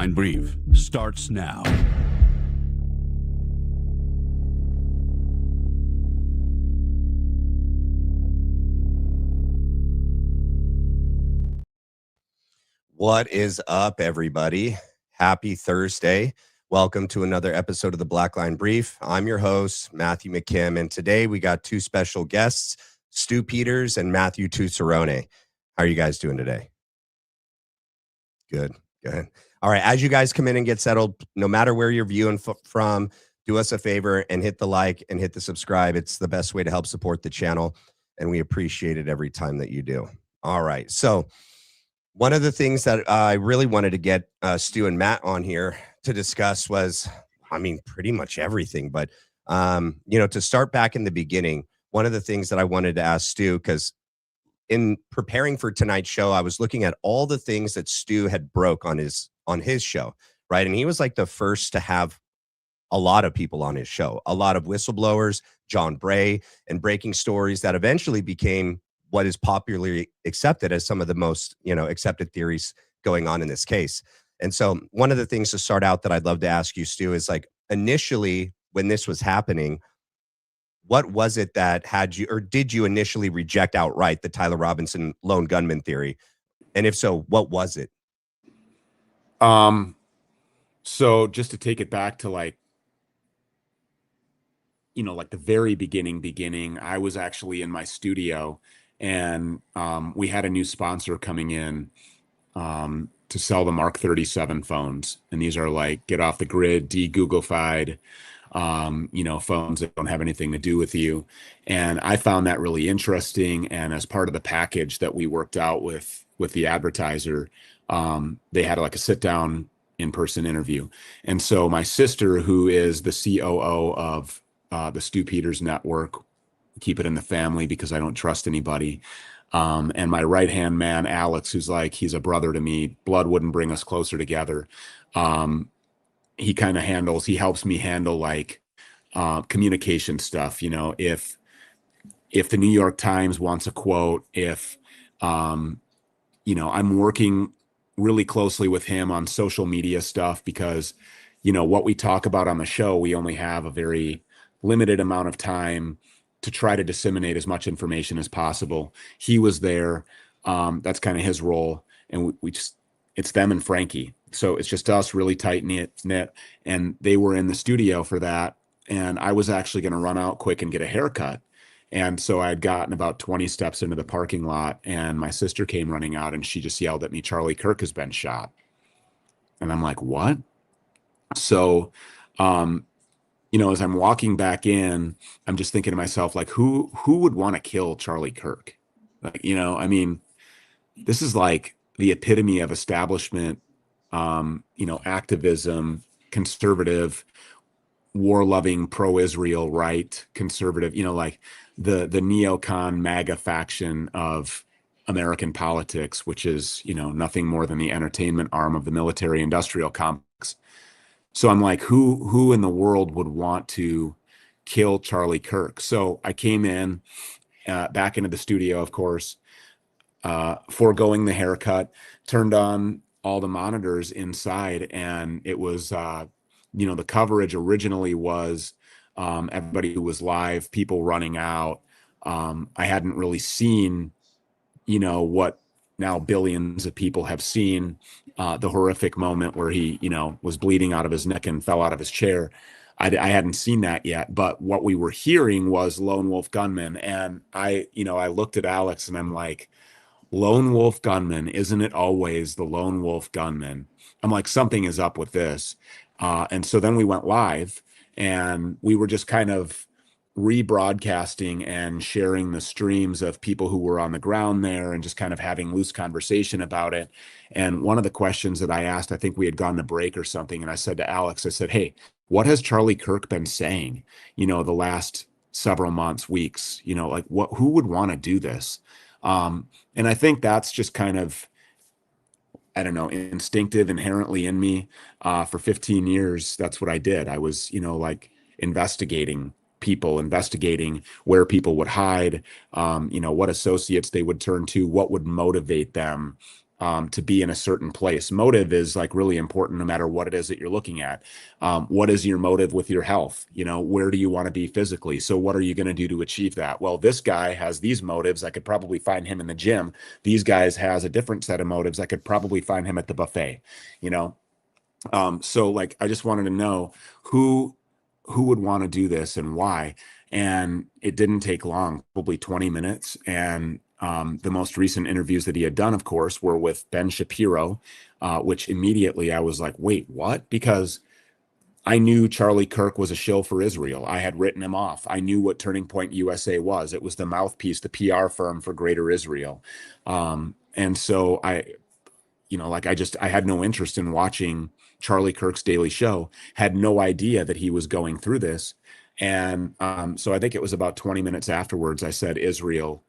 Blackline Brief starts now. What is up, everybody? Happy Thursday. Welcome to another episode of the Blackline Brief. I'm your host, Matthew McKim, and today we got two special guests, Stu Peters and Matthew Tucciarone. How are you guys doing today? Good. All right, as you guys come in and get settled, no matter where you're viewing from, do us a favor and hit the like and hit the subscribe. It's the best way to help support the channel, and we appreciate it every time that you do. All right, so one of the things that I really wanted to get Stu and Matt on here to discuss was, pretty much everything. But, to start back in the beginning, one of the things that I wanted to ask Stu, because in preparing for tonight's show, I was looking at all the things that Stu had broke on his show, right? And he was like the first to have a lot of people on his show, a lot of whistleblowers, John Bray, and breaking stories that eventually became what is popularly accepted as some of the most, accepted theories going on in this case. And so one of the things to start out that I'd love to ask you, Stu, is like initially when this was happening, what was it that had you, or did you initially reject outright the Tyler Robinson lone gunman theory? And if so, what was it? So just to take it back to like the very beginning, I was actually in my studio and we had a new sponsor coming in to sell the Mark 37 phones. And these are like get off the grid, de-Googlified, phones that don't have anything to do with you. And I found that really interesting. And as part of the package that we worked out with the advertiser, they had like a sit down in-person interview. And so my sister, who is the COO of the Stu Peters Network, keep it in the family because I don't trust anybody. And my right-hand man, Alex, who's like, he's a brother to me. Blood wouldn't bring us closer together. He helps me handle like communication stuff. If the New York Times wants a quote, if, I'm working really closely with him on social media stuff because, what we talk about on the show, we only have a very limited amount of time to try to disseminate as much information as possible. He was there. That's kind of his role. And it's them and Frankie. So it's just us, really tight knit. And they were in the studio for that. And I was actually going to run out quick and get a haircut. And so I had gotten about 20 steps into the parking lot and my sister came running out and she just yelled at me, "Charlie Kirk has been shot." And I'm like, what? So, as I'm walking back in, I'm just thinking to myself, like, who would want to kill Charlie Kirk? Like, this is like the epitome of establishment, activism, conservative, war-loving, pro-Israel, right, conservative, like the neocon MAGA faction of American politics, which is, nothing more than the entertainment arm of the military-industrial complex. So I'm like, who in the world would want to kill Charlie Kirk? So I came in back into the studio, of course, foregoing the haircut, turned on all the monitors inside, and it was, the coverage originally was everybody who was live, people running out. I hadn't really seen, what now billions of people have seen, the horrific moment where he, was bleeding out of his neck and fell out of his chair. I hadn't seen that yet, but what we were hearing was lone wolf gunman. And I looked at Alex and I'm like, lone wolf gunman, isn't it always the lone wolf gunman? I'm like, something is up with this. And so then we went live and we were just kind of rebroadcasting and sharing the streams of people who were on the ground there and just kind of having loose conversation about it. And one of the questions that I asked, I think we had gone to break or something, and I said to Alex, I said, "Hey, what has Charlie Kirk been saying, the last several months, weeks, like who would want to do this?" And I think that's just kind of, I don't know, instinctive, inherently in me. For 15 years, that's what I did. I was, like investigating people, investigating where people would hide, what associates they would turn to, what would motivate them, to be in a certain place. Motive is like really important no matter what it is that you're looking at. What is your motive with your health? Where do you want to be physically? So what are you going to do to achieve that? Well, this guy has these motives. I could probably find him in the gym. These guys has a different set of motives. I could probably find him at the buffet, so like, I just wanted to know who would want to do this and why. And it didn't take long, probably 20 minutes. And the most recent interviews that he had done, of course, were with Ben Shapiro, which immediately I was like, wait, what? Because I knew Charlie Kirk was a shill for Israel. I had written him off. I knew what Turning Point USA was. It was the mouthpiece, the PR firm for Greater Israel. And so I had no interest in watching Charlie Kirk's Daily Show, had no idea that he was going through this. And so I think it was about 20 minutes afterwards, I said, Israel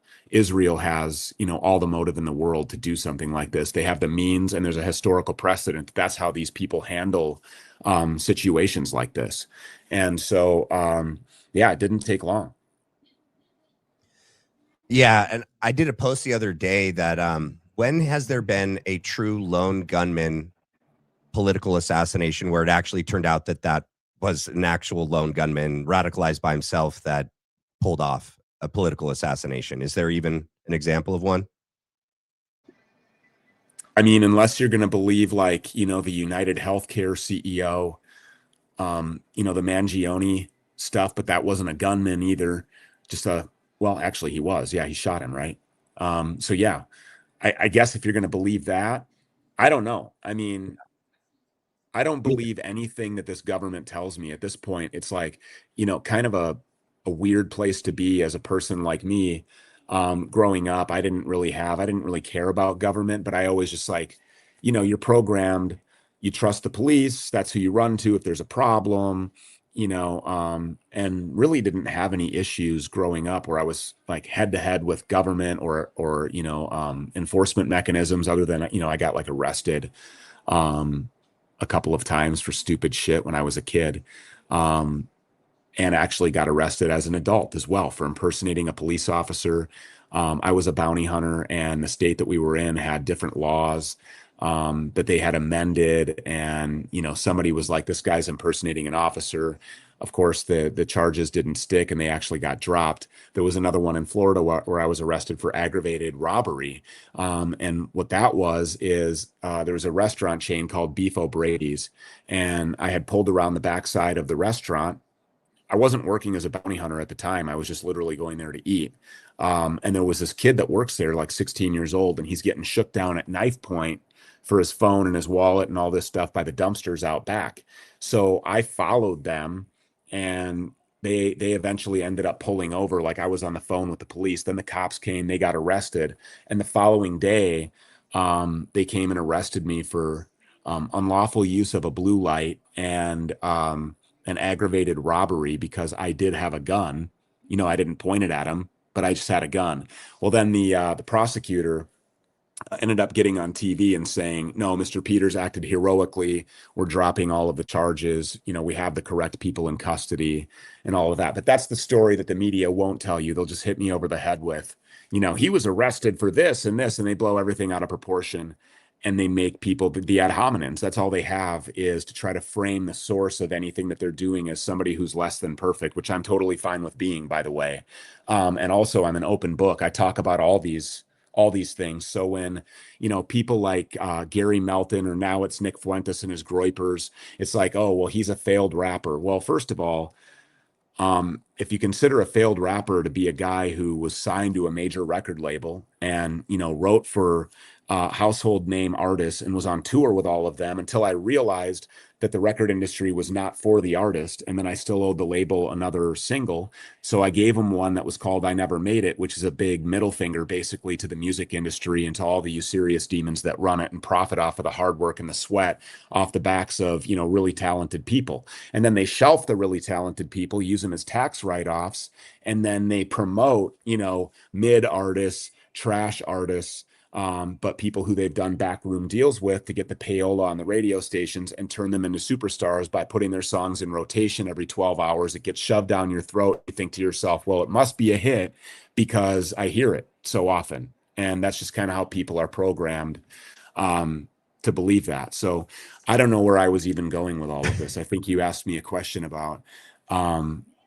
has, all the motive in the world to do something like this. They have the means, and there's a historical precedent. That's how these people handle situations like this. And so, it didn't take long. Yeah. And I did a post the other day that when has there been a true lone gunman political assassination where it actually turned out that was an actual lone gunman radicalized by himself that pulled off a political assassination? Is there even an example of one? I mean, unless you're going to believe like, the United Healthcare CEO, the Mangione stuff, but that wasn't a gunman either. Well, actually he was. Yeah, he shot him, right? So yeah, I guess if you're going to believe that, I don't know. I mean, I don't believe anything that this government tells me at this point. It's like, kind of a weird place to be as a person like me. Growing up, I didn't really care about government, but I always just like, you're programmed, you trust the police. That's who you run to if there's a problem, and really didn't have any issues growing up where I was like head to head with government or enforcement mechanisms other than, I got like arrested, a couple of times for stupid shit when I was a kid. And actually got arrested as an adult as well for impersonating a police officer. I was a bounty hunter, and the state that we were in had different laws that they had amended. And, somebody was like, this guy's impersonating an officer. Of course, the charges didn't stick and they actually got dropped. There was another one in Florida where I was arrested for aggravated robbery. And what that was is there was a restaurant chain called Beef O'Brady's, and I had pulled around the backside of the restaurant. I wasn't working as a bounty hunter at the time. I was just literally going there to eat. And there was this kid that works there, like 16 years old, and he's getting shook down at knife point for his phone and his wallet and all this stuff by the dumpsters out back. So I followed them, and they eventually ended up pulling over. Like, I was on the phone with the police. Then the cops came, they got arrested. And the following day, they came and arrested me for unlawful use of a blue light and an aggravated robbery because I did have a gun. I didn't point it at him, but I just had a gun. Well, then the prosecutor ended up getting on TV and saying, no, Mr. Peters acted heroically. We're dropping all of the charges. We have the correct people in custody and all of that. But that's the story that the media won't tell you. They'll just hit me over the head with, he was arrested for this and this, and they blow everything out of proportion. And they make people the ad hominems. That's all they have, is to try to frame the source of anything that they're doing as somebody who's less than perfect, which I'm totally fine with being, by the way. And also, I'm an open book. I talk about all these things. So when, people like Gary Melton, or now it's Nick Fuentes and his Groypers, it's like, oh, well, he's a failed rapper. Well, first of all, if you consider a failed rapper to be a guy who was signed to a major record label and, wrote for household name artists and was on tour with all of them until I realized that the record industry was not for the artist. And then I still owed the label another single. So I gave him one that was called I Never Made It, which is a big middle finger basically to the music industry and to all the usurious demons that run it and profit off of the hard work and the sweat off the backs of, really talented people. And then they shelf the really talented people, use them as tax write-offs, and then they promote, mid artists, trash artists, but people who they've done backroom deals with to get the payola on the radio stations and turn them into superstars by putting their songs in rotation every 12 hours. It gets shoved down your throat. You think to yourself, well, it must be a hit because I hear it so often. And that's just kind of how people are programmed. to believe that. So I don't know where I was even going with all of this. I think you asked me a question about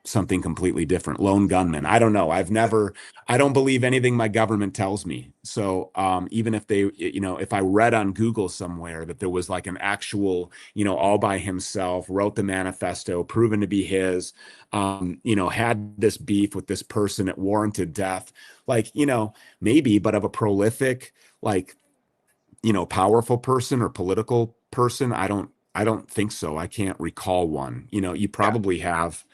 something completely different. Lone gunman. I don't know. I don't believe anything my government tells me. So even if they, if I read on Google somewhere that there was like an actual, all by himself, wrote the manifesto, proven to be his, had this beef with this person, it warranted death, like, maybe, but of a prolific, like, powerful person or political person, I don't think so. I can't recall one. You probably have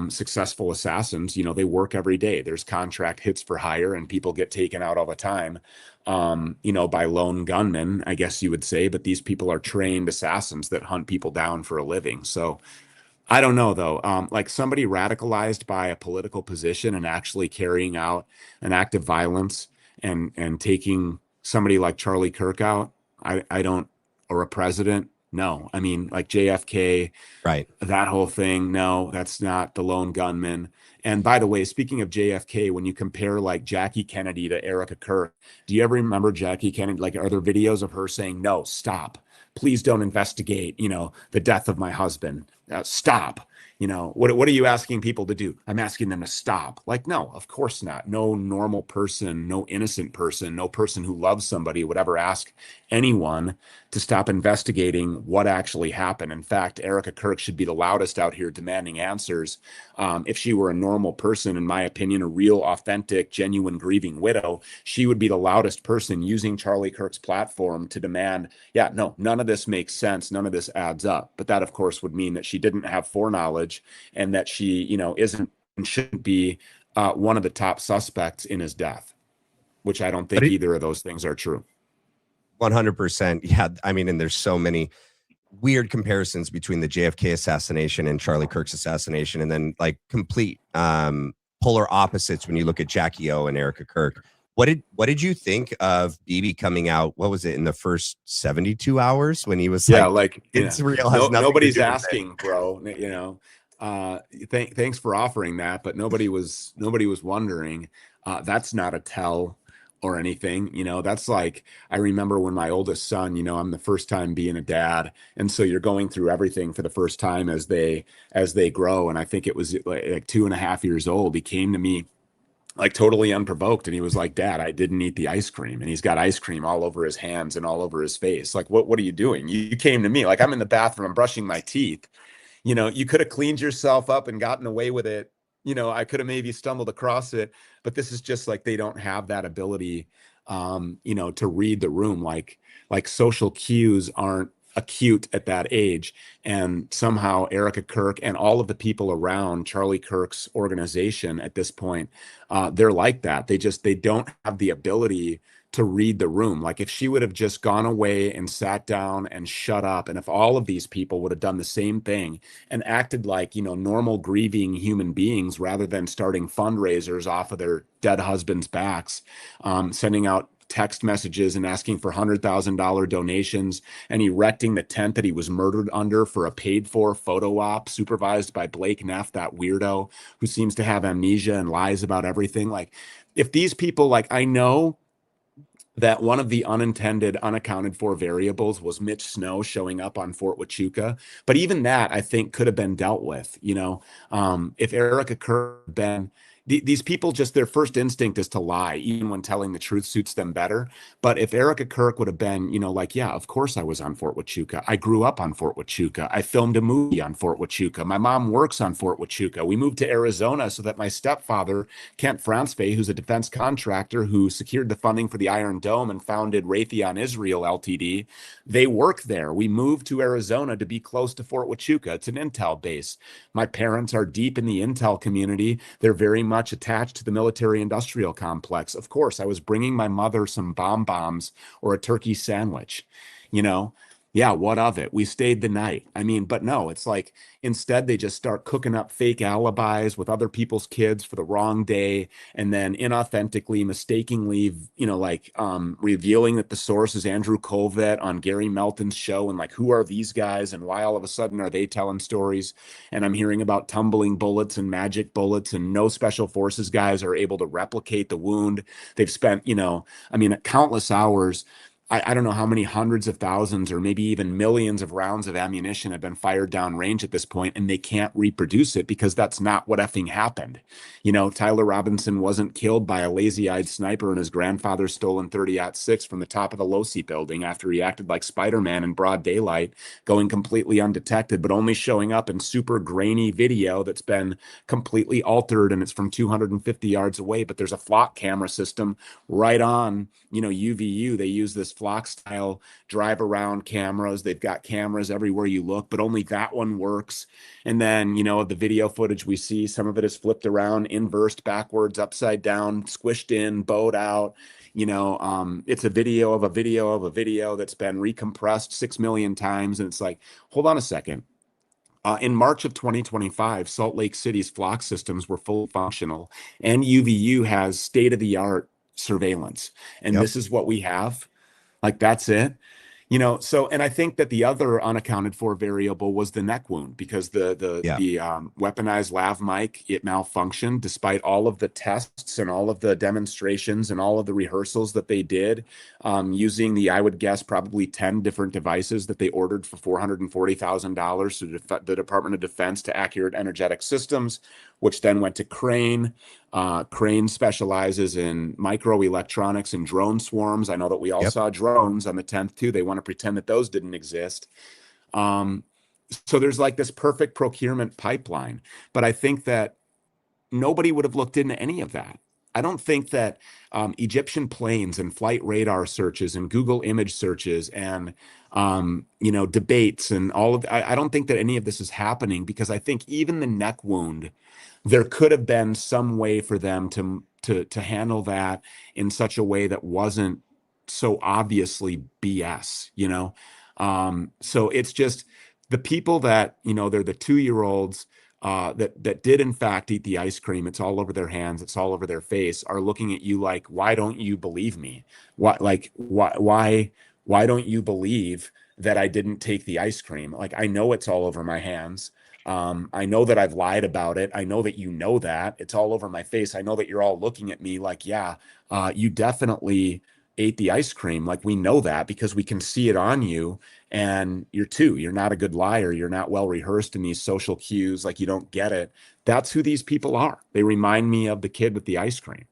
successful assassins. They work every day. There's contract hits for hire, and people get taken out all the time, by lone gunmen, I guess you would say. But these people are trained assassins that hunt people down for a living. So I don't know though. Like somebody radicalized by a political position and actually carrying out an act of violence and taking somebody like Charlie Kirk out. I don't, or a president. No, I mean like JFK, Right. that whole thing. No, that's not the lone gunman. And by the way, speaking of JFK, when you compare like Jackie Kennedy to Erica Kirk, do you ever remember Jackie Kennedy? Like, are there videos of her saying, "No, stop, please don't investigate, the death of my husband. Stop." What are you asking people to do? I'm asking them to stop. Like, no, of course not. No normal person, no innocent person, no person who loves somebody would ever ask anyone to stop investigating what actually happened. In fact, Erica Kirk should be the loudest out here demanding answers. If she were a normal person, in my opinion, a real, authentic, genuine grieving widow, she would be the loudest person using Charlie Kirk's platform to demand, yeah, no, none of this makes sense. None of this adds up. But that, of course, would mean that she didn't have foreknowledge and that she, isn't and shouldn't be one of the top suspects in his death, which I don't think either of those things are true. 100%. Yeah. I mean, and there's so many weird comparisons between the JFK assassination and Charlie Kirk's assassination, and then like complete polar opposites when you look at Jackie O and Erica Kirk. What did you think of BB coming out? What was it in the first 72 hours when he was it's real? Nobody's asking, bro. Thanks for offering that, but nobody was wondering. That's not a tell or anything. That's like, I remember when my oldest son, I'm the first time being a dad, and so you're going through everything for the first time as they grow. And I think it was like 2.5 years old. He came to me like totally unprovoked, and he was like, "Dad, I didn't eat the ice cream." And he's got ice cream all over his hands and all over his face. Like, what are you doing? You came to me, like, I'm in the bathroom, I'm brushing my teeth. You could have cleaned yourself up and gotten away with it. I could have maybe stumbled across it, but this is just like, they don't have that ability, to read the room. Like social cues aren't acute at that age. And somehow Erica Kirk and all of the people around Charlie Kirk's organization at this point, they're like that. They don't have the ability to read the room. Like if she would have just gone away and sat down and shut up, and if all of these people would have done the same thing and acted like, normal grieving human beings, rather than starting fundraisers off of their dead husbands' backs, sending out text messages and asking for $100,000 donations and erecting the tent that he was murdered under for a paid for photo op supervised by Blake Neff, that weirdo who seems to have amnesia and lies about everything. Like if these people, like, I know that one of the unintended, unaccounted for variables was Mitch Snow showing up on Fort Huachuca. But even that, I think, could have been dealt with. If Erica Kirk had been, these people, just their first instinct is to lie, even when telling the truth suits them better. But if Erica Kirk would have been, like, yeah, of course I was on Fort Huachuca. I grew up on Fort Huachuca. I filmed a movie on Fort Huachuca. My mom works on Fort Huachuca. We moved to Arizona so that my stepfather, Kent Fransfe, who's a defense contractor who secured the funding for the Iron Dome and founded Raytheon Israel Ltd., they work there. We moved to Arizona to be close to Fort Huachuca. It's an intel base. My parents are deep in the intel community. They're very much attached to the military industrial complex. Of course, I was bringing my mother some bombs or a turkey sandwich. Yeah, what of it? We stayed the night. I mean, but no, it's like instead they just start cooking up fake alibis with other people's kids for the wrong day, and then inauthentically, mistakenly, revealing that the source is Andrew Colvett on Gary Melton's show, and like, who are these guys and why all of a sudden are they telling stories? And I'm hearing about tumbling bullets and magic bullets, and no special forces guys are able to replicate the wound. They've spent, countless hours I don't know how many hundreds of thousands or maybe even millions of rounds of ammunition have been fired down range at this point, and they can't reproduce it because that's not what effing happened. Tyler Robinson wasn't killed by a lazy-eyed sniper in his grandfather's stolen 30-06 from the top of the Losi building after he acted like Spider-Man in broad daylight, going completely undetected, but only showing up in super grainy video that's been completely altered, and it's from 250 yards away, but there's a flock camera system right on, UVU. They use this flock style drive around cameras. They've got cameras everywhere you look, but only that one works. And then, the video footage we see, some of it is flipped around, inversed, backwards, upside down, squished in, bowed out. It's a video of a video of a video that's been recompressed 6 million times. And it's like, hold on a second. In March of 2025, Salt Lake City's flock systems were fully functional, and UVU has state-of-the-art surveillance. And Yep. this is what we have. Like, that's it. And I think that the other unaccounted for variable was the neck wound, because the Yeah. weaponized lav mic, it malfunctioned despite all of the tests and all of the demonstrations and all of the rehearsals that they did, using I would guess, probably 10 different devices that they ordered for $440,000 to the Department of Defense to Accurate Energetic Systems, which then went to Crane. Crane specializes in microelectronics and drone swarms. I know that we all Yep. saw drones on the 10th too. They want to pretend that those didn't exist. So there's like this perfect procurement pipeline, but I think that nobody would have looked into any of that. I don't think that Egyptian planes and flight radar searches and Google image searches and debates and all of I don't think that any of this is happening, because I think even the neck wound, there could have been some way for them to handle that in such a way that wasn't so obviously BS, So it's just the people that, they're the 2-year-olds that did in fact eat the ice cream. It's all over their hands, it's all over their face, are looking at you like, why don't you believe me? Why don't you believe that I didn't take the ice cream? Like, I know it's all over my hands. I know that I've lied about it. I know that that it's all over my face. I know that you're all looking at me like, yeah, you definitely ate the ice cream. Like, we know that because we can see it on you, and you're not a good liar. You're not well rehearsed in these social cues. Like, you don't get it. That's who these people are. They remind me of the kid with the ice cream,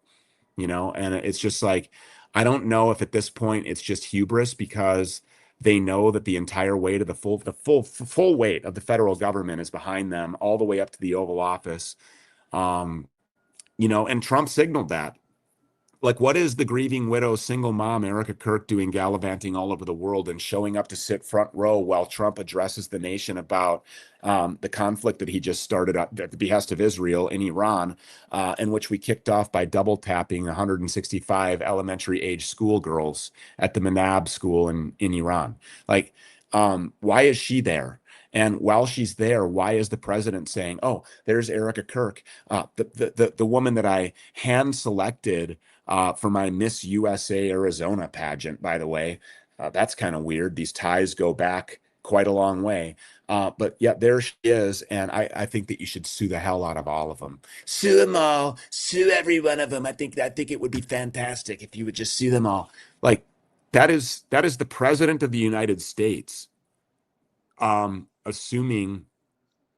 and it's just like, I don't know if at this point it's just hubris because they know that the entire weight of the full weight of the federal government is behind them all the way up to the Oval Office. And Trump signaled that. Like, what is the grieving widow, single mom, Erica Kirk, doing gallivanting all over the world and showing up to sit front row while Trump addresses the nation about the conflict that he just started at the behest of Israel in Iran, in which we kicked off by double tapping 165 elementary age schoolgirls at the Manab school in Iran? Like, why is she there? And while she's there, why is the president saying, "Oh, there's Erica Kirk, the woman that I hand selected for my Miss USA Arizona pageant, by the way." That's kind of weird. These ties go back quite a long way. But yeah, there she is. And I think that you should sue the hell out of all of them. Sue them all. Sue every one of them. I think it would be fantastic if you would just sue them all. Like, that is the president of the United States assuming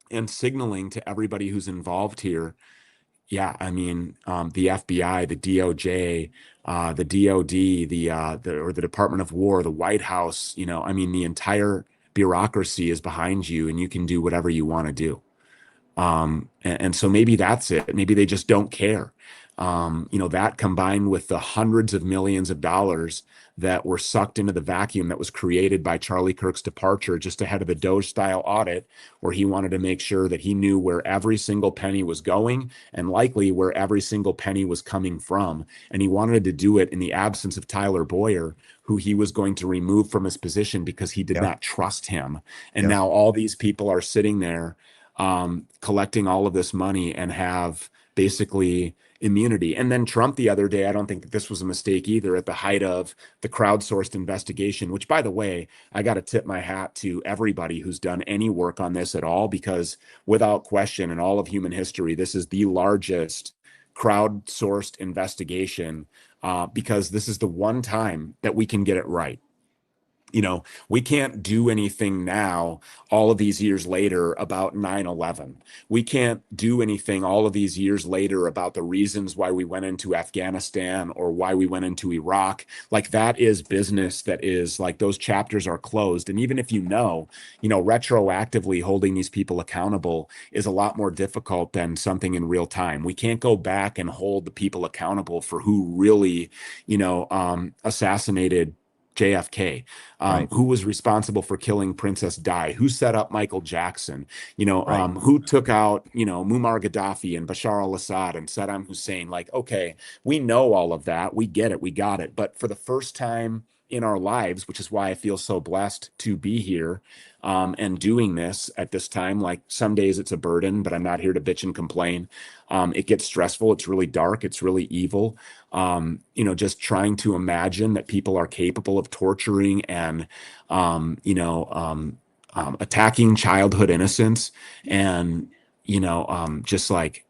and signaling to everybody who's involved here. Yeah, I mean, the FBI, the DOJ, the DOD, the Department of War, the White House, I mean, the entire bureaucracy is behind you, and you can do whatever you want to do. And so maybe that's it. Maybe they just don't care. That combined with the hundreds of millions of dollars that were sucked into the vacuum that was created by Charlie Kirk's departure just ahead of the Doge style audit, where he wanted to make sure that he knew where every single penny was going and likely where every single penny was coming from. And he wanted to do it in the absence of Tyler Boyer, who he was going to remove from his position because he did not trust him. And now all these people are sitting there collecting all of this money and have basically immunity. And then Trump the other day, I don't think that this was a mistake either, at the height of the crowdsourced investigation, which, by the way, I got to tip my hat to everybody who's done any work on this at all, because without question in all of human history, this is the largest crowdsourced investigation, because this is the one time that we can get it right. We can't do anything now, all of these years later, about 9/11. We can't do anything all of these years later about the reasons why we went into Afghanistan or why we went into Iraq. Like, that is business that is like, those chapters are closed. And even if retroactively holding these people accountable is a lot more difficult than something in real time. We can't go back and hold the people accountable for who really, assassinated JFK, Right. who was responsible for killing Princess Di, who set up Michael Jackson, Right. who took out, Muammar Gaddafi and Bashar al-Assad and Saddam Hussein. Like, okay, we know all of that. We get it. We got it. But for the first time in our lives, which is why I feel so blessed to be here and doing this at this time. Like, some days it's a burden, but I'm not here to bitch and complain. It gets stressful. It's really dark. It's really evil. Just trying to imagine that people are capable of torturing and, attacking childhood innocence and, just like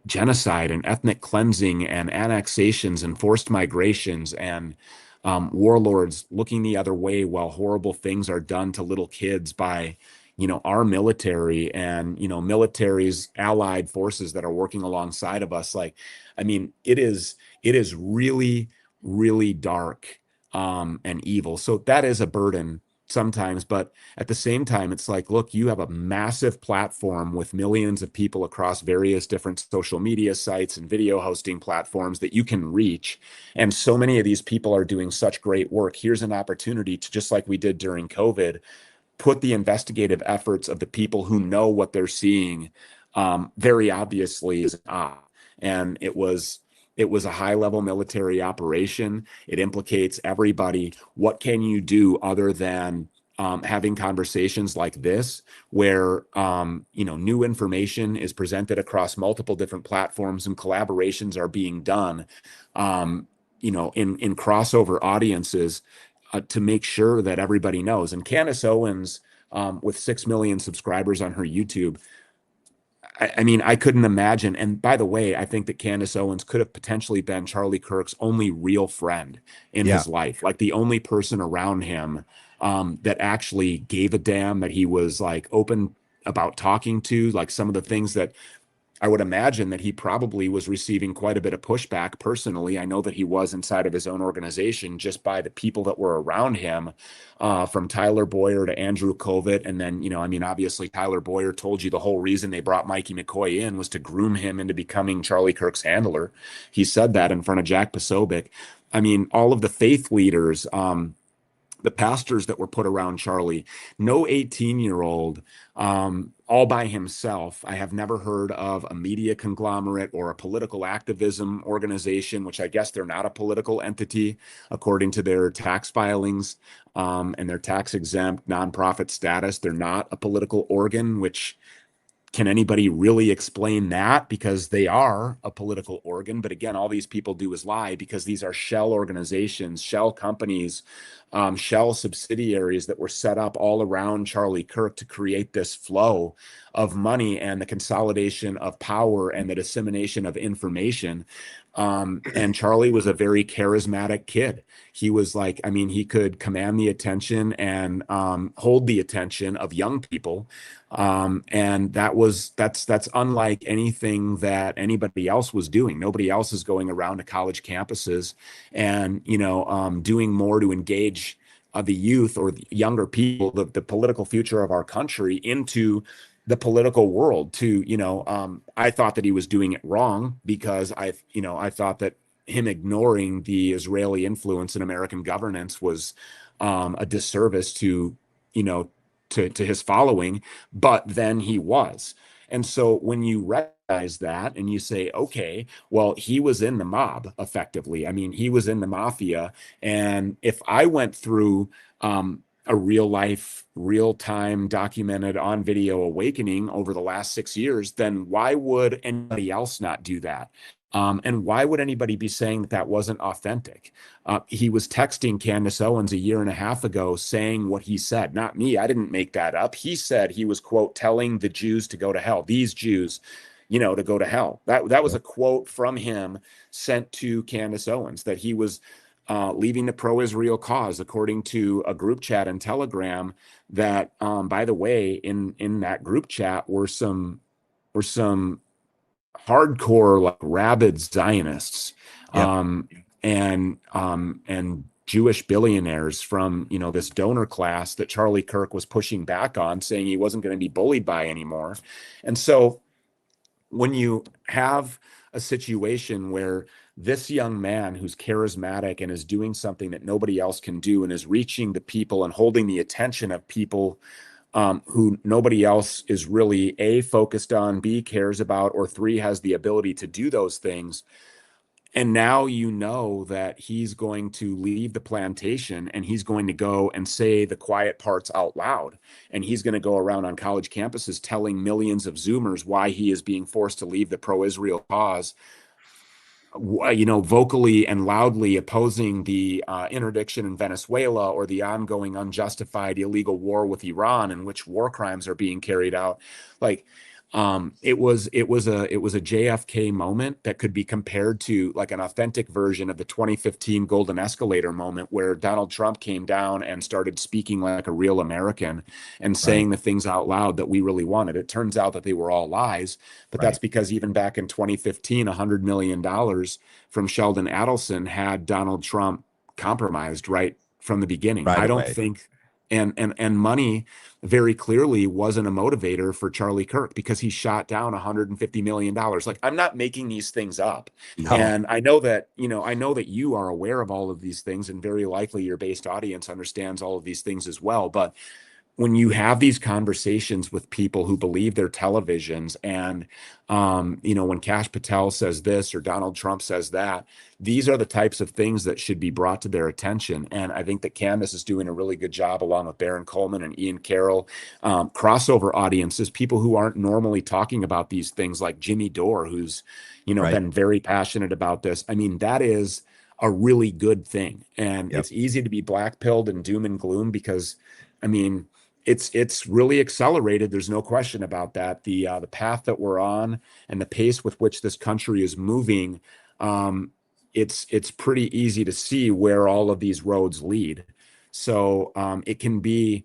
genocide and ethnic cleansing and annexations and forced migrations and warlords looking the other way while horrible things are done to little kids by our military and military's allied forces that are working alongside of us. Like, I mean, it is really, really dark and evil. So that is a burden sometimes, but at the same time, it's like, look, you have a massive platform with millions of people across various different social media sites and video hosting platforms that you can reach. And so many of these people are doing such great work. Here's an opportunity to, just like we did during COVID, put the investigative efforts of the people who know what they're seeing very obviously is and it was a high level military operation. It implicates everybody. What can you do other than having conversations like this, where new information is presented across multiple different platforms and collaborations are being done, in crossover audiences to make sure that everybody knows. And Candace Owens, with 6 million subscribers on her YouTube, I mean, I couldn't imagine. And by the way, I think that Candace Owens could have potentially been Charlie Kirk's only real friend in Yeah. his life, like the only person around him that actually gave a damn, that he was like open about talking to, like some of the things that I would imagine that he probably was receiving quite a bit of pushback personally. I know that he was inside of his own organization just by the people that were around him, from Tyler Boyer to Andrew Kovic. And then, obviously Tyler Boyer told you the whole reason they brought Mikey McCoy in was to groom him into becoming Charlie Kirk's handler. He said that in front of Jack Posobiec. I mean, all of the faith leaders, the pastors that were put around Charlie, no 18-year-old, all by himself. I have never heard of a media conglomerate or a political activism organization, which I guess they're not a political entity according to their tax filings and their tax exempt nonprofit status. They're not a political organ, which, can anybody really explain that? Because they are a political organ. But again, all these people do is lie, because these are shell organizations, shell companies, shell subsidiaries that were set up all around Charlie Kirk to create this flow of money and the consolidation of power and the dissemination of information. And Charlie was a very charismatic kid. He was like, he could command the attention and hold the attention of young people. And that's unlike anything that anybody else was doing. Nobody else is going around to college campuses and, doing more to engage the youth or the younger people, the political future of our country, into the political world. I thought that he was doing it wrong, because I thought that him ignoring the Israeli influence in American governance was a disservice to, to his following. But then he was. And so when you recognize that and you say, okay, well, he was in the mob effectively. He was in the mafia. And if I went through a real life, real time documented on video awakening over the last 6 years, then why would anybody else not do that? And why would anybody be saying that wasn't authentic? He was texting Candace Owens a year and a half ago saying what he said, not me. I didn't make that up. He said he was, quote, telling the Jews to go to hell, these Jews, to go to hell. That was a quote from him sent to Candace Owens, that he was leaving the pro-Israel cause, according to a group chat in Telegram that, by the way, in that group chat were some hardcore, like, rabid Zionists, Yep. and Jewish billionaires from, this donor class that Charlie Kirk was pushing back on, saying he wasn't going to be bullied by anymore. And so when you have a situation where this young man who's charismatic and is doing something that nobody else can do and is reaching the people and holding the attention of people who nobody else is really A, focused on, B, cares about, or 3, has the ability to do those things. And now you know that he's going to leave the plantation and he's going to go and say the quiet parts out loud. And he's going to go around on college campuses telling millions of Zoomers why he is being forced to leave the pro-Israel cause, vocally and loudly opposing the interdiction in Venezuela or the ongoing unjustified illegal war with Iran, in which war crimes are being carried out. Like, it was a JFK moment that could be compared to, like, an authentic version of the 2015 Golden Escalator moment, where Donald Trump came down and started speaking like a real American and saying the things out loud that we really wanted. It turns out that they were all lies, but that's because even back in 2015, $100 million from Sheldon Adelson had Donald Trump compromised right from the beginning. Right I don't away. think, and money very clearly wasn't a motivator for Charlie Kirk, because he shot down $150 million. Like, I'm not making these things up. No. And I know that you are aware of all of these things, and very likely your based audience understands all of these things as well. But when you have these conversations with people who believe their televisions, and when Kash Patel says this or Donald Trump says that, these are the types of things that should be brought to their attention. And I think that Candace is doing a really good job, along with Baron Coleman and Ian Carroll, crossover audiences, people who aren't normally talking about these things, like Jimmy Dore, who's been very passionate about this. I mean, that is a really good thing. And it's easy to be black-pilled and doom and gloom, because, I mean, it's really accelerated. There's no question about that. The path that we're on and the pace with which this country is moving, it's pretty easy to see where all of these roads lead. So it can be,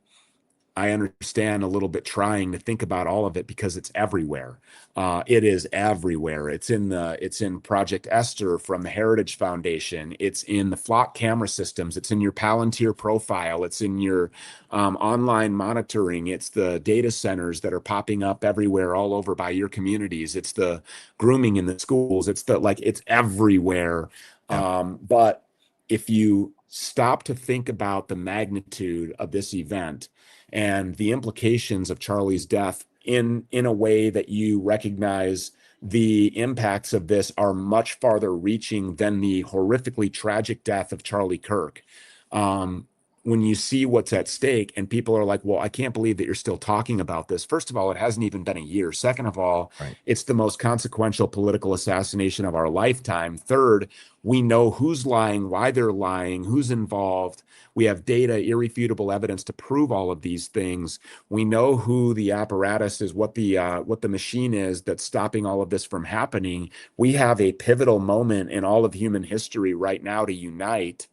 I understand, a little bit trying to think about all of it, because it's everywhere. It is everywhere. It's in Project Esther from the Heritage Foundation. It's in the Flock camera systems. It's in your Palantir profile. It's in your online monitoring. It's the data centers that are popping up everywhere, all over by your communities. It's the grooming in the schools. It's everywhere. But if you stop to think about the magnitude of this event and the implications of Charlie's death in a way that you recognize the impacts of this are much farther reaching than the horrifically tragic death of Charlie Kirk. When you see what's at stake, and people are like, well, I can't believe that you're still talking about this. First of all, it hasn't even been a year. Second of all, it's the most consequential political assassination of our lifetime. Third, we know who's lying, why they're lying, who's involved. We have data, irrefutable evidence to prove all of these things. We know who the apparatus is, what the machine is that's stopping all of this from happening. We have a pivotal moment in all of human history right now to unite.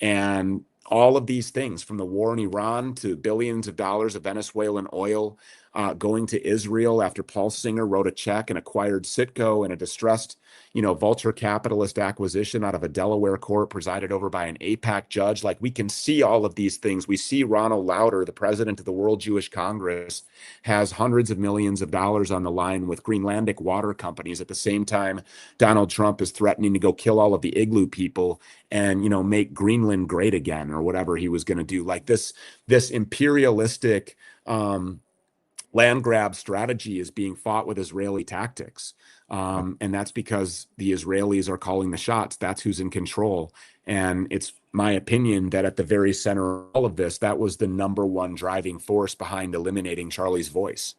And all of these things, from the war in Iran to billions of dollars of Venezuelan oil going to Israel after Paul Singer wrote a check and acquired Citgo in a distressed, vulture capitalist acquisition out of a Delaware court presided over by an AIPAC judge. Like, we can see all of these things. We see Ronald Lauder, the president of the World Jewish Congress, has hundreds of millions of dollars on the line with Greenlandic water companies. At the same time, Donald Trump is threatening to go kill all of the igloo people and, make Greenland great again, or whatever he was going to do. Like, this imperialistic land grab strategy is being fought with Israeli tactics. And that's because the Israelis are calling the shots. That's who's in control. And it's my opinion that at the very center of all of this, that was the number one driving force behind eliminating Charlie's voice.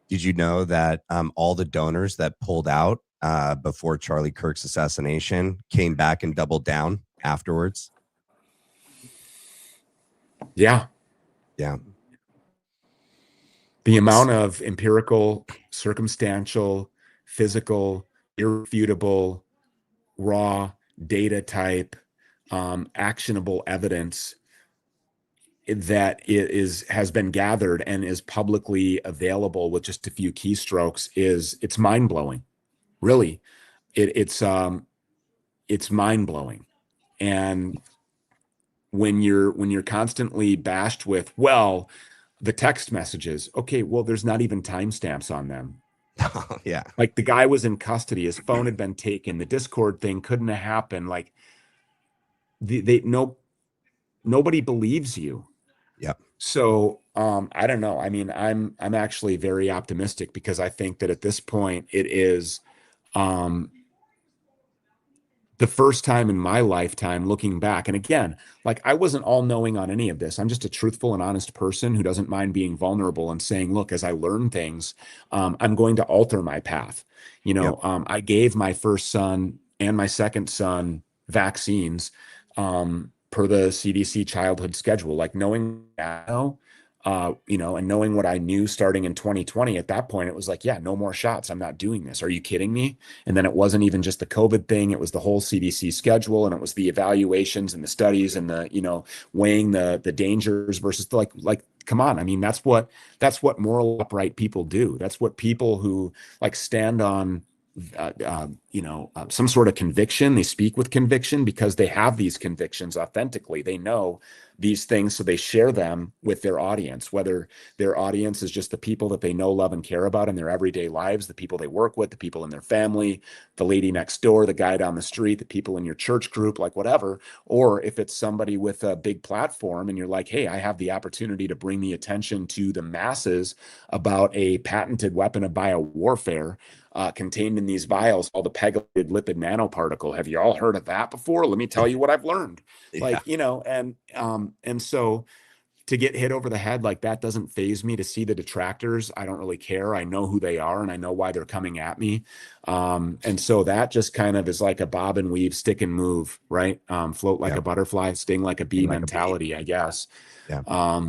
Did you know that all the donors that pulled out before Charlie Kirk's assassination came back and doubled down afterwards? Yeah. Yeah. The amount of empirical, circumstantial, physical, irrefutable, raw data type actionable evidence that has been gathered and is publicly available with just a few keystrokes it's mind-blowing. Really, it's mind-blowing. And when you're constantly bashed with, well, the text messages, okay, well, there's not even timestamps on them. Yeah. Like the guy was in custody, his phone had been taken, the Discord thing couldn't have happened. Like nobody believes you. Yep. So I don't know. I mean, I'm actually very optimistic because I think that at this point it is the first time in my lifetime looking back. And again, like I wasn't all knowing on any of this. I'm just a truthful and honest person who doesn't mind being vulnerable and saying, look, as I learn things, I'm going to alter my path. Yep. I gave my first son and my second son vaccines per the CDC childhood schedule, like knowing now, and knowing what I knew starting in 2020, at that point, it was like, yeah, no more shots. I'm not doing this. Are you kidding me? And then it wasn't even just the COVID thing. It was the whole CDC schedule, and it was the evaluations and the studies and the, weighing the dangers versus like, come on. I mean, that's what moral upright people do. That's what people who like stand on some sort of conviction. They speak with conviction because they have these convictions authentically. They know these things, so they share them with their audience, whether their audience is just the people that they know, love, and care about in their everyday lives, the people they work with, the people in their family, the lady next door, the guy down the street, the people in your church group, like whatever. Or if it's somebody with a big platform and you're like, hey, I have the opportunity to bring the attention to the masses about a patented weapon of biowarfare contained in these vials called the pegylated lipid nanoparticle. Have you all heard of that before? Let me tell you what I've learned. Yeah. And so to get hit over the head like that doesn't faze me. To see the detractors, I don't really care. I know who they are and I know why they're coming at me. And so that just kind of is like a bob and weave, stick and move, right? Float like a butterfly, sting like a bee mentality, I guess. Yeah.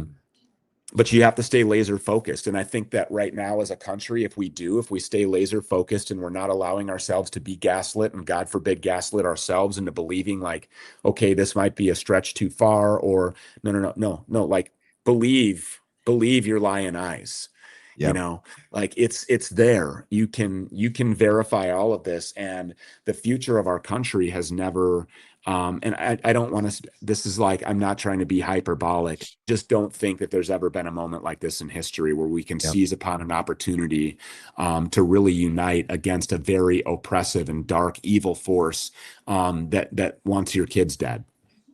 But you have to stay laser focused. And I think that right now as a country, if we stay laser focused and we're not allowing ourselves to be gaslit, and God forbid gaslit ourselves into believing like, okay, this might be a stretch too far, or no, like believe your lying eyes. Yep. Like it's there. You can verify all of this, and the future of our country has never and I don't want to, this is like, I'm not trying to be hyperbolic. Just don't think that there's ever been a moment like this in history where we can Yep. seize upon an opportunity to really unite against a very oppressive and dark, evil force that wants your kids dead.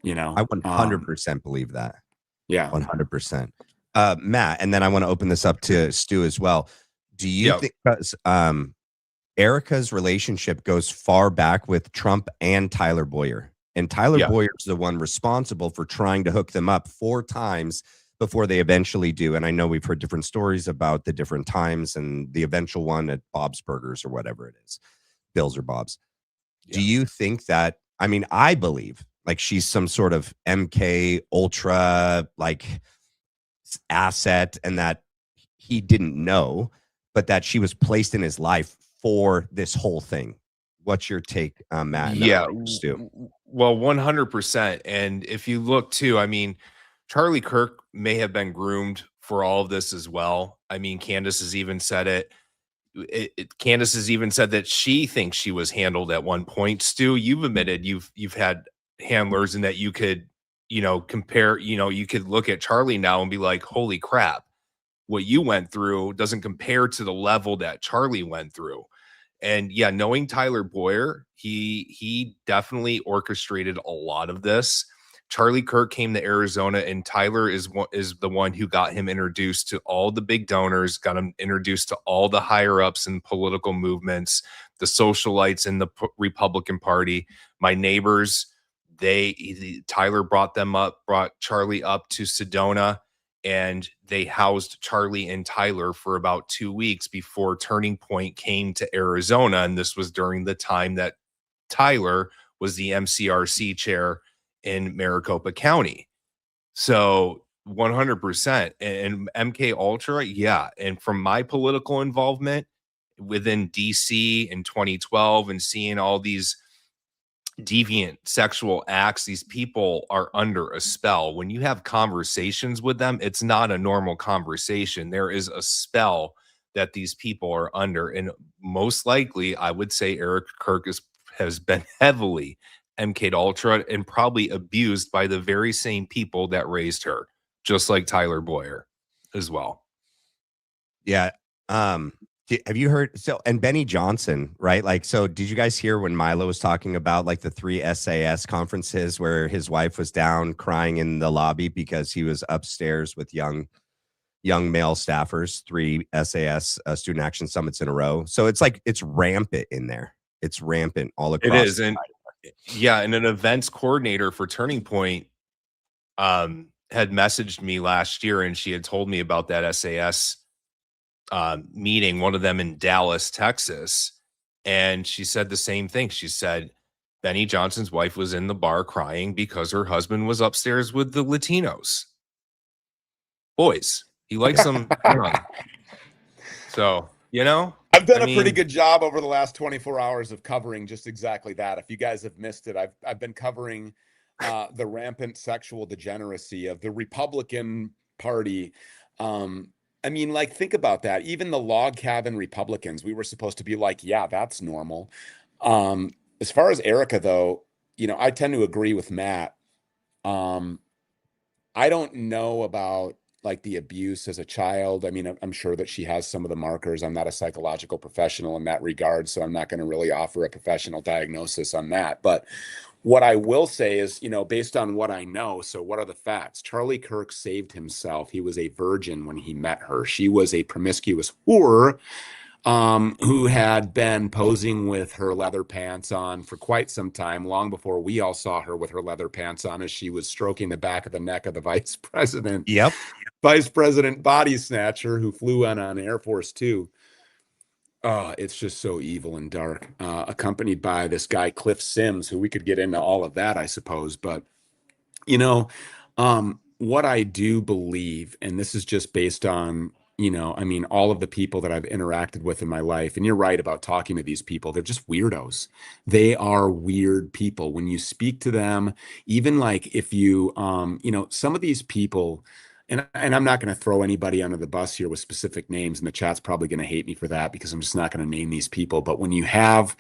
I 100% believe that. Yeah. 100%. Matt, and then I want to open this up to Stu as well. Do you think, because Erica's relationship goes far back with Trump and Tyler Boyer, and Tyler Boyer's the one responsible for trying to hook them up 4 times before they eventually do. And I know we've heard different stories about the different times and the eventual one at Bob's Burgers or whatever it is, Bill's or Bob's. Do you think that, I mean, I believe like she's some sort of MK Ultra like asset, and that he didn't know, but that she was placed in his life for this whole thing. What's your take, Matt? Yeah, well, 100%. And if you look too, I mean, Charlie Kirk may have been groomed for all of this as well. I mean, Candace has even said it. Candace has even said that she thinks she was handled at one point. Stu, you've admitted you've had handlers, and that you could, compare, you could look at Charlie now and be like, holy crap, what you went through doesn't compare to the level that Charlie went through. And yeah, knowing Tyler Boyer, he definitely orchestrated a lot of this. Charlie Kirk came to Arizona, and Tyler is the one who got him introduced to all the big donors, got him introduced to all the higher ups in political movements, the socialites in the Republican Party. My neighbors, Tyler brought Charlie up to Sedona, and they housed Charlie and Tyler for about 2 weeks before Turning Point came to Arizona. And this was during the time that Tyler was the MCRC chair in Maricopa County. So 100%. And MK Ultra, yeah. And from my political involvement within DC in 2012 and seeing all these, deviant sexual acts. These people are under a spell. When you have conversations with them, it's not a normal conversation. There is a spell that these people are under. And most likely, I would say Eric Kirk has been heavily MK'd Ultra and probably abused by the very same people that raised her, just like Tyler Boyer as well. Yeah. Have you heard? So, and Benny Johnson, right? Like, so did you guys hear when Milo was talking about like the 3 SAS conferences where his wife was down crying in the lobby because he was upstairs with young male staffers, 3 SAS student action summits in a row. So it's like, it's rampant in there. It's rampant all across. It is. And yeah, and an events coordinator for Turning Point had messaged me last year, and she had told me about that SAS meeting, one of them in Dallas, Texas. And she said the same thing. She said, Benny Johnson's wife was in the bar crying because her husband was upstairs with the Latinos. Boys. He likes them young. So, you know, I've done a pretty good job over the last 24 hours of covering just exactly that. If you guys have missed it, I've been covering the rampant sexual degeneracy of the Republican Party. I mean, like, think about that. Even the log cabin Republicans, we were supposed to be like, yeah, that's normal. As far as Erica, though, you know, I tend to agree with Matt. I don't know about like the abuse as a child. I mean, I'm sure that she has some of the markers. I'm not a psychological professional in that regard, so I'm not going to really offer a professional diagnosis on that. But what I will say is, you know, based on what I know, so what are the facts? Charlie Kirk saved himself. He was a virgin when he met her. She was a promiscuous whore who had been posing with her leather pants on for quite some time, long before we all saw her with her leather pants on as she was stroking the back of the neck of the vice president. Yep. Vice President Body Snatcher who flew on Air Force Two. It's just so evil and dark, accompanied by this guy, Cliff Sims, who we could get into all of that, I suppose. But, you know, what I do believe, and this is just based on, you know, I mean, all of the people that I've interacted with in my life, and you're right about talking to these people, they're just weirdos. They are weird people. When you speak to them, even like if you, you know, some of these people, and I'm not going to throw anybody under the bus here with specific names, and the chat's probably going to hate me for that because I'm just not going to name these people. But when you have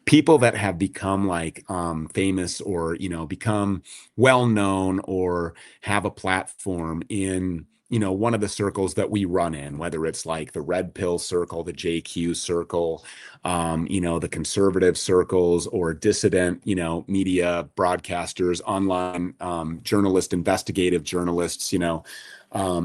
people that have become like famous or, you know, become well known or have a platform in, you know, one of the circles that we run in, whether it's like the red pill circle, the JQ circle, you know, the conservative circles, or dissident, you know, media broadcasters, online journalists, investigative journalists, you know,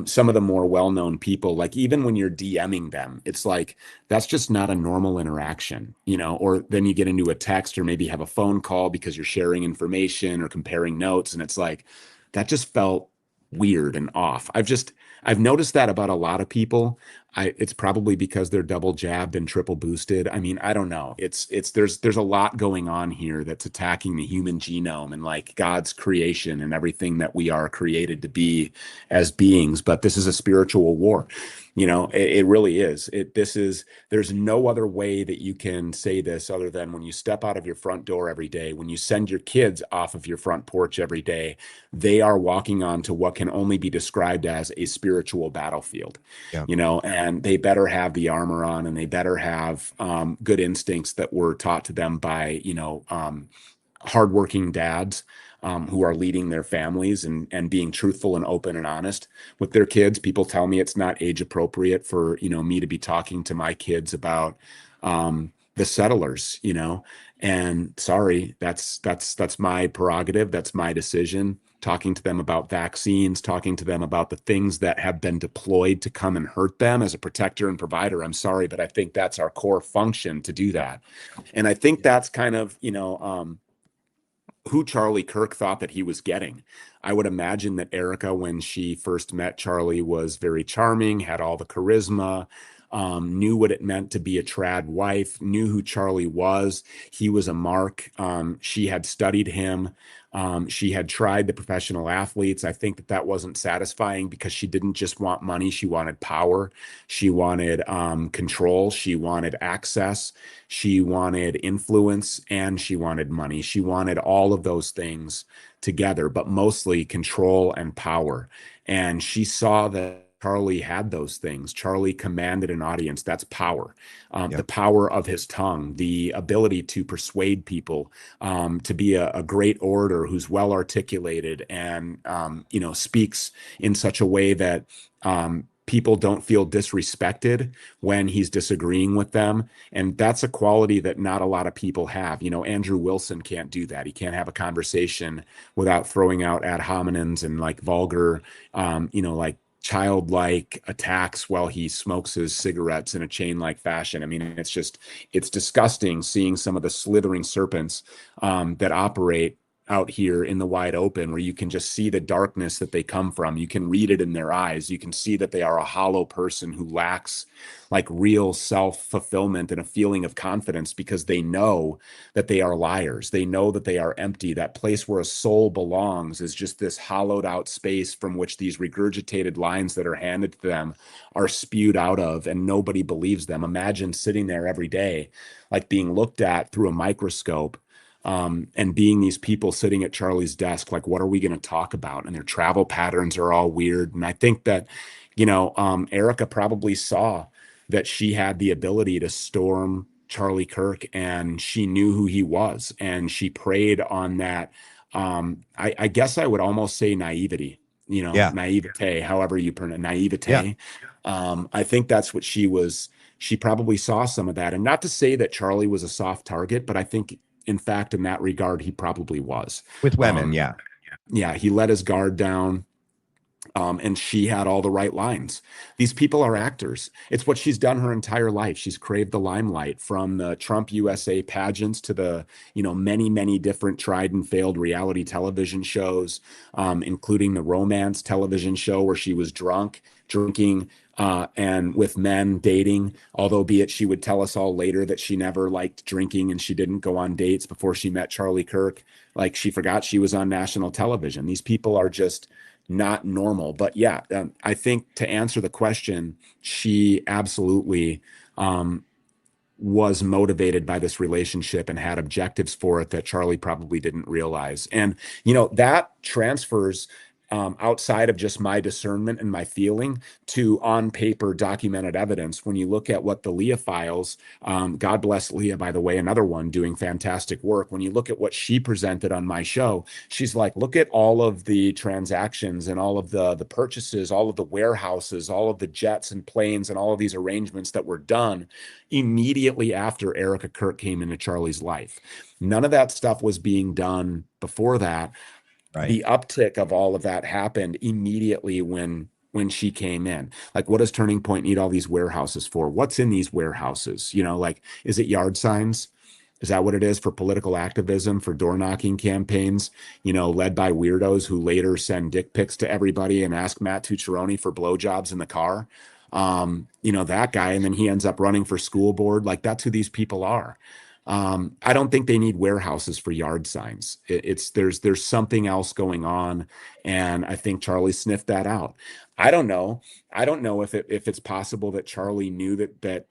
some of the more well-known people, like even when you're DMing them, it's like, that's just not a normal interaction, you know, or then you get into a text or maybe have a phone call because you're sharing information or comparing notes. And it's like, that just felt weird and off. I've noticed that about a lot of people. It's probably because they're double jabbed and triple boosted. I mean, I don't know. There's a lot going on here that's attacking the human genome and like God's creation and everything that we are created to be as beings. But this is a spiritual war. You know, it really is. There's no other way that you can say this other than when you step out of your front door every day, when you send your kids off of your front porch every day, they are walking onto what can only be described as a spiritual battlefield. Yeah. You know, and they better have the armor on, and they better have good instincts that were taught to them by, you know, hardworking dads who are leading their families and being truthful and open and honest with their kids. People tell me it's not age appropriate for, you know, me to be talking to my kids about the settlers, you know, and sorry, that's my prerogative. That's my decision. Talking to them about vaccines, talking to them about the things that have been deployed to come and hurt them as a protector and provider. I'm sorry, but I think that's our core function to do that. And I think that's kind of, you know, who Charlie Kirk thought that he was getting. I would imagine that Erica, when she first met Charlie, was very charming, had all the charisma, knew what it meant to be a trad wife, knew who Charlie was. He was a mark. She had studied him. She had tried the professional athletes. I think that that wasn't satisfying because she didn't just want money. She wanted power. She wanted control. She wanted access. She wanted influence, and she wanted money. She wanted all of those things together, but mostly control and power. And she saw that Charlie had those things. Charlie commanded an audience. That's power. The power of his tongue, the ability to persuade people, to be a great orator who's well articulated and speaks in such a way that people don't feel disrespected when he's disagreeing with them. And that's a quality that not a lot of people have. Andrew Wilson can't do that. He can't have a conversation without throwing out ad hominems and like vulgar, like childlike attacks while he smokes his cigarettes in a chain-like fashion. I mean, it's disgusting seeing some of the slithering serpents that operate out here in the wide open, where you can just see the darkness that they come from. You can read it in their eyes. You can see that they are a hollow person who lacks like real self-fulfillment and a feeling of confidence, because they know that they are liars. They know that they are empty. That place where a soul belongs is just this hollowed out space from which these regurgitated lines that are handed to them are spewed out of, and nobody believes them. Imagine sitting there every day, like being looked at through a microscope, and being these people sitting at Charlie's desk, like, what are we going to talk about? And their travel patterns are all weird. And I think that, Erica probably saw that she had the ability to storm Charlie Kirk, and she knew who he was, and she preyed on that. I guess I would almost say naivety, naivete, however you pronounce naivete. I think that's what she probably saw some of that. And not to say that Charlie was a soft target, but I think, in fact, in that regard, he probably was. With women, he let his guard down, and she had all the right lines. These people are actors. It's what she's done her entire life. She's craved the limelight, from the Trump USA pageants to the, many, many different tried and failed reality television shows, including the romance television show where she was drinking, and with men dating, although be it she would tell us all later that she never liked drinking and she didn't go on dates before she met Charlie Kirk. Like, she forgot she was on national television. These people are just not normal. But I think, to answer the question, she absolutely was motivated by this relationship and had objectives for it that Charlie probably didn't realize. And, that transfers outside of just my discernment and my feeling to on paper documented evidence. When you look at what the Leah files, God bless Leah, by the way, another one doing fantastic work. When you look at what she presented on my show, she's like, look at all of the transactions and all of the purchases, all of the warehouses, all of the jets and planes and all of these arrangements that were done immediately after Erica Kirk came into Charlie's life. None of that stuff was being done before that. Right. The uptick of all of that happened immediately when she came in. Like, what does Turning Point need all these warehouses for? What's in these warehouses? Like, is it yard signs? Is that what it is? For political activism, for door knocking campaigns, led by weirdos who later send dick pics to everybody and ask Matt Tucciarone for blowjobs in the car? That guy, and then he ends up running for school board. Like, that's who these people are. I don't think they need warehouses for yard signs. There's something else going on, and I think Charlie sniffed that out. I don't know if it's possible that Charlie knew that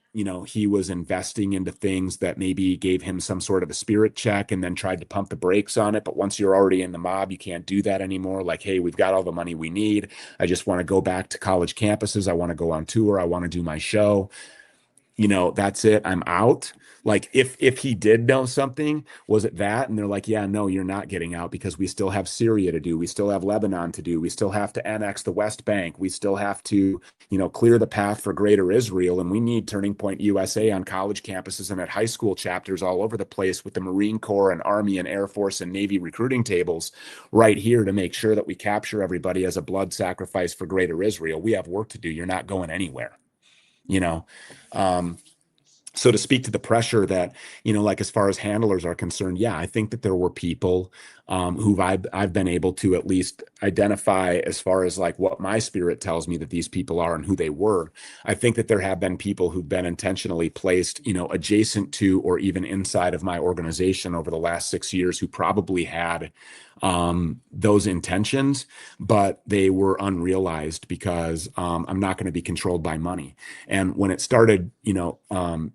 he was investing into things that maybe gave him some sort of a spirit check, and then tried to pump the brakes on it. But once you're already in the mob, you can't do that anymore. Like, hey, we've got all the money we need. I just want to go back to college campuses. I want to go on tour. I want to do my show. That's it. I'm out. Like, if he did know something, was it that? And they're like, yeah, no, you're not getting out, because we still have Syria to do. We still have Lebanon to do. We still have to annex the West Bank. We still have to, clear the path for greater Israel. And we need Turning Point USA on college campuses and at high school chapters all over the place, with the Marine Corps and Army and Air Force and Navy recruiting tables right here to make sure that we capture everybody as a blood sacrifice for greater Israel. We have work to do. You're not going anywhere. So to speak to the pressure that, like, as far as handlers are concerned, I think that there were people who I've been able to at least identify, as far as like what my spirit tells me that these people are and who they were. I think that there have been people who've been intentionally placed, adjacent to or even inside of my organization over the last 6 years, who probably had those intentions, but they were unrealized because I'm not going to be controlled by money. And when it started,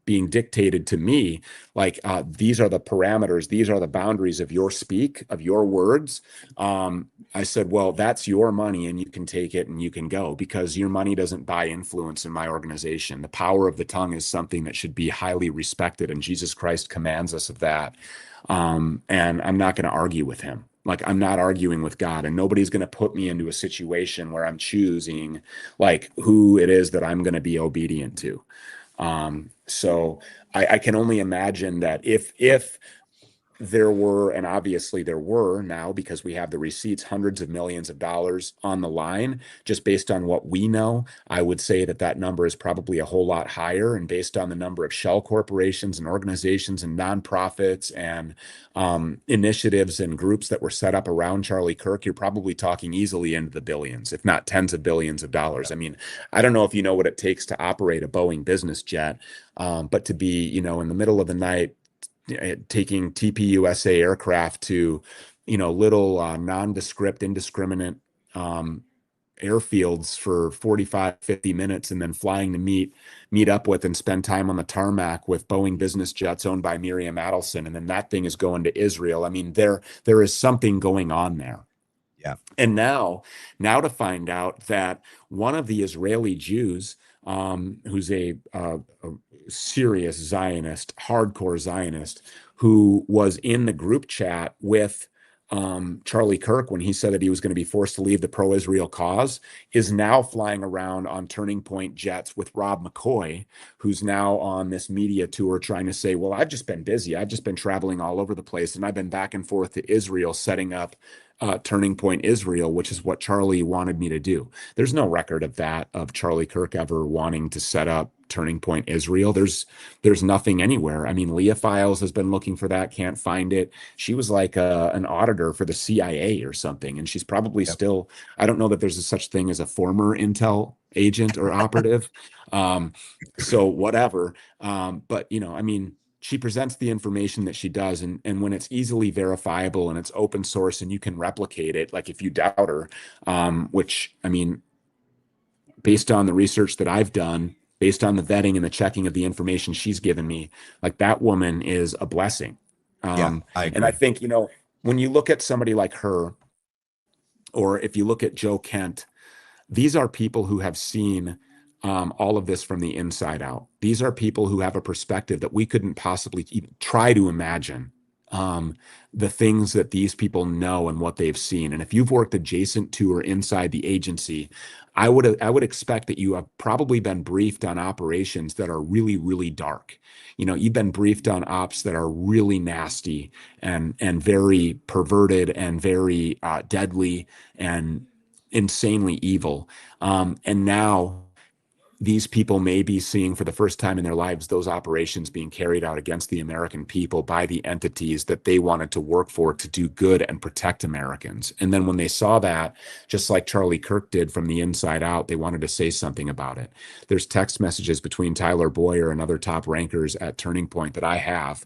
being dictated to me, like these are the parameters, these are the boundaries of your speak, of your words. I said, well, that's your money and you can take it and you can go, because your money doesn't buy influence in my organization. The power of the tongue is something that should be highly respected, and Jesus Christ commands us of that. And I'm not going to argue with him. Like, I'm not arguing with God, and nobody's going to put me into a situation where I'm choosing like who it is that I'm going to be obedient to. So I can only imagine that if there were, and obviously there were now, because we have the receipts, hundreds of millions of dollars on the line, just based on what we know, I would say that that number is probably a whole lot higher. And based on the number of shell corporations and organizations and nonprofits and initiatives and groups that were set up around Charlie Kirk, you're probably talking easily into the billions, if not tens of billions of dollars. I mean, I don't know if you know what it takes to operate a Boeing business jet, but to be, in the middle of the night, taking TPUSA aircraft to, little nondescript, indiscriminate airfields for 45, 50 minutes, and then flying to meet up with and spend time on the tarmac with Boeing business jets owned by Miriam Adelson. And then that thing is going to Israel. I mean, there is something going on there. Yeah. And now to find out that one of the Israeli Jews, who's a serious Zionist, hardcore Zionist, who was in the group chat with Charlie Kirk when he said that he was going to be forced to leave the pro-Israel cause, is now flying around on Turning Point jets with Rob McCoy, who's now on this media tour trying to say, well, I've just been busy. I've just been traveling all over the place, and I've been back and forth to Israel setting up Turning Point Israel, which is what Charlie wanted me to do. There's no record of that, of Charlie Kirk ever wanting to set up Turning Point Israel. There's nothing anywhere. I mean, Leah Files has been looking for that, can't find it. She was like an auditor for the CIA or something, and she's probably still, I don't know that there's a such thing as a former intel agent or operative. So whatever. But, I mean, she presents the information that she does, and when it's easily verifiable and it's open source and you can replicate it, like if you doubt her, which, I mean, based on the research that I've done, based on the vetting and the checking of the information she's given me, like that woman is a blessing. I agree. And I think, when you look at somebody like her, or if you look at Joe Kent, these are people who have seen all of this from the inside out. These are people who have a perspective that we couldn't possibly even try to imagine, the things that these people know and what they've seen. And if you've worked adjacent to or inside the agency, I would expect that you have probably been briefed on operations that are really, really dark. You've been briefed on ops that are really nasty and very perverted and very deadly and insanely evil. And now these people may be seeing for the first time in their lives those operations being carried out against the American people by the entities that they wanted to work for to do good and protect Americans. And then when they saw that, just like Charlie Kirk did from the inside out, they wanted to say something about it. There's text messages between Tyler Boyer and other top rankers at Turning Point that I have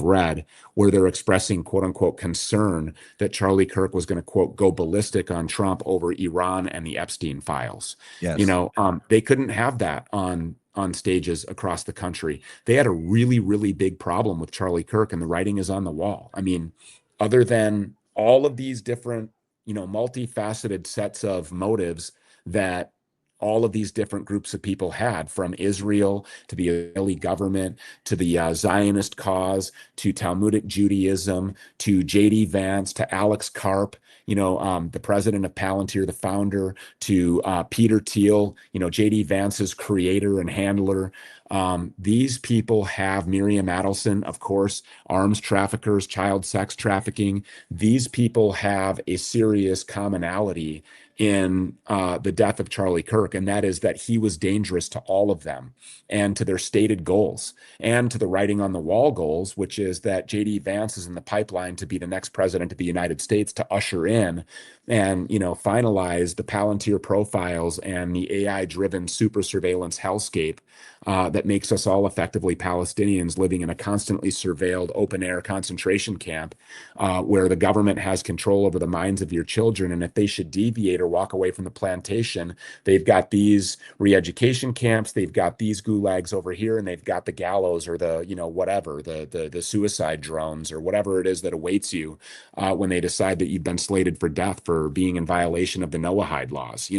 read, where they're expressing quote unquote concern that Charlie Kirk was going to quote go ballistic on Trump over Iran and the Epstein files. Yes. They couldn't have that on stages across the country. They had a really, really big problem with Charlie Kirk, and the writing is on the wall. I mean, other than all of these different, multifaceted sets of motives that all of these different groups of people had, from Israel to the Israeli government, to the Zionist cause, to Talmudic Judaism, to J.D. Vance, to Alex Karp, the president of Palantir, the founder, to Peter Thiel, J.D. Vance's creator and handler. These people have Miriam Adelson, of course, arms traffickers, child sex trafficking. These people have a serious commonality in the death of Charlie Kirk, and that is that he was dangerous to all of them and to their stated goals and to the writing on the wall goals, which is that J.D. Vance is in the pipeline to be the next president of the United States, to usher in and, finalize the Palantir profiles and the AI-driven super surveillance hellscape that makes us all effectively Palestinians living in a constantly surveilled open-air concentration camp where the government has control over the minds of your children. And if they should deviate or walk away from the plantation, they've got these re-education camps, they've got these gulags over here, and they've got the gallows or the, whatever, the suicide drones or whatever it is that awaits you when they decide that you've been slated for death for being in violation of the Noahide laws.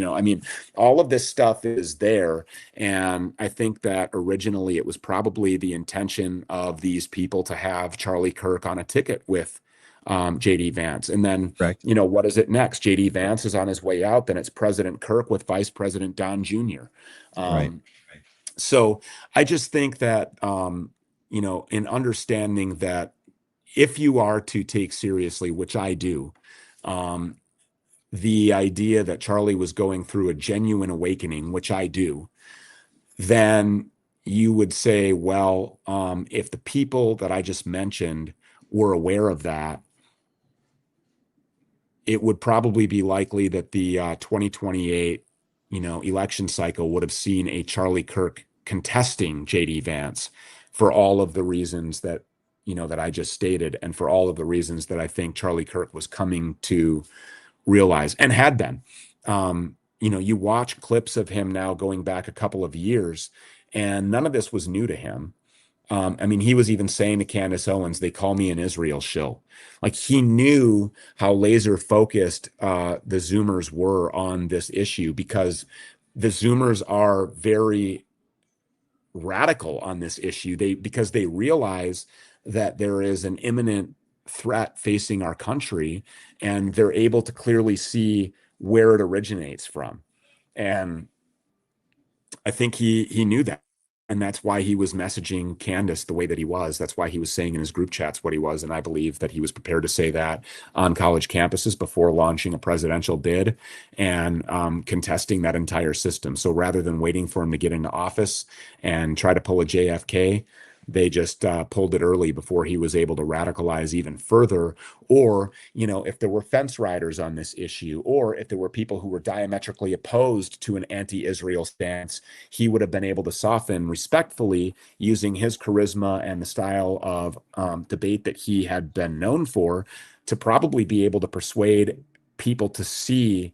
All of this stuff is there. And I think that originally it was probably the intention of these people to have Charlie Kirk on a ticket with JD Vance. And then, Correct. What is it next? JD Vance is on his way out. Then it's President Kirk with Vice President Don Jr. Right. So I just think that, in understanding that if you are to take seriously, which I do, the idea that Charlie was going through a genuine awakening, which I do, then you would say, well, if the people that I just mentioned were aware of that, it would probably be likely that the 2028, election cycle would have seen a Charlie Kirk contesting JD Vance for all of the reasons that, that I just stated, and for all of the reasons that I think Charlie Kirk was coming to realize and had been. You watch clips of him now going back a couple of years, and none of this was new to him. He was even saying to Candace Owens, they call me an Israel shill. Like, he knew how laser focused the Zoomers were on this issue, because the Zoomers are very radical on this issue. Because they realize that there is an imminent threat facing our country, and they're able to clearly see where it originates from. And I think he knew that. And that's why he was messaging Candace the way that he was. That's why he was saying in his group chats what he was. And I believe that he was prepared to say that on college campuses before launching a presidential bid and contesting that entire system. So rather than waiting for him to get into office and try to pull a JFK, they just pulled it early before he was able to radicalize even further. Or, if there were fence riders on this issue, or if there were people who were diametrically opposed to an anti-Israel stance, he would have been able to soften respectfully using his charisma and the style of debate that he had been known for, to probably be able to persuade people to see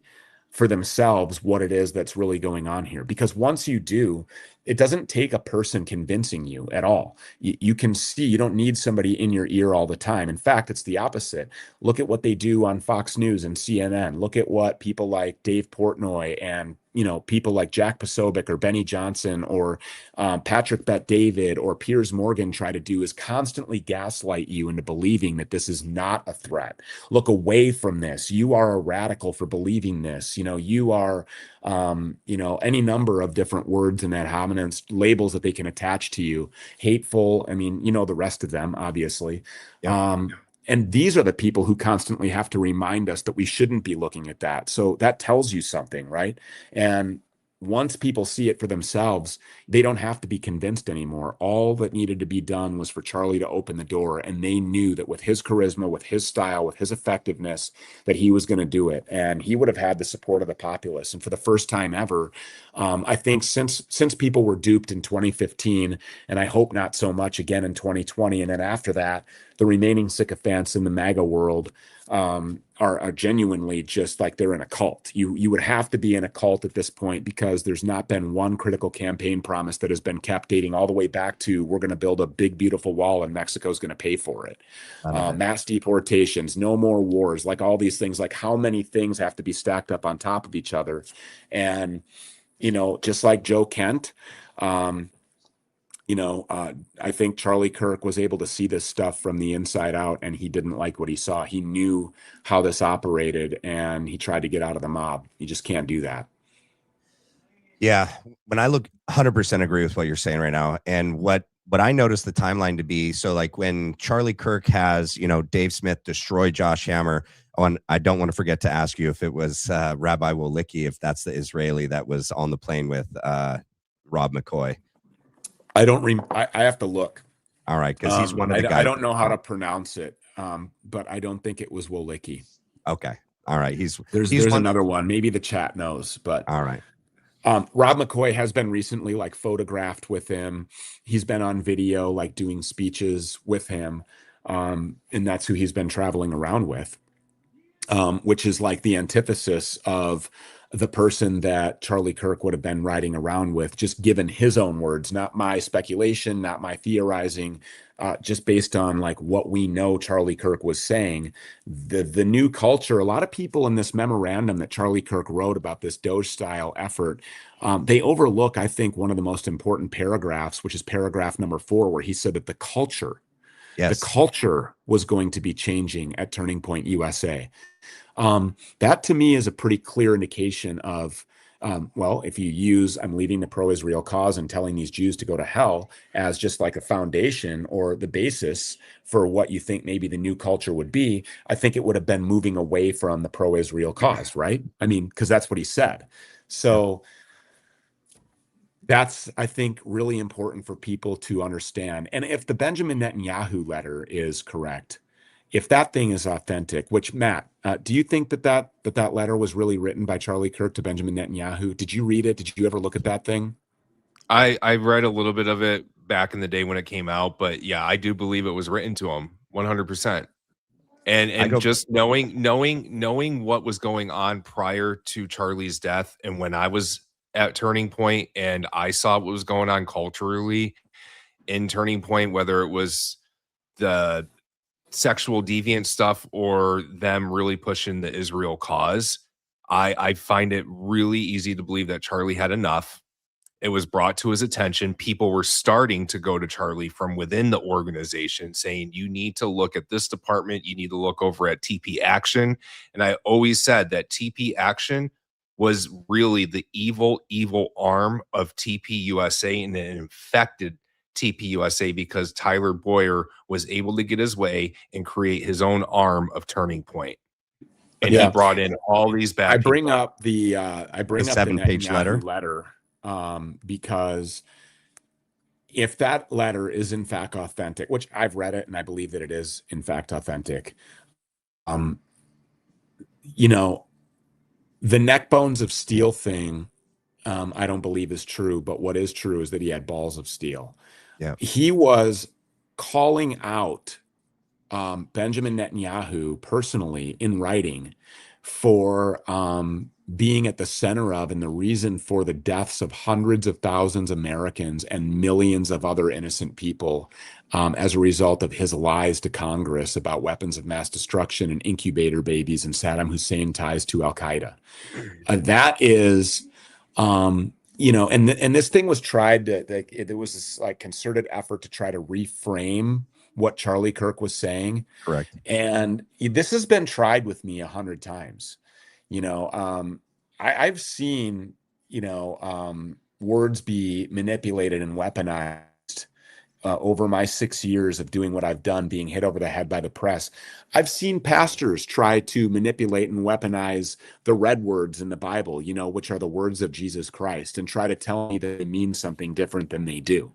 for themselves what it is that's really going on here. Because once you do, it doesn't take a person convincing you at all. You can see, you don't need somebody in your ear all the time. In fact, it's the opposite. Look at what they do on Fox News and CNN. Look at what people like Dave Portnoy and people like Jack Posobiec or Benny Johnson or Patrick Bet-David or Piers Morgan try to do, is constantly gaslight you into believing that this is not a threat. Look away from this. You are a radical for believing this. You are, any number of different words in that homonym labels that they can attach to you. Hateful. The rest of them, obviously. Yeah. And these are the people who constantly have to remind us that we shouldn't be looking at that. So that tells you something, right? And once people see it for themselves, they don't have to be convinced anymore. All that needed to be done was for Charlie to open the door, and they knew that with his charisma, with his style, with his effectiveness, that he was going to do it, and he would have had the support of the populace. And for the first time ever, I think since people were duped in 2015, and I hope not so much again in 2020, and then after that, the remaining sycophants in the MAGA world are genuinely just like they're in a cult. You would have to be in a cult at this point, because there's not been one critical campaign promise that has been kept, dating all the way back to, we're going to build a big, beautiful wall and Mexico's going to pay for it. Mass deportations, no more wars, like all these things, like how many things have to be stacked up on top of each other. And, just like Joe Kent, I think Charlie Kirk was able to see this stuff from the inside out, and he didn't like what he saw. He knew how this operated, and he tried to get out of the mob. You just can't do that. Yeah. When I look, 100% agree with what you're saying right now. And what I noticed the timeline to be, so like when Charlie Kirk has, Dave Smith destroy Josh Hammer. I don't want to forget to ask you if it was Rabbi Wolicki, if that's the Israeli that was on the plane with Rob McCoy. I don't. I have to look. All right, because he's one of the guys. I don't know how to pronounce it, but I don't think it was Wolicki. Okay. All right. There's another one. Maybe the chat knows, but all right. Rob McCoy has been recently like photographed with him. He's been on video, like doing speeches with him. And that's who he's been traveling around with, which is like the antithesis of the person that Charlie Kirk would have been riding around with, just given his own words, not my speculation, not my theorizing, just based on like what we know Charlie Kirk was saying. The new culture, a lot of people in this memorandum that Charlie Kirk wrote about this Doge style effort, they overlook, I think, one of the most important paragraphs, which is paragraph number 4, where he said that the culture was going to be changing at Turning Point USA. That to me is a pretty clear indication of, well, if you use I'm leading the pro-Israel cause and telling these Jews to go to hell as just like a foundation or the basis for what you think maybe the new culture would be, I think it would have been moving away from the pro-Israel cause, right? I mean, because that's what he said. So that's, I think, really important for people to understand. And if the Benjamin Netanyahu letter is correct, if that thing is authentic, which Matt, do you think that letter was really written by Charlie Kirk to Benjamin Netanyahu? Did you read it? Did you ever look at that thing? I read a little bit of it back in the day when it came out, but yeah, I do believe it was written to him 100%. And just knowing what was going on prior to Charlie's death, and when I was at Turning Point and I saw what was going on culturally in Turning Point, whether it was the sexual deviant stuff or them really pushing the Israel cause, I find it really easy to believe that Charlie had enough. It was brought to his attention. People were starting to go to Charlie from within the organization saying, you need to look at this department. You need to look over at TP Action. And I always said that TP Action was really the evil arm of TPUSA, and it infected TPUSA because Tyler Boyer was able to get his way and create his own arm of Turning Point. And he brought in all these bad I people. bring up the 7-page letter because if that letter is in fact authentic, which I've read it and I believe that it is in fact authentic, you know, the neck bones of steel thing, I don't believe is true, but what is true is that he had balls of steel. Yeah. He was calling out Benjamin Netanyahu personally in writing for being at the center of and the reason for the deaths of hundreds of thousands of Americans and millions of other innocent people as a result of his lies to Congress about weapons of mass destruction and incubator babies and Saddam Hussein ties to Al-Qaeda. That is, you know, and this thing was tried to, there was this like concerted effort to try to reframe what Charlie Kirk was saying. Correct. And this has been tried with me 100 times. You know, I've seen, you know, words be manipulated and weaponized over my 6 years of doing what I've done, being hit over the head by the press. I've seen pastors try to manipulate and weaponize the red words in the Bible, you know, which are the words of Jesus Christ, and try to tell me that they mean something different than they do.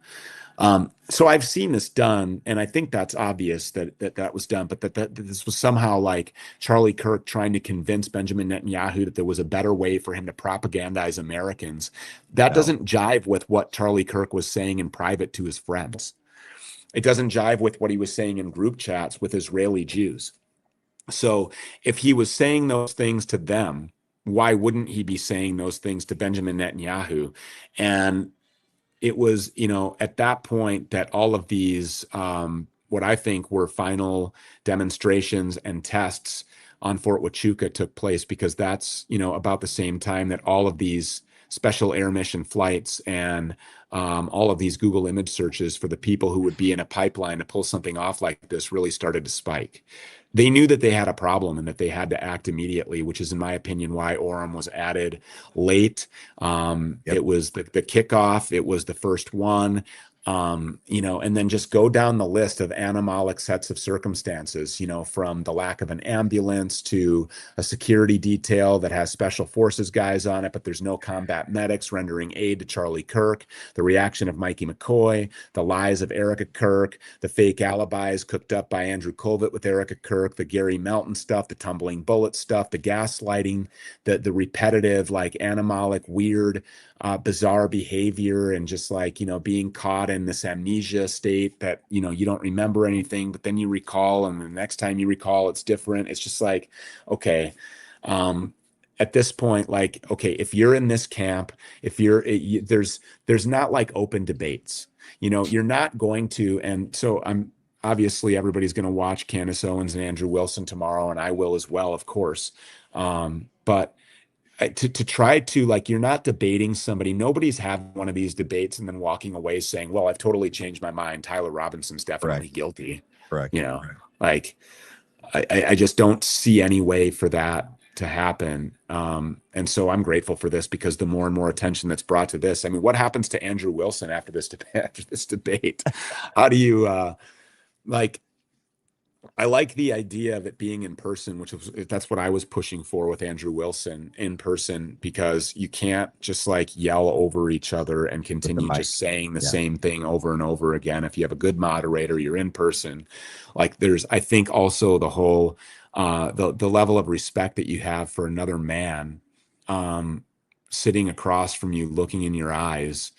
So I've seen this done, and I think that's obvious that was done, but that this was somehow like Charlie Kirk trying to convince Benjamin Netanyahu that there was a better way for him to propagandize Americans. That doesn't jive with what Charlie Kirk was saying in private to his friends. It doesn't jive with what he was saying in group chats with Israeli Jews. So if he was saying those things to them, why wouldn't he be saying those things to Benjamin Netanyahu? And it was, you know, at that point that all of these, what I think were final demonstrations and tests on Fort Huachuca took place, because that's, you know, about the same time that all of these special air mission flights and all of these Google image searches for the people who would be in a pipeline to pull something off like this really started to spike. They knew that they had a problem and that they had to act immediately, which is, in my opinion, why Orem was added late. It was the kickoff. It was the first one. And then just go down the list of animalic sets of circumstances, from the lack of an ambulance to a security detail that has special forces guys on it, but there's no combat medics rendering aid to Charlie Kirk, the reaction of Mikey McCoy, the lies of Erica Kirk, the fake alibis cooked up by Andrew Colvett with Erica Kirk, the Gary Melton stuff, the tumbling bullet stuff, the gaslighting, the repetitive, like animalic, weird, bizarre behavior, and just like, being caught in this amnesia state that, you don't remember anything, but then you recall, and the next time you recall, it's different. It's just like, okay, at this point, like, okay, if you're in this camp, there's not like open debates, you're not going to, and so obviously everybody's going to watch Candace Owens and Andrew Wilson tomorrow, and I will as well, of course. But to try to, like, you're not debating somebody. Nobody's having one of these debates and then walking away saying, well, I've totally changed my mind. Tyler Robinson's definitely guilty. Correct. Like, I just don't see any way for that to happen. And so I'm grateful for this, because the more and more attention that's brought to this, I mean, what happens to Andrew Wilson after this debate? How do you, I like the idea of it being in person, that's what I was pushing for with Andrew Wilson, in person, because you can't just like yell over each other and continue just saying the same thing over and over again. If you have a good moderator, you're in person. Like, I think also the whole, the level of respect that you have for another man, sitting across from you, looking in your eyes,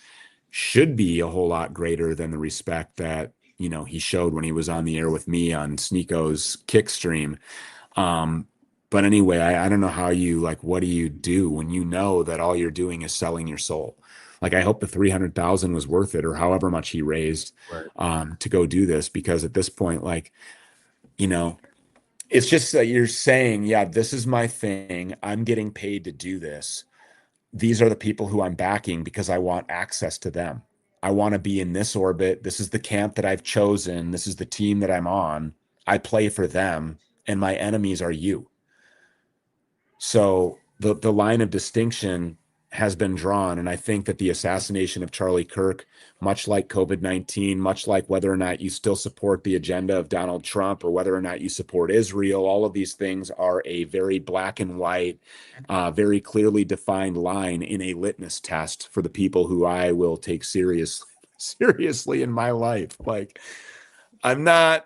should be a whole lot greater than the respect that he showed when he was on the air with me on Sneako's Kick stream. But anyway, I don't know how you, like, what do you do when you know that all you're doing is selling your soul? Like, I hope the 300,000 was worth it, or however much he raised, to go do this, because at this point, like, it's just that you're saying, yeah, this is my thing. I'm getting paid to do this. These are the people who I'm backing because I want access to them. I want to be in this orbit. This is the camp that I've chosen. This is the team that I'm on. I play for them, and my enemies are you. So the line of distinction has been drawn. And I think that the assassination of Charlie Kirk, much like COVID-19, much like whether or not you still support the agenda of Donald Trump or whether or not you support Israel, all of these things are a very black and white, very clearly defined line in a litmus test for the people who I will take seriously in my life. Like, I'm not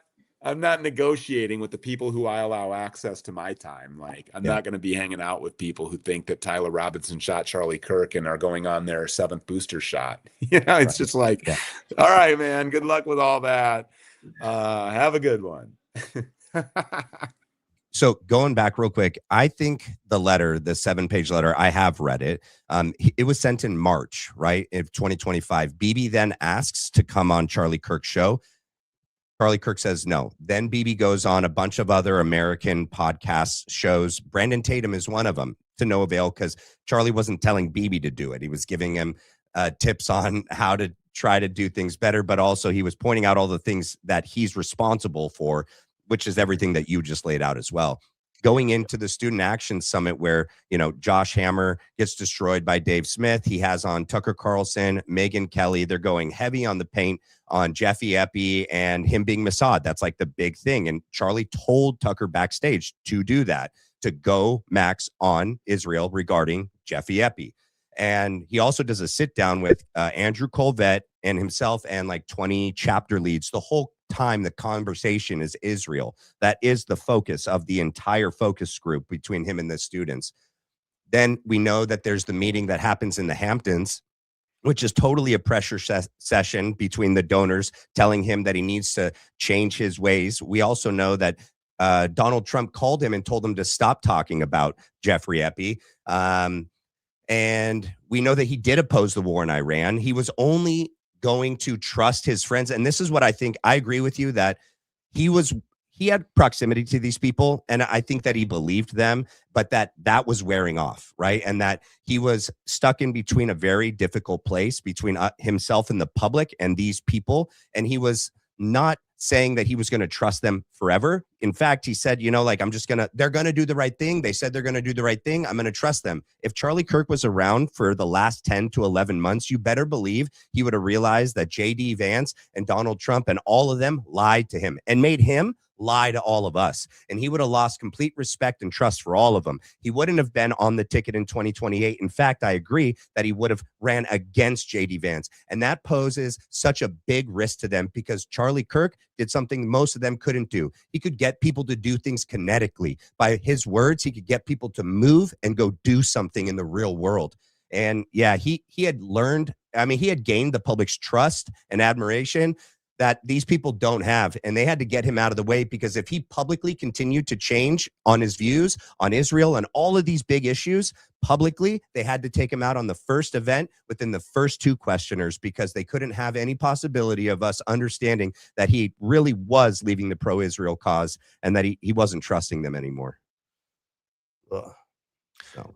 negotiating with the people who I allow access to my time. Like, I'm not going to be hanging out with people who think that Tyler Robinson shot Charlie Kirk and are going on their 7th booster shot. It's just like, all right, man, good luck with all that. Have a good one. So going back real quick, I think the letter, the 7-page letter, I have read it. It was sent in March, right, of 2025. Bibi then asks to come on Charlie Kirk's show. Charlie Kirk says no. Then Bibi goes on a bunch of other American podcast shows. Brandon Tatum is one of them, to no avail, because Charlie wasn't telling Bibi to do it. He was giving him tips on how to try to do things better, but also he was pointing out all the things that he's responsible for, which is everything that you just laid out as well. Going into the Student Action Summit where, Josh Hammer gets destroyed by Dave Smith. He has on Tucker Carlson, Megyn Kelly. They're going heavy on the paint on Jeffy Epi and him being Mossad. That's like the big thing. And Charlie told Tucker backstage to do that, to go max on Israel regarding Jeffy Epi. And he also does a sit down with Andrew Colvett and himself and like 20 chapter leads. The whole time the conversation is Israel. That is the focus of the entire focus group between him and the students. Then we know that there's the meeting that happens in the Hamptons, which is totally a pressure session between the donors telling him that he needs to change his ways. We also know that Donald Trump called him and told him to stop talking about Jeffrey Epi. And we know that he did oppose the war in Iran. He was only going to trust his friends. And this is what I think. I agree with you that he had proximity to these people. And I think that he believed them, but that was wearing off, right? And that he was stuck in between a very difficult place between himself and the public and these people. And he was not saying that he was going to trust them forever. In fact, he said, like, they're going to do the right thing. They said they're going to do the right thing. I'm going to trust them. If Charlie Kirk was around for the last 10 to 11 months, you better believe he would have realized that JD Vance and Donald Trump and all of them lied to him and made him lie to all of us. And he would have lost complete respect and trust for all of them. He wouldn't have been on the ticket in 2028. In fact, I agree that he would have ran against JD Vance. And that poses such a big risk to them because Charlie Kirk did something most of them couldn't do. He could get people to do things kinetically. By his words, he could get people to move and go do something in the real world. And yeah, he had learned, he had gained the public's trust and admiration that these people don't have. And they had to get him out of the way because if he publicly continued to change on his views on Israel and all of these big issues publicly, they had to take him out on the first event within the first two questioners because they couldn't have any possibility of us understanding that he really was leaving the pro-Israel cause and that he wasn't trusting them anymore. Ugh. So.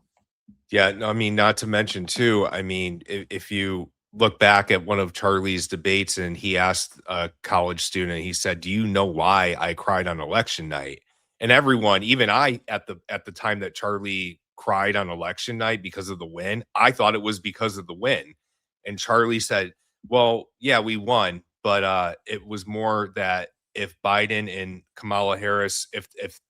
Yeah, no, not to mention too, if you look back at one of Charlie's debates and he asked a college student, he said, "Do you know why I cried on election night?" And everyone, even I at the time that Charlie cried on election night because of the win, I thought it was because of the win. And Charlie said, "Well, yeah, we won, but it was more that if Biden and Kamala Harris, if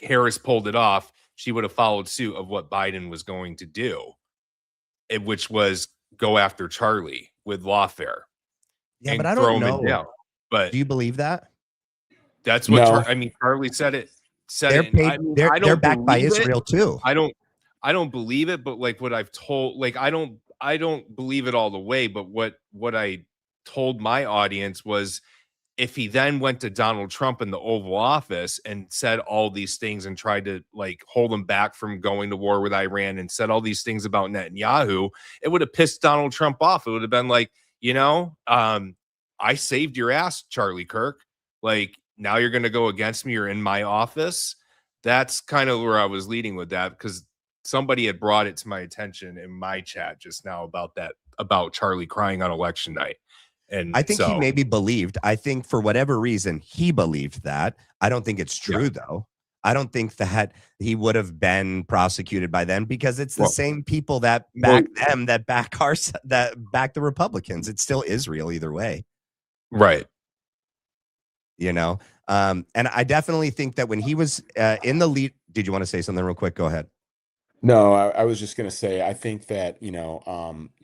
Harris pulled it off, she would have followed suit of what Biden was going to do, which was go after Charlie with lawfare." Yeah, but I don't know. But do you believe that? That's what Charlie said it. They're backed by Israel too. I don't believe it, but like what I've told, I don't believe it all the way. But what I told my audience was, if he then went to Donald Trump in the Oval Office and said all these things and tried to hold him back from going to war with Iran and said all these things about Netanyahu, it would have pissed Donald Trump off. It would have been like, I saved your ass, Charlie Kirk. Now you're going to go against me. You're in my office. That's kind of where I was leading with that because somebody had brought it to my attention in my chat just now about Charlie crying on election night. And I think he maybe believed. I think for whatever reason, he believed that. I don't think it's true, though. I don't think that he would have been prosecuted by them because it's the same people that back them that back the Republicans. It's still Israel either way. Right. And I definitely think that when he was in the lead, did you want to say something real quick? Go ahead. No, I was just going to say, I think that,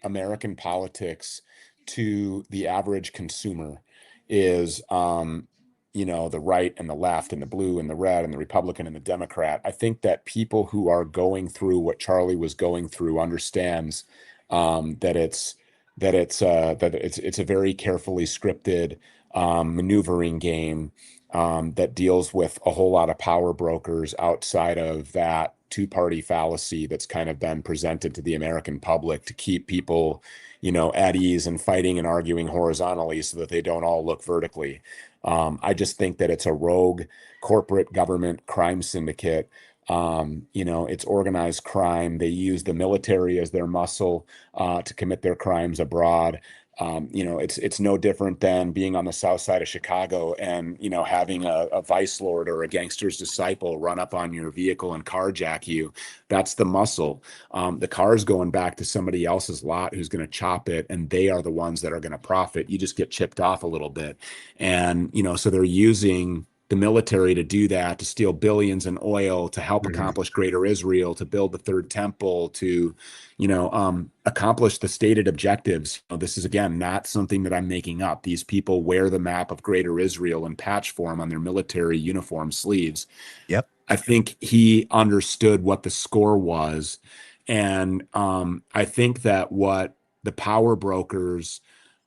American politics to the average consumer is, the right and the left and the blue and the red and the Republican and the Democrat. I think that people who are going through what Charlie was going through understands that it's a very carefully scripted maneuvering game that deals with a whole lot of power brokers outside of that two-party fallacy that's kind of been presented to the American public to keep people at ease and fighting and arguing horizontally so that they don't all look vertically. I just think that it's a rogue corporate government crime syndicate. It's organized crime. They use the military as their muscle to commit their crimes abroad. It's no different than being on the south side of Chicago and, having a vice lord or a gangster's disciple run up on your vehicle and carjack you. That's the muscle. The car's going back to somebody else's lot who's going to chop it, and they are the ones that are going to profit. You just get chipped off a little bit. And, so they're using the military to do that, to steal billions in oil, to help accomplish Greater Israel, to build the third temple, to, accomplish the stated objectives. This is, again, not something that I'm making up. These people wear the map of Greater Israel in patch form on their military uniform sleeves. Yep. I think he understood what the score was. And I think that what the power brokers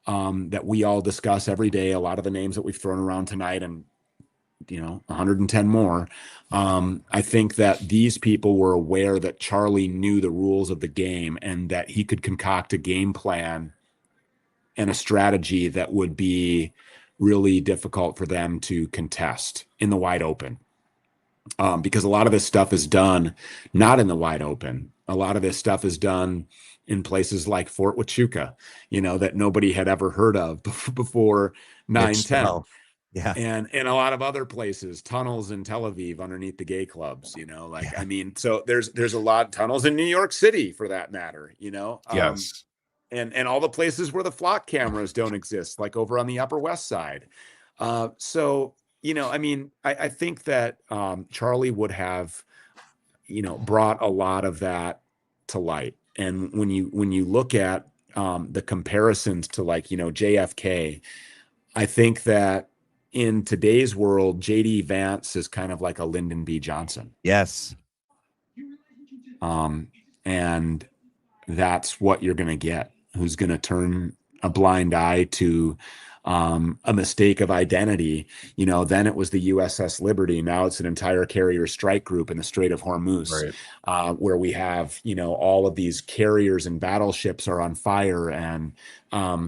that we all discuss every day, a lot of the names that we've thrown around tonight, and 110 more. I think that these people were aware that Charlie knew the rules of the game and that he could concoct a game plan and a strategy that would be really difficult for them to contest in the wide open. Because a lot of this stuff is done not in the wide open. A lot of this stuff is done in places like Fort Huachuca, that nobody had ever heard of before It's 9/11. yeah. And a lot of other places, tunnels in Tel Aviv underneath the gay clubs, Yeah. I mean, so there's a lot, tunnels in New York City for that matter, Yes. and all the places where the flock cameras don't exist, like over on the Upper West Side. So, I mean, I think that Charlie would have, brought a lot of that to light. And when you look at the comparisons to, like, JFK, I think that in today's world, JD Vance is kind of like a Lyndon B. Johnson. Yes. And that's what you're going to get. Who's going to turn a blind eye to a mistake of identity? Then it was the USS Liberty. Now it's an entire carrier strike group in the Strait of Hormuz, Right. where we have, all of these carriers and battleships are on fire, and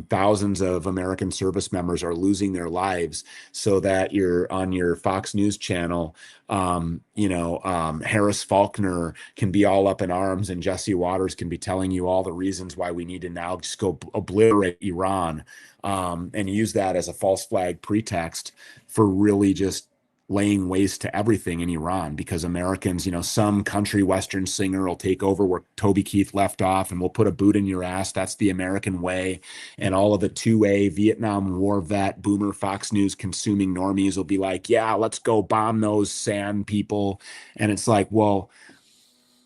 thousands of American service members are losing their lives, so that you're on your Fox News channel. Harris Faulkner can be all up in arms, and Jesse Waters can be telling you all the reasons why we need to now just go obliterate Iran, and use that as a false flag pretext for really just laying waste to everything in Iran, because Americans, some country western singer will take over where Toby Keith left off, and we'll put a boot in your ass. That's the American way. And all of the 2A Vietnam War vet boomer Fox News consuming normies will be like, yeah, let's go bomb those sand people. And it's like, well,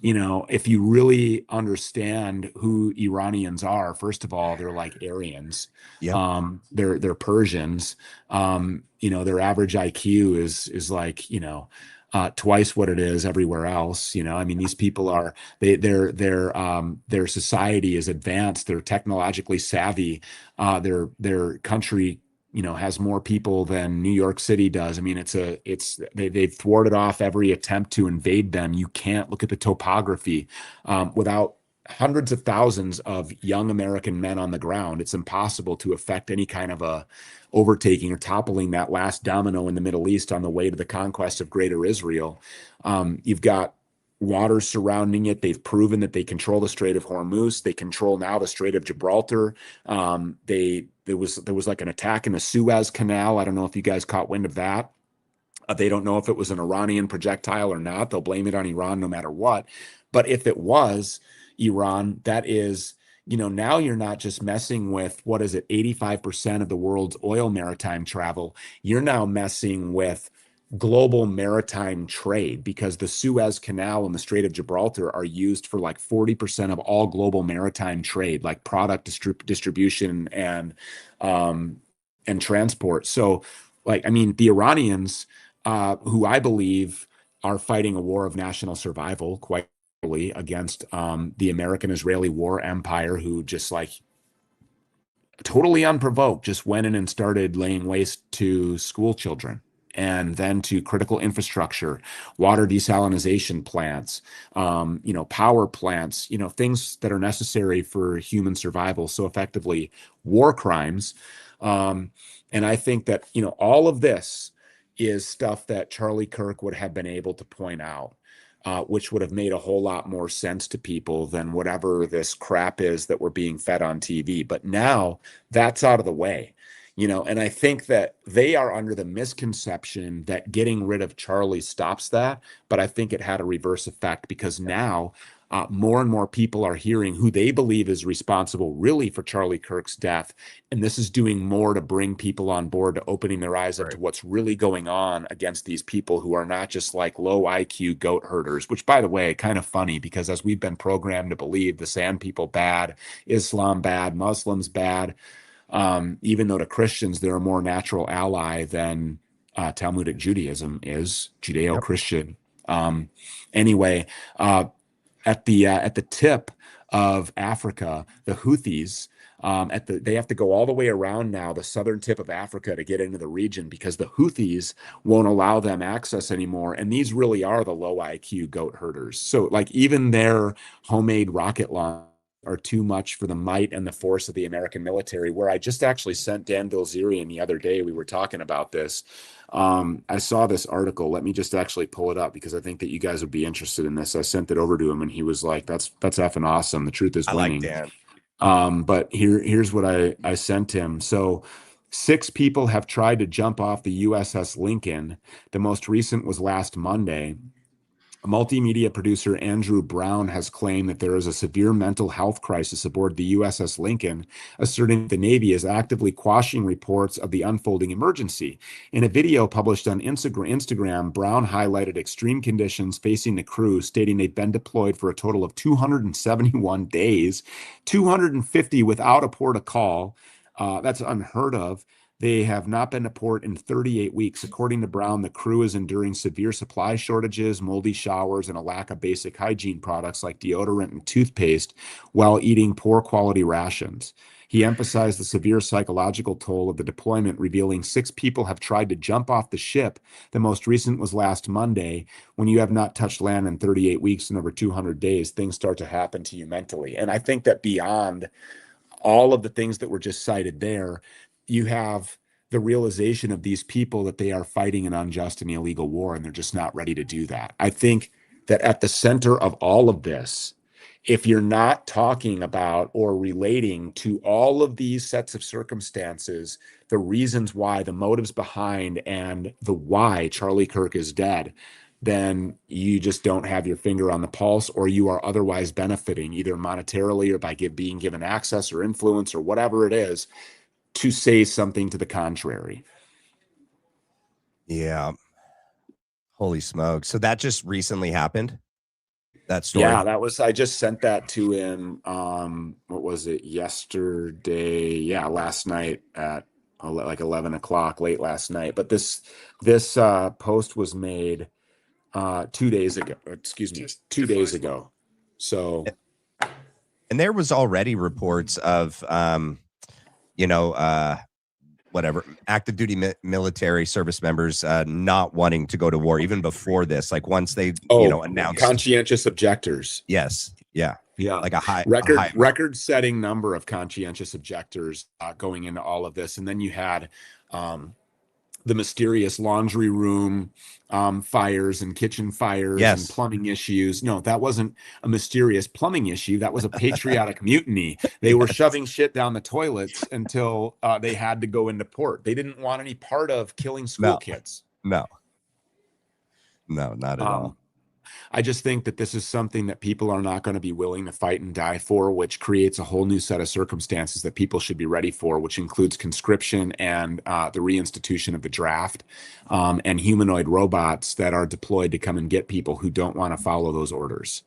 if you really understand who Iranians are, first of all, they're like Aryans. Yep. They're Persians. Their average IQ is like, twice what it is everywhere else. I mean, these people are, their society is advanced. They're technologically savvy. Their country, has more people than New York City does. I mean, they've thwarted off every attempt to invade them. You can't look at the topography without hundreds of thousands of young American men on the ground. It's impossible to affect any kind of a overtaking or toppling that last domino in the Middle East on the way to the conquest of Greater Israel. You've got water surrounding it. They've proven that they control the Strait of Hormuz. They control now the Strait of Gibraltar. There was like an attack in the Suez Canal. I don't know if you guys caught wind of that. They don't know if it was an Iranian projectile or not. They'll blame it on Iran no matter what. But if it was Iran, that is, now you're not just messing with, 85% of the world's oil maritime travel. You're now messing with global maritime trade, because the Suez Canal and the Strait of Gibraltar are used for like 40% of all global maritime trade, like product distribution and transport. So, like, I mean, the Iranians, who I believe are fighting a war of national survival, quite literally, against the American-Israeli war empire, who just, like, totally unprovoked, just went in and started laying waste to school children, and then to critical infrastructure, water desalination plants, power plants, things that are necessary for human survival. So effectively, war crimes. And I think that, all of this is stuff that Charlie Kirk would have been able to point out, which would have made a whole lot more sense to people than whatever this crap is that we're being fed on TV. But now that's out of the way. And I think that they are under the misconception that getting rid of Charlie stops that. But I think it had a reverse effect, because now more and more people are hearing who they believe is responsible really for Charlie Kirk's death. And this is doing more to bring people on board, to opening their eyes up to what's really going on against these people who are not just like low IQ goat herders, which, by the way, kind of funny, because as we've been programmed to believe, the sand people bad, Islam bad, Muslims bad, even though to Christians, they're a more natural ally than Talmudic Judaism is, Judeo-Christian. Anyway, at the tip of Africa, the Houthis, they have to go all the way around now the southern tip of Africa to get into the region, because the Houthis won't allow them access anymore. And these really are the low IQ goat herders. So, like, even their homemade rocket launch are too much for the might and the force of the American military, where I just actually sent Dan Bilzerian the other day. We were talking about this. I saw this article. Let me just actually pull it up because I think that you guys would be interested in this. I sent it over to him and he was like, that's effing awesome. The truth is winning. I like Dan. But here's what I sent him. So 6 people have tried to jump off the USS Lincoln. The most recent was last Monday. Multimedia producer Andrew Brown has claimed that there is a severe mental health crisis aboard the USS Lincoln, asserting the Navy is actively quashing reports of the unfolding emergency. In a video published on Instagram, Brown highlighted extreme conditions facing the crew, stating they've been deployed for a total of 271 days, 250 without a port of call. That's unheard of. They have not been to port in 38 weeks. According to Brown, the crew is enduring severe supply shortages, moldy showers, and a lack of basic hygiene products like deodorant and toothpaste while eating poor quality rations. He emphasized the severe psychological toll of the deployment, revealing 6 people have tried to jump off the ship. The most recent was last Monday. When you have not touched land in 38 weeks and over 200 days, things start to happen to you mentally. And I think that beyond all of the things that were just cited there, you have the realization of these people that they are fighting an unjust and illegal war, and they're just not ready to do that. I think that at the center of all of this, if you're not talking about or relating to all of these sets of circumstances, the reasons why, the motives behind, and the why Charlie Kirk is dead, then you just don't have your finger on the pulse, or you are otherwise benefiting either monetarily or by being given access or influence or whatever it is to say something to the contrary. Yeah. Holy smoke. So that just recently happened? That story? Yeah, I just sent that to him. What was it? Yesterday. Yeah, last night at like 11 o'clock, late last night. But this post was made 2 days ago. Excuse me, 2 days ago. So, and there was already reports of, whatever, active duty military service members not wanting to go to war even before this. Like once they, announced conscientious objectors. Yes. Yeah. Yeah. Like a record setting number of conscientious objectors going into all of this. And then you had the mysterious laundry room fires and kitchen fires and plumbing issues. No, that wasn't a mysterious plumbing issue. That was a patriotic mutiny. They were shoving shit down the toilets until they had to go into port. They didn't want any part of killing school kids. No, not at all. I just think that this is something that people are not going to be willing to fight and die for, which creates a whole new set of circumstances that people should be ready for, which includes conscription and the reinstitution of the draft and humanoid robots that are deployed to come and get people who don't want to follow those orders.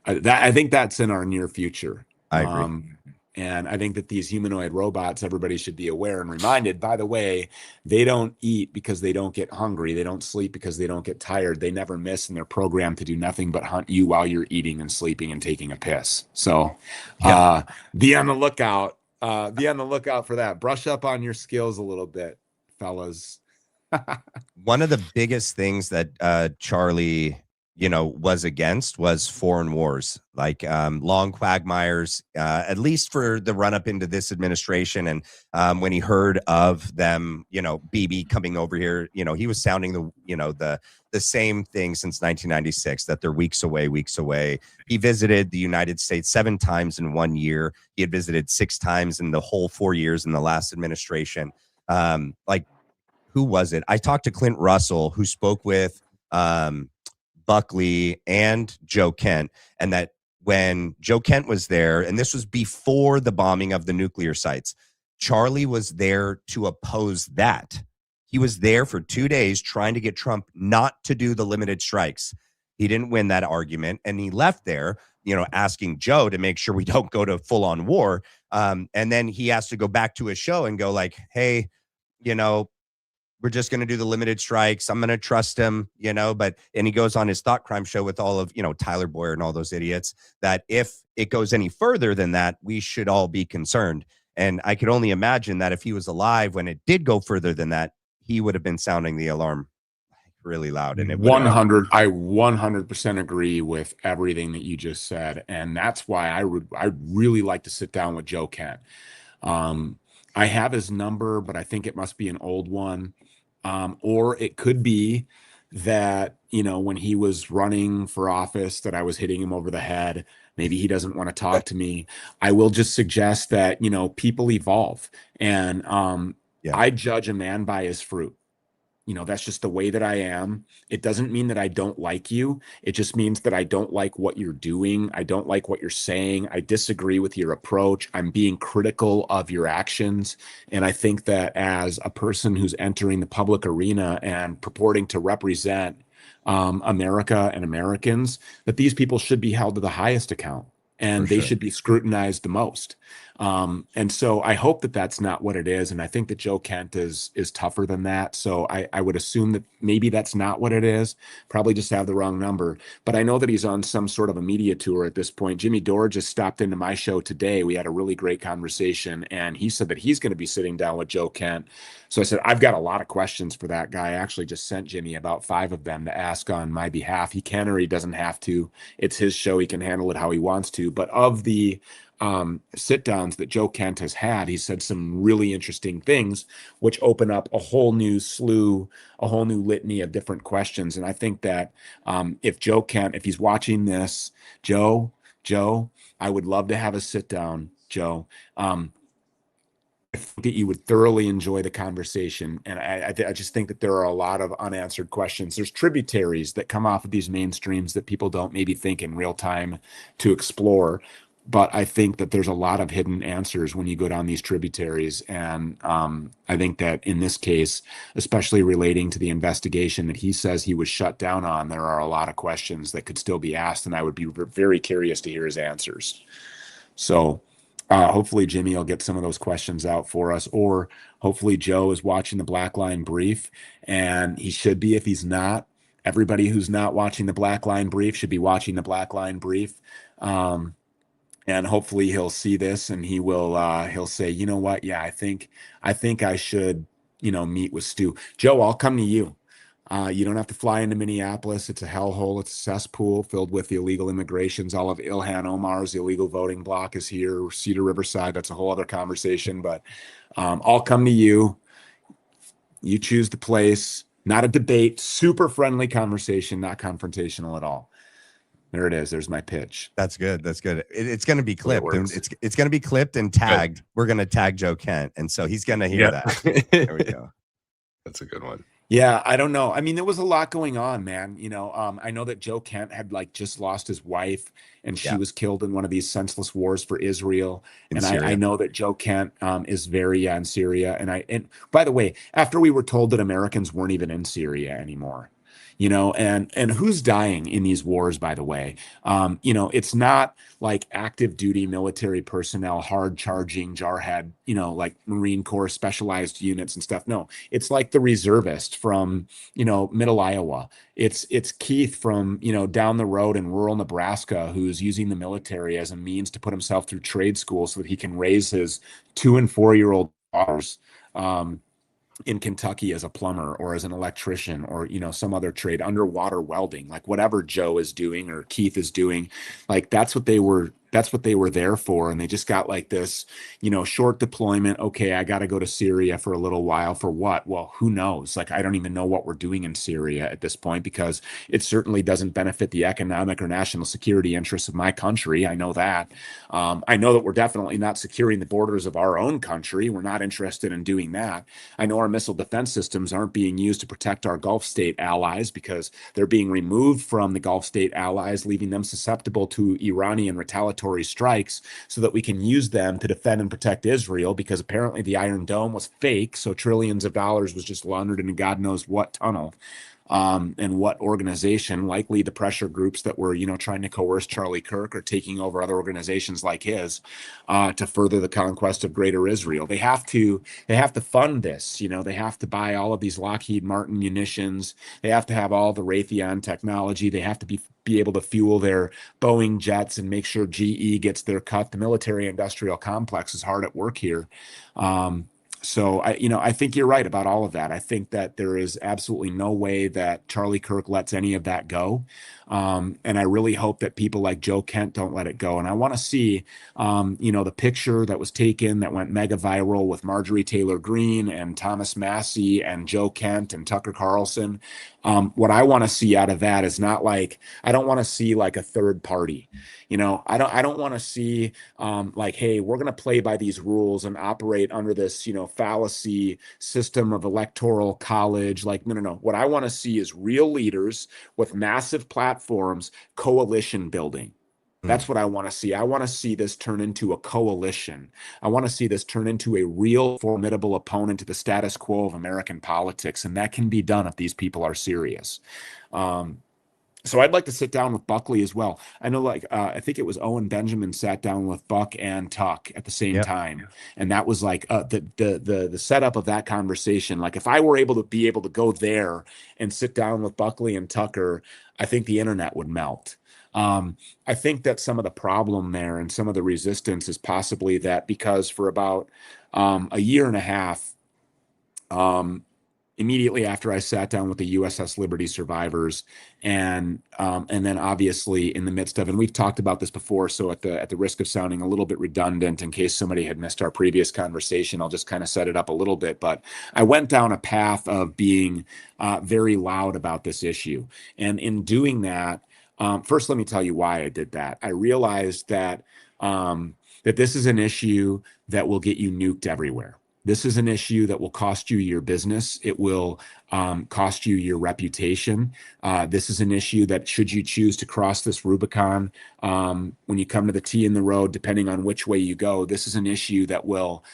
I think that's in our near future. I agree. And I think that these humanoid robots, everybody should be aware and reminded, by the way, they don't eat because they don't get hungry. They don't sleep because they don't get tired. They never miss, and they're programmed to do nothing but hunt you while you're eating and sleeping and taking a piss. So be on the lookout. Be on the lookout for that. Brush up on your skills a little bit, fellas. One of the biggest things that Charlie was against was foreign wars, like long quagmires, at least for the run up into this administration. And when he heard of them, Bibi coming over here, he was sounding the same thing since 1996, that they're weeks away. He visited the United States 7 times in 1 year. He had visited 6 times in the whole 4 years in the last administration. Who was it? I talked to Clint Russell, who spoke with Buckley and Joe Kent, and that when Joe Kent was there, and this was before the bombing of the nuclear sites, Charlie was there to oppose that. He was there for 2 days trying to get Trump not to do the limited strikes. He didn't win that argument, and he left there, asking Joe to make sure we don't go to full-on war. And then he has to go back to his show and go like, hey, we're just going to do the limited strikes. I'm going to trust him, and he goes on his thought crime show with all of, Tyler Boyer and all those idiots, that if it goes any further than that, we should all be concerned. And I could only imagine that if he was alive when it did go further than that, he would have been sounding the alarm really loud, and it would have. 100% agree with everything that you just said, and that's why I'd really like to sit down with Joe Kent. I have his number, but I think it must be an old one, or it could be that, you know, when he was running for office, that I was hitting him over the head. Maybe he doesn't want to talk to me. I will just suggest that, you know, people evolve, and I judge a man by his fruit. You know, that's just the way that I am. It doesn't mean that I don't like you. It just means that I don't like what you're doing. I don't like what you're saying. I disagree with your approach. I'm being critical of your actions. And I think that as a person who's entering the public arena and purporting to represent America and Americans, that these people should be held to the highest account, and they should be scrutinized the most. And so I hope that that's not what it is. And I think that Joe Kent is tougher than that. So I would assume that maybe that's not what it is. Probably just have the wrong number. But I know that he's on some sort of a media tour at this point. Jimmy Dore just stopped into my show today. We had a really great conversation, and he said that he's going to be sitting down with Joe Kent. So I said, I've got a lot of questions for that guy. I actually just sent Jimmy about 5 of them to ask on my behalf. He can or he doesn't have to. It's his show. He can handle it how he wants to. But of the sit downs that Joe Kent has had, he said some really interesting things, which open up a whole new litany of different questions. And I think that if Joe Kent, if he's watching this, Joe, I would love to have a sit down, Joe. I think that you would thoroughly enjoy the conversation. And I just think that there are a lot of unanswered questions. There's tributaries that come off of these mainstreams that people don't maybe think in real time to explore. But I think that there's a lot of hidden answers when you go down these tributaries. And I think that in this case, especially relating to the investigation that he says he was shut down on, there are a lot of questions that could still be asked. And I would be very curious to hear his answers. So hopefully Jimmy will get some of those questions out for us, or hopefully Joe is watching the Black Line Brief, and he should be. If he's not, everybody who's not watching the Black Line Brief should be watching the Black Line Brief. And hopefully he'll see this, and he'll say, you know what? Yeah, I think I should, you know, meet with Stu. Joe, I'll come to you. You don't have to fly into Minneapolis. It's a hellhole. It's a cesspool filled with illegal immigrations. All of Ilhan Omar's illegal voting bloc is here. Cedar Riverside, that's a whole other conversation. But I'll come to you. You choose the place. Not a debate. Super friendly conversation, not confrontational at all. There it is. There's my pitch. That's good. That's good. It's going to be clipped. And it's going to be clipped and tagged. Good. We're going to tag Joe Kent, and so he's going to hear that. There we go. That's a good one. Yeah, I don't know. I mean, there was a lot going on, man. You know, I know that Joe Kent had just lost his wife, and she was killed in one of these senseless wars for Israel. And I know that Joe Kent is very in Syria. And by the way, after we were told that Americans weren't even in Syria anymore, you know, and who's dying in these wars, by the way? You know, it's not like active duty military personnel, hard charging jarhead, you know, like Marine Corps specialized units and stuff. No, it's like the reservist from, you know, middle Iowa. It's Keith from, you know, down the road in rural Nebraska, who's using the military as a means to put himself through trade school so that he can raise his 2- and 4-year-old daughters. In Kentucky as a plumber or as an electrician or, you know, some other trade, underwater welding, like whatever Joe is doing or Keith is doing, like that's what they were there for. And they just got like this, you know, short deployment. Okay, I got to go to Syria for a little while. For what? Well, who knows? Like, I don't even know what we're doing in Syria at this point, because it certainly doesn't benefit the economic or national security interests of my country. I know that. I know that we're definitely not securing the borders of our own country. We're not interested in doing that. I know our missile defense systems aren't being used to protect our Gulf state allies, because they're being removed from the Gulf state allies, leaving them susceptible to Iranian retaliatory strikes so that we can use them to defend and protect Israel, because apparently the Iron Dome was fake. So trillions of dollars was just laundered into God knows what tunnel. And what organization, likely the pressure groups that were, you know, trying to coerce Charlie Kirk or taking over other organizations like his to further the conquest of Greater Israel. They have to fund this. You know, they have to buy all of these Lockheed Martin munitions. They have to have all the Raytheon technology. They have to be able to fuel their Boeing jets and make sure GE gets their cut. The military industrial complex is hard at work here. So I think you're right about all of that. I think that there is absolutely no way that Charlie Kirk lets any of that go. And I really hope that people like Joe Kent don't let it go. And I want to see, the picture that was taken that went mega viral with Marjorie Taylor Greene and Thomas Massey and Joe Kent and Tucker Carlson. What I want to see out of that is not like, I don't want to see like a third party. I don't want to see like, hey, we're going to play by these rules and operate under this, fallacy system of electoral college. Like, no, no, no. What I want to see is real leaders with massive platforms, coalition building. That's what I want to see. I want to see this turn into a coalition. I want to see this turn into a real formidable opponent to the status quo of American politics. And that can be done if these people are serious. So I'd like to sit down with Buckley as well. I know, I think it was Owen Benjamin sat down with Buck and Tuck at the same time, and that was like the setup of that conversation. Like, if I were able to go there and sit down with Buckley and Tucker, I think the internet would melt. I think that some of the problem there and some of the resistance is possibly that because for about a year and a half, immediately after I sat down with the USS Liberty survivors, and then obviously in the midst of, and we've talked about this before, so at the risk of sounding a little bit redundant, in case somebody had missed our previous conversation, I'll just kind of set it up a little bit. But I went down a path of being very loud about this issue, and in doing that, first let me tell you why I did that. I realized that that this is an issue that will get you nuked everywhere. This is an issue that will cost you your business. It will cost you your reputation. This is an issue that, should you choose to cross this Rubicon, when you come to the T in the road, depending on which way you go, this is an issue that will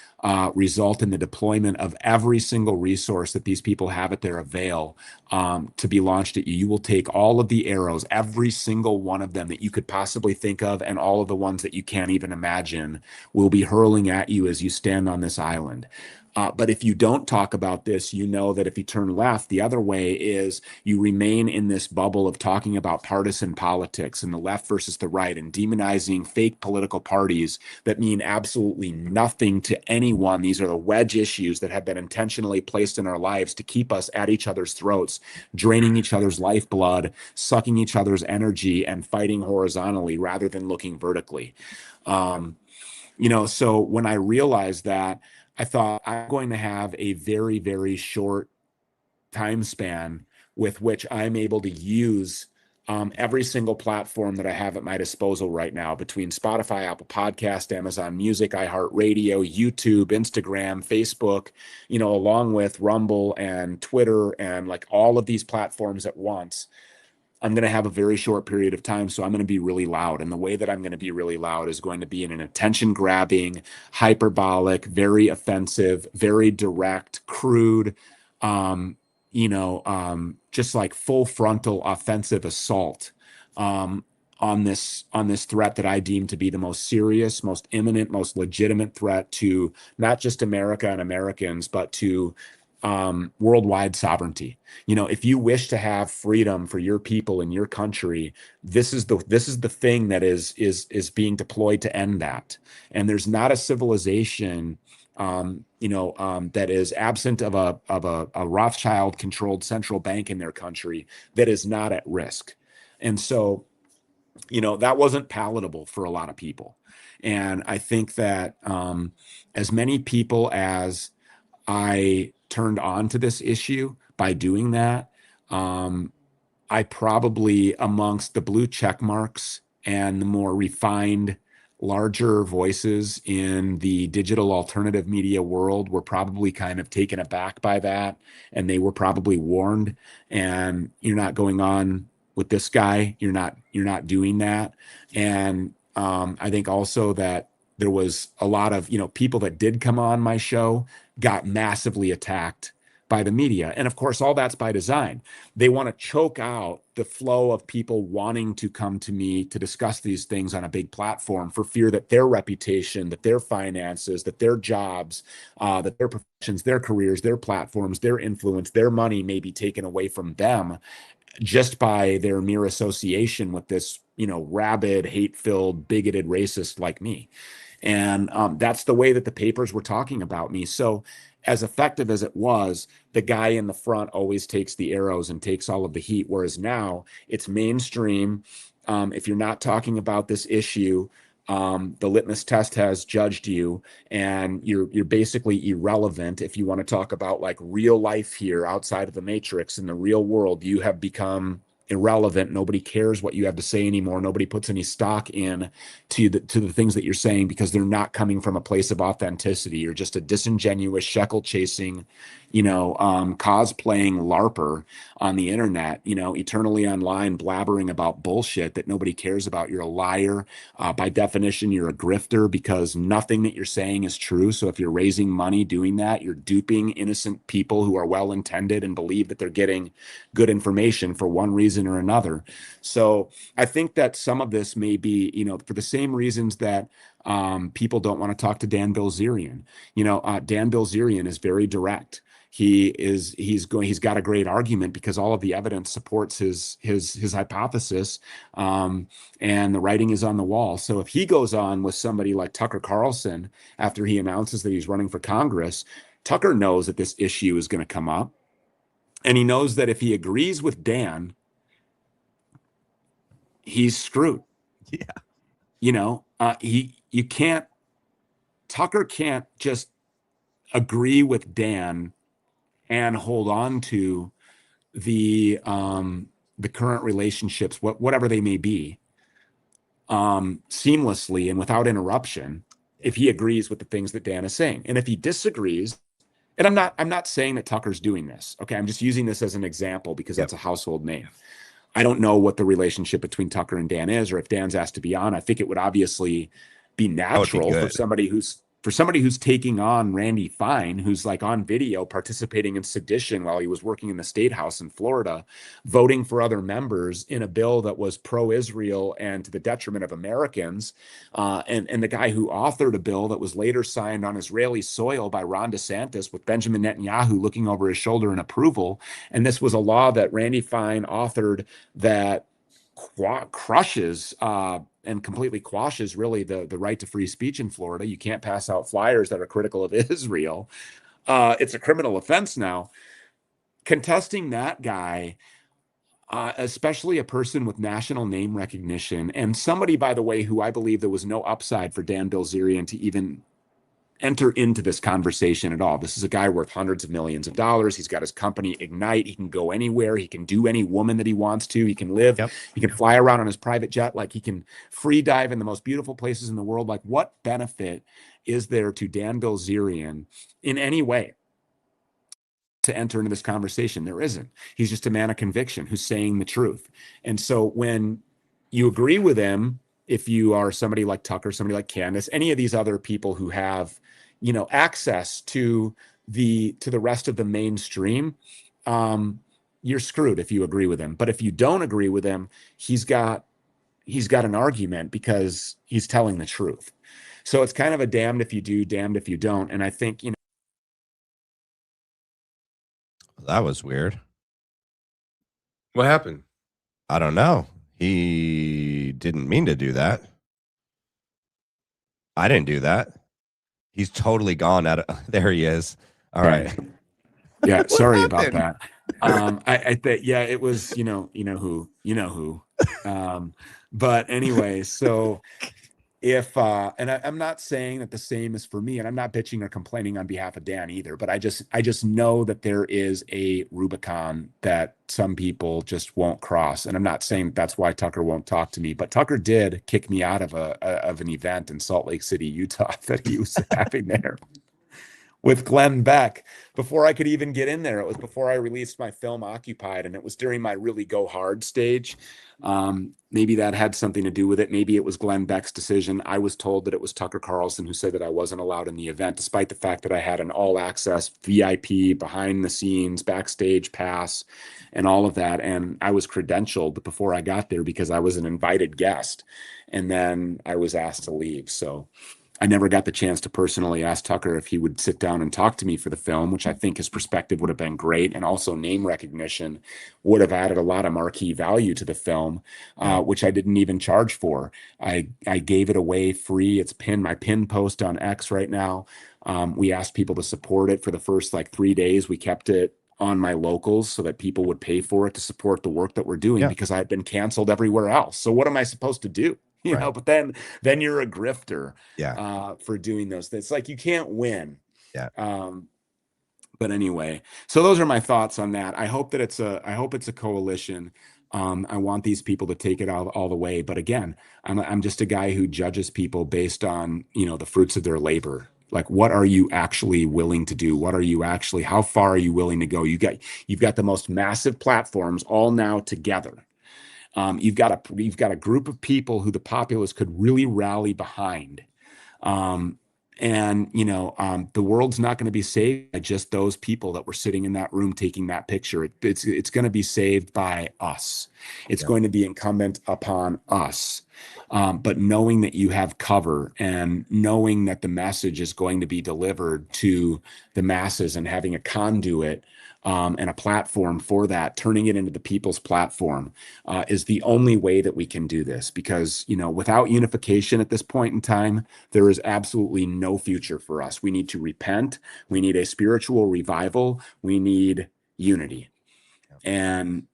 result in the deployment of every single resource that these people have at their avail to be launched at you. You will take all of the arrows, every single one of them that you could possibly think of, and all of the ones that you can't even imagine will be hurling at you as you stand on this island. But if you don't talk about this, you know that if you turn left, the other way is you remain in this bubble of talking about partisan politics and the left versus the right and demonizing fake political parties that mean absolutely nothing to anyone. These are the wedge issues that have been intentionally placed in our lives to keep us at each other's throats, draining each other's lifeblood, sucking each other's energy, and fighting horizontally rather than looking vertically. So when I realized that, I thought, I'm going to have a very, very short time span with which I'm able to use every single platform that I have at my disposal right now, between Spotify, Apple Podcast, Amazon Music, iHeartRadio, YouTube, Instagram, Facebook, along with Rumble and Twitter and like all of these platforms at once. I'm going to have a very short period of time, so I'm going to be really loud. And the way that I'm going to be really loud is going to be in an attention-grabbing, hyperbolic, very offensive, very direct, crude, just like full frontal offensive assault on this threat that I deem to be the most serious, most imminent, most legitimate threat to not just America and Americans, but to worldwide sovereignty. If you wish to have freedom for your people in your country, this is the thing that is being deployed to end that. And there's not a civilization that is absent of a Rothschild controlled central bank in their country that is not at risk. And so, that wasn't palatable for a lot of people. And I think that as many people as I turned on to this issue by doing that, I probably, amongst the blue check marks and the more refined, larger voices in the digital alternative media world, were probably kind of taken aback by that, and they were probably warned. And you're not going on with this guy. You're not doing that. And I think also that there was a lot of people that did come on my show got massively attacked by the media. And of course, all that's by design. They want to choke out the flow of people wanting to come to me to discuss these things on a big platform, for fear that their reputation, that their finances, that their jobs, that their professions, their careers, their platforms, their influence, their money may be taken away from them just by their mere association with this, rabid, hate-filled, bigoted racist like me. And that's the way that the papers were talking about me. So as effective as it was, the guy in the front always takes the arrows and takes all of the heat. Whereas now it's mainstream. If you're not talking about this issue, the litmus test has judged you, and you're basically irrelevant. If you want to talk about like real life here outside of the matrix in the real world, you have become irrelevant. Nobody cares what you have to say anymore. Nobody puts any stock in to the things that you're saying because they're not coming from a place of authenticity. You're just a disingenuous shekel chasing, cosplaying LARPer on the internet, eternally online blabbering about bullshit that nobody cares about. You're a liar. By definition, you're a grifter because nothing that you're saying is true. So if you're raising money doing that, you're duping innocent people who are well-intended and believe that they're getting good information for one reason or another. So I think that some of this may be, for the same reasons that people don't want to talk to Dan Bilzerian. Dan Bilzerian is very direct. He's got a great argument because all of the evidence supports his hypothesis, and the writing is on the wall. So if he goes on with somebody like Tucker Carlson after he announces that he's running for Congress, Tucker knows that this issue is going to come up, and he knows that if he agrees with Dan, he's screwed. Yeah. Tucker can't just agree with Dan and hold on to the current relationships, whatever they may be, seamlessly and without interruption if he agrees with the things that Dan is saying. And if he disagrees, and I'm not saying that Tucker's doing this. Okay, I'm just using this as an example because that's a household name. I don't know what the relationship between Tucker and Dan is, or if Dan's asked to be on. I think it would obviously be natural for somebody who's taking on Randy Fine, who's like on video participating in sedition while he was working in the state house in Florida, voting for other members in a bill that was pro-Israel and to the detriment of Americans, and the guy who authored a bill that was later signed on Israeli soil by Ron DeSantis with Benjamin Netanyahu looking over his shoulder in approval. And this was a law that Randy Fine authored that crushes and completely quashes really the right to free speech in Florida. You can't pass out flyers that are critical of Israel. It's a criminal offense now. Contesting that guy, especially a person with national name recognition, and somebody, by the way, who I believe there was no upside for Dan Bilzerian to even enter into this conversation at all. This is a guy worth hundreds of millions of dollars. He's got his company Ignite. He can go anywhere. He can do any woman that he wants to. He can live. He can fly around on his private jet. Like, he can free dive in the most beautiful places in the world. Like, what benefit is there to Dan Bilzerian in any way to enter into this conversation? There isn't. He's just a man of conviction who's saying the truth. And so when you agree with him, if you are somebody like Tucker, somebody like Candace, any of these other people who have, access to the rest of the mainstream, you're screwed if you agree with him. But if you don't agree with him, he's got an argument because he's telling the truth. So it's kind of a damned if you do, damned if you don't. And I think, That was weird. What happened? I don't know. He didn't mean to do that. I didn't do that. He's totally gone out of there. He is. All right. Yeah. Sorry about happened? that. I think, it was, you know who. But anyway, so if and I'm not saying that the same is for me, and I'm not bitching or complaining on behalf of Dan either, but I just know that there is a Rubicon that some people just won't cross. And I'm not saying that's why Tucker won't talk to me, but Tucker did kick me out of an event in Salt Lake City, Utah that he was having there with Glenn Beck before I could even get in there. It was before I released my film Occupied, and it was during my really go hard stage. Maybe that had something to do with it. Maybe it was Glenn Beck's decision. I was told that it was Tucker Carlson who said that I wasn't allowed in the event, despite the fact that I had an all access VIP behind the scenes, backstage pass and all of that. And I was credentialed before I got there because I was an invited guest. And then I was asked to leave. So I never got the chance to personally ask Tucker if he would sit down and talk to me for the film, which I think his perspective would have been great. And also name recognition would have added a lot of marquee value to the film, which I didn't even charge for. I gave it away free. It's my pin post on X right now. We asked people to support it for the first like 3 days. We kept it on my locals so that people would pay for it to support the work that we're doing because I had been canceled everywhere else. So what am I supposed to do? You know, but then you're a grifter for doing those things. It's like you can't win. But anyway, so those are my thoughts on that. I hope that it's a coalition. I want these people to take it all the way. But again, I'm just a guy who judges people based on, you know, the fruits of their labor. Like, what are you actually willing to do? How far are you willing to go? You've got the most massive platforms all now together. You've got a group of people who the populace could really rally behind. And, you know, the world's not going to be saved by just those people that were sitting in that room taking that picture. It's going to be saved by us. It's going to be incumbent upon us. But knowing that you have cover and knowing that the message is going to be delivered to the masses and having a conduit and a platform for that, turning it into the people's platform is the only way that we can do this. Because, you know, without unification at this point in time, there is absolutely no future for us. We need to repent. We need a spiritual revival. We need unity. And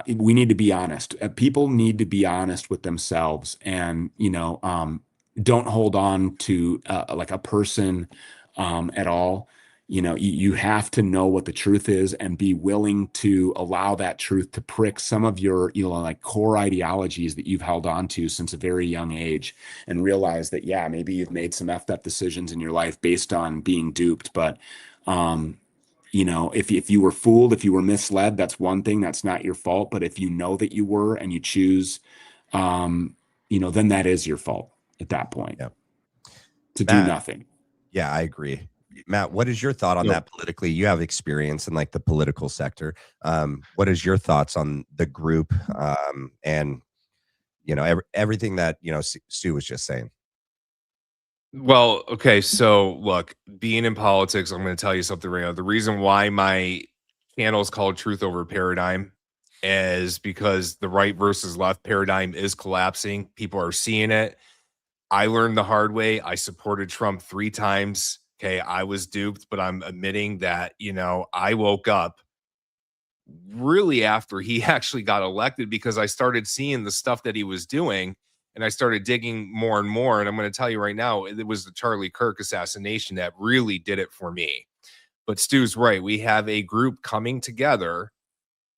we need to be honest. People need to be honest with themselves and, you know, don't hold on to like a person at all. You know, you have to know what the truth is and be willing to allow that truth to prick some of your, you know, like core ideologies that you've held on to since a very young age, and realize that, yeah, maybe you've made some effed up decisions in your life based on being duped. But, you know, if you were fooled, if you were misled, that's one thing. That's not your fault. But if you know that you were and you choose, you know, then that is your fault at that point to do nothing. Yeah, I agree. Matt, what is your thought on that politically? You have experience in like the political sector. What is your thoughts on the group and, you know, everything that, you know, Stu was just saying? Well, okay, so look, being in politics, I'm going to tell you something right now. The reason why my channel is called Truth Over Paradigm is because the right versus left paradigm is collapsing. People are seeing it. I learned the hard way. I supported Trump 3 times. Okay, I was duped, but I'm admitting that, you know, I woke up really after he actually got elected because I started seeing the stuff that he was doing. And I started digging more and more. And I'm going to tell you right now, it was the Charlie Kirk assassination that really did it for me. But Stu's right. We have a group coming together,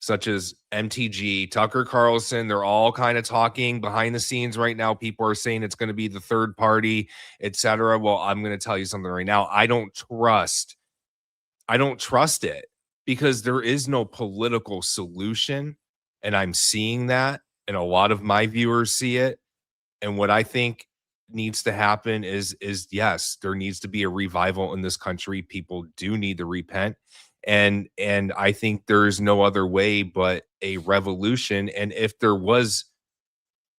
such as MTG, Tucker Carlson. They're all kind of talking behind the scenes right now. People are saying it's going to be the third party, etc. Well, I'm going to tell you something right now. I don't trust it because there is no political solution. And I'm seeing that. And a lot of my viewers see it. And what I think needs to happen is yes, there needs to be a revival in this country. People do need to repent. And I think there is no other way but a revolution. And if there was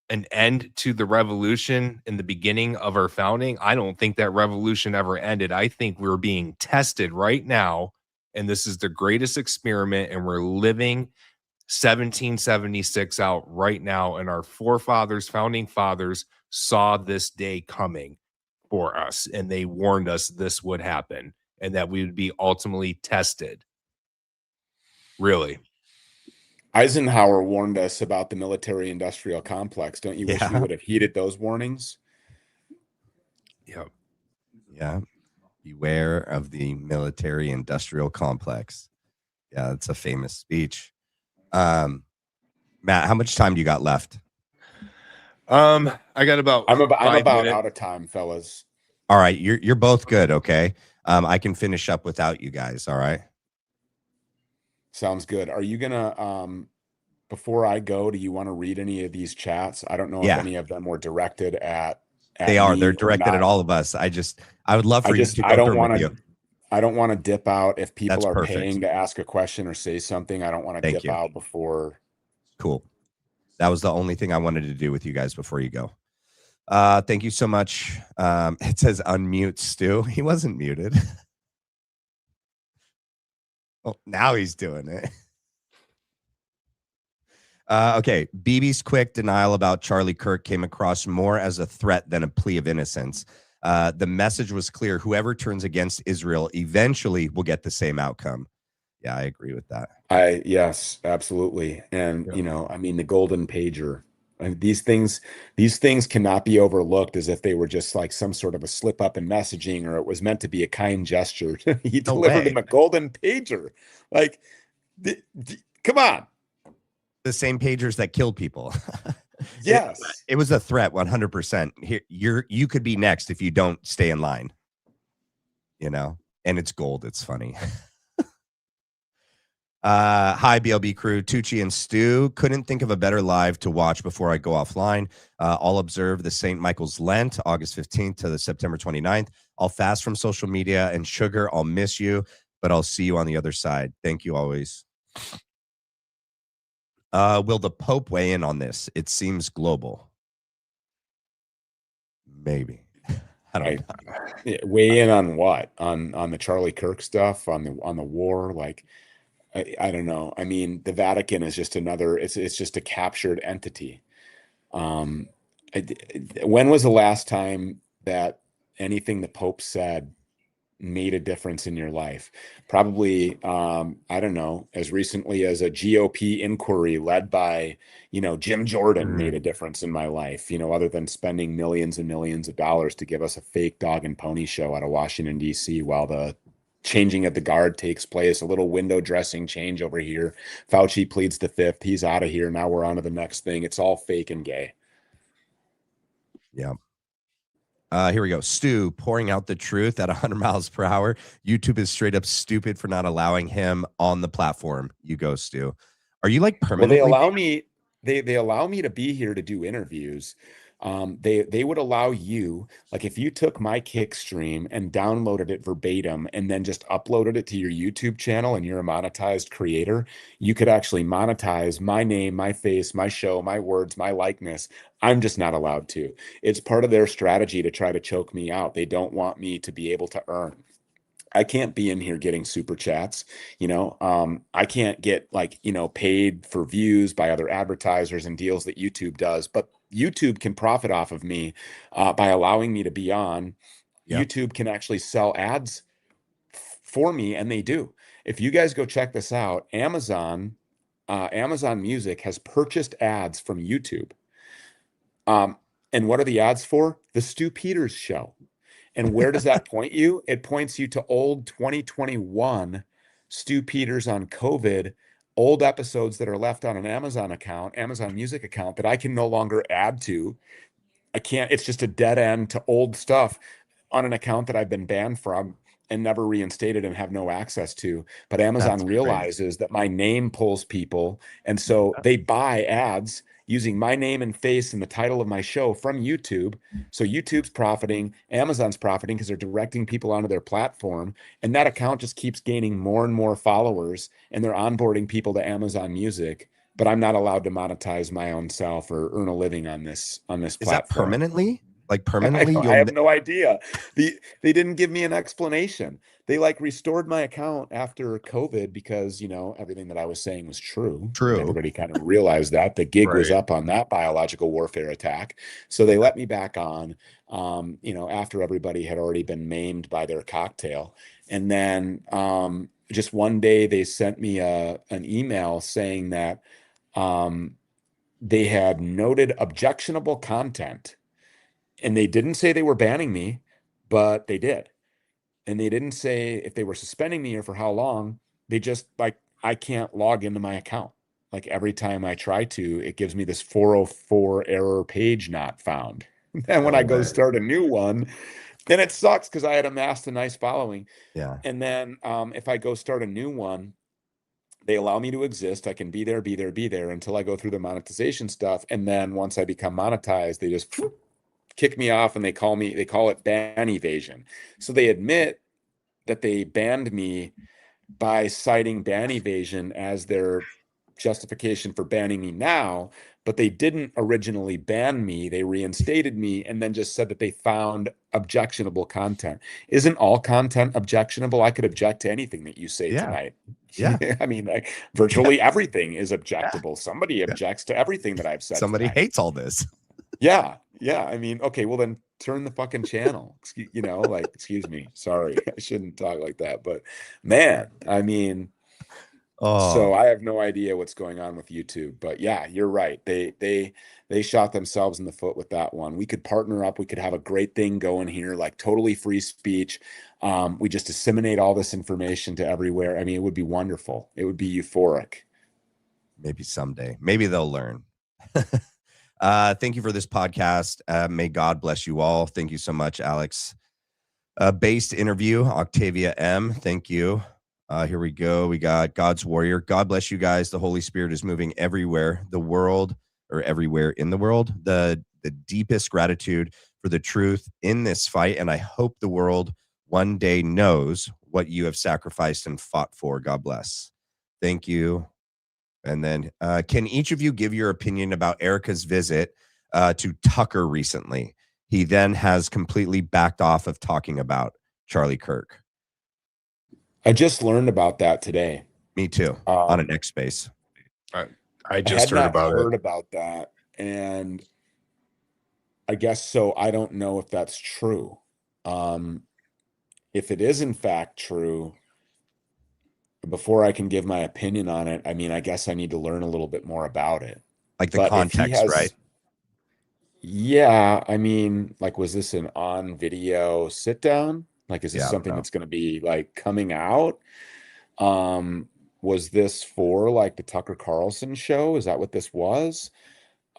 an end to the revolution in the beginning of our founding, I don't think that revolution ever ended. I think we're being tested right now. And this is the greatest experiment. And we're living 1776 out right now, and our forefathers, founding fathers, saw this day coming for us, and they warned us this would happen and that we would be ultimately tested. Really, Eisenhower warned us about the military-industrial complex. Don't you wish we would have heeded those warnings? Yeah. Beware of the military-industrial complex. Yeah, that's a famous speech. Matt, how much time do you got left? I got about I'm about minutes. out of time, fellas. All right, you're both good. Okay, I can finish up without you guys. All right, sounds good. Are you gonna before I go, do you want to read any of these chats? I don't know if any of them were directed at they're directed at all of us. I would love for you to go through with you. I don't want to dip out if people are paying to ask a question or say something. I don't want to dip out before. Cool. That was the only thing I wanted to do with you guys before you go. Thank you so much. It says unmute Stu. He wasn't muted. Oh, now he's doing it. Okay. BB's quick denial about Charlie Kirk came across more as a threat than a plea of innocence. The message was clear. Whoever turns against Israel eventually will get the same outcome. Yeah, I agree with that. Yes, absolutely. And, Yeah. you know, I mean, the golden pager, and these things cannot be overlooked as if they were just like some sort of a slip up in messaging, or it was meant to be a kind gesture. He No delivered way. him a golden pager. Like, come on. The same pagers that killed people. Yes. It was a threat 100%. Here, you could be next if you don't stay in line. You know, and it's gold. It's funny. Hi, BLB crew. Tucci and Stu. Couldn't think of a better live to watch before I go offline. I'll observe the St. Michael's Lent, August 15th to the September 29th. I'll fast from social media and sugar. I'll miss you, but I'll see you on the other side. Thank you always. Will the Pope weigh in on this? It seems global. Maybe. I don't know. Weigh in on what? On the Charlie Kirk stuff, on the war, like I don't know. I mean, the Vatican is just another, it's just a captured entity. When was the last time that anything the Pope said made a difference in your life? Probably, I don't know, as recently as a GOP inquiry led by, Jim Jordan made a difference in my life, other than spending millions and millions of dollars to give us a fake dog and pony show out of Washington, D.C. while the changing of the guard takes place, a little window dressing change over here. Fauci pleads the fifth. He's out of here. Now we're on to the next thing. It's all fake and gay. Yeah. Here we go. Stu pouring out the truth at 100 miles per hour. YouTube is straight up stupid for not allowing him on the platform. You go, Stu. Are you like permanently? Well, they allow me to be here to do interviews. They would allow you, like if you took my kick stream and downloaded it verbatim and then just uploaded it to your YouTube channel and you're a monetized creator, you could actually monetize my name, my face, my show, my words, my likeness. I'm just not allowed to. It's part of their strategy to try to choke me out. They don't want me to be able to earn. I can't be in here getting super chats, I can't get paid for views by other advertisers and deals that YouTube does, but YouTube can profit off of me by allowing me to be on. Yep. YouTube can actually sell ads for me, and they do. If you guys go check this out, Amazon Music has purchased ads from YouTube. And what are the ads for? The Stu Peters Show. And where does that point you? It points you to old 2021 Stu Peters on COVID, old episodes that are left on an Amazon Music account that I can no longer add to. I can't, it's just a dead end to old stuff on an account that I've been banned from and never reinstated and have no access to. But Amazon realizes that my name pulls people. And so they buy ads using my name and face and the title of my show from YouTube. So YouTube's profiting, Amazon's profiting because they're directing people onto their platform. And that account just keeps gaining more and more followers, and they're onboarding people to Amazon Music. But I'm not allowed to monetize my own self or earn a living on this platform. Is that permanently? Like permanently? I have no idea. They didn't give me an explanation. They restored my account after COVID because, everything that I was saying was true. True. Everybody kind of realized that the gig was up on that biological warfare attack. So they let me back on, after everybody had already been maimed by their cocktail. And then just one day they sent me an email saying that they had noted objectionable content. And they didn't say they were banning me, but they did. And they didn't say if they were suspending me or for how long. They just I can't log into my account. Every time I try to, it gives me this 404 error page not found. And when I go start a new one, then it sucks because I had amassed a nice following. Yeah. And then if I go start a new one, they allow me to exist. I can be there until I go through the monetization stuff. And then once I become monetized, they just kick me off, and they call it ban evasion. So they admit that they banned me by citing ban evasion as their justification for banning me now, but they didn't originally ban me. They reinstated me and then just said that they found objectionable content. Isn't all content objectionable? I could object to anything that you say Yeah. tonight. Yeah. I mean, like virtually everything is Yeah. objectable. Somebody objects to everything that I've said Somebody tonight. hates all this. Yeah. I mean, okay, well then turn the fucking channel. Excuse me. Sorry. I shouldn't talk like that. But man, I mean, so Oh, I have no idea what's going on with YouTube. But yeah, you're right. They shot themselves in the foot with that one. We could partner up. We could have a great thing going here, like totally free speech. We just disseminate all this information to everywhere. I mean, it would be wonderful. It would be euphoric. maybe someday. Maybe they'll learn. Thank you for this podcast. May God bless you all. Thank you so much, Alex. Based interview, Octavia M. Thank you. Here we go. We got God's Warrior. God bless you guys. The Holy Spirit is moving everywhere, the world, or everywhere in the world. The deepest gratitude for the truth in this fight. And I hope the world one day knows what you have sacrificed and fought for. God bless. Thank you. And then can each of you give your opinion about Erica's visit to Tucker recently? He then has completely backed off of talking about Charlie Kirk. I just learned about that today. Me too. On an X space. I just heard about it. That, and I guess so. I don't know if that's true. If it is in fact true, before I can give my opinion on it, I mean, I guess I need to learn a little bit more about it. Like the But if he context, has- right? Yeah, I mean, like, was this an on video sit down? Like, is this Yeah, something no. that's going to be like coming out? Was this for like the Tucker Carlson show? Is that what this was?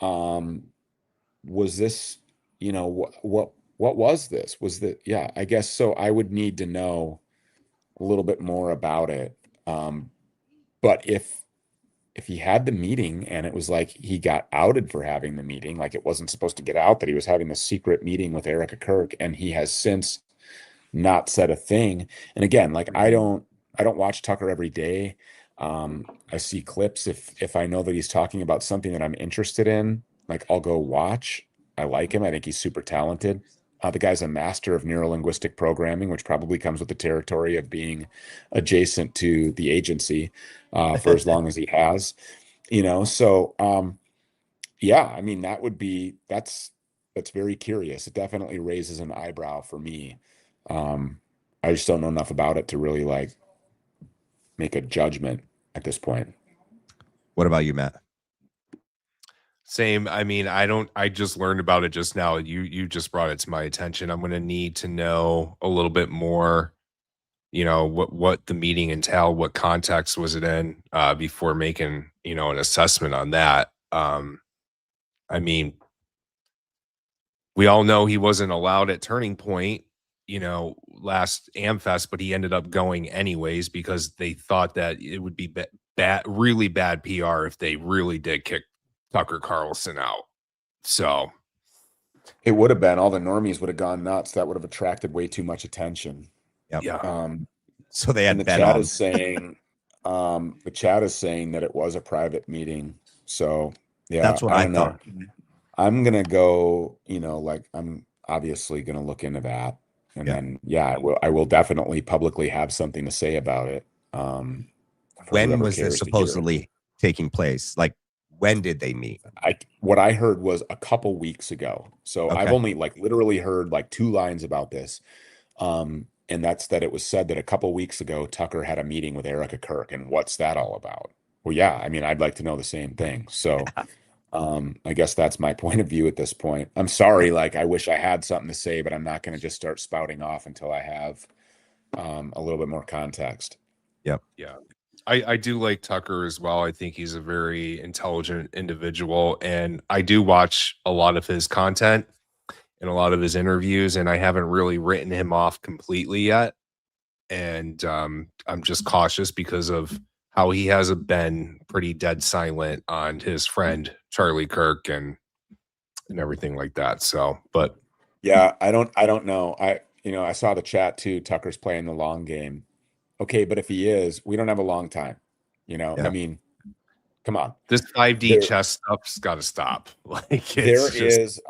Was this, what was this? Was that, yeah, I guess so. I would need to know a little bit more about it. But if he had the meeting and it was like he got outed for having the meeting, like it wasn't supposed to get out that he was having this secret meeting with Erica Kirk, and he has since not said a thing. And again, like I don't watch Tucker every day. I see clips if I know that he's talking about something that I'm interested in, like I'll go watch. I like him. I think he's super talented. The guy's a master of neuro-linguistic programming, which probably comes with the territory of being adjacent to the agency for as long as he has, So, yeah, I mean, that's very curious. It definitely raises an eyebrow for me. I just don't know enough about it to really like make a judgment at this point. What about you, Matt? Same. I mean, I just learned about it just now. You just brought it to my attention. I'm going to need to know a little bit more, what the meeting entailed, what context was it in, before making, an assessment on that. I mean, we all know he wasn't allowed at Turning Point, last AmFest, but he ended up going anyways because they thought that it would be really bad PR if they really did kick Tucker Carlson out. So it would have been, all the normies would have gone nuts. That would have attracted way too much attention. Yep. yeah. So they had And the bet chat on. is saying, that it was a private meeting. So yeah, That's what I don't know. thought. I'm gonna go, like I'm obviously gonna look into that. And Yeah. then I will definitely publicly have something to say about it. For When whoever was cares this to hear it. supposedly taking place? Like, when did they meet? What I heard was a couple weeks ago. So I've Okay. only like literally heard like 2 lines about this. And that's that it was said that a couple weeks ago, Tucker had a meeting with Erica Kirk. And what's that all about? Well, yeah, I mean, I'd like to know the same thing. So I guess that's my point of view at this point. I'm sorry, like I wish I had something to say, but I'm not going to just start spouting off until I have a little bit more context. Yep. Yeah. I do like Tucker as well. I think he's a very intelligent individual, and I do watch a lot of his content and a lot of his interviews, and I haven't really written him off completely yet. And I'm just cautious because of how he has been pretty dead silent on his friend Charlie Kirk and everything like that. So, but Yeah, I don't know. I saw the chat too. Tucker's playing the long game. Okay, but if he is, we don't have a long time. Yeah. I mean, Come on. This 5D There, chess stuff's got to stop. Like there it's just is,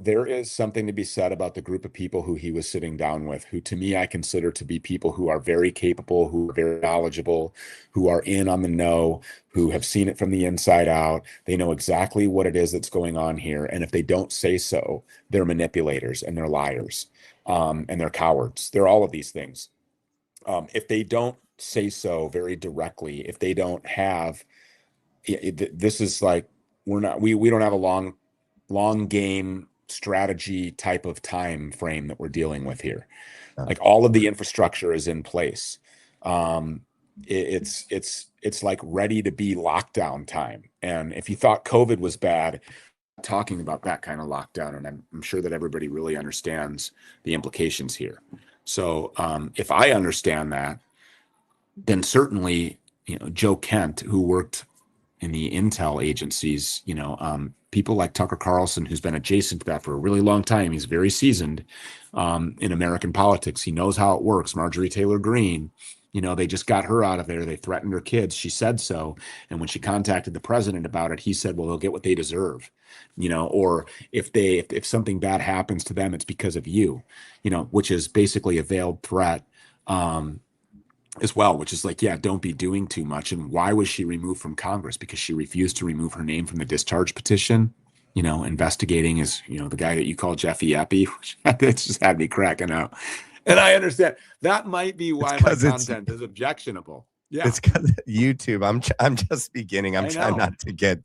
there is something to be said about the group of people who he was sitting down with, who to me I consider to be people who are very capable, who are very knowledgeable, who are in on the know, who have seen it from the inside out. They know exactly what it is that's going on here. And if they don't say so, they're manipulators and they're liars, and they're cowards. They're all of these things. If they don't say so very directly, if they don't have, this is like, we don't have a long game strategy type of time frame that we're dealing with here. Like all of the infrastructure is in place. It's like ready to be lockdown time. And if you thought COVID was bad, talking about that kind of lockdown, and I'm sure that everybody really understands the implications here. So if I understand that, then certainly, Joe Kent, who worked in the intel agencies, people like Tucker Carlson, who's been adjacent to that for a really long time. He's very seasoned in American politics. He knows how it works. Marjorie Taylor Greene, they just got her out of there. They threatened her kids. She said so. And when she contacted the president about it, he said, well, they'll get what they deserve, or if something bad happens to them, it's because of you, which is basically a veiled threat. As well, which is like, yeah, don't be doing too much. And why was she removed from Congress? Because she refused to remove her name from the discharge petition. Investigating is, the guy that you call Jeffy Eppy, which that just had me cracking up. And I understand that might be why my content is objectionable. Yeah, it's because YouTube. I'm just beginning. I'm trying not to get,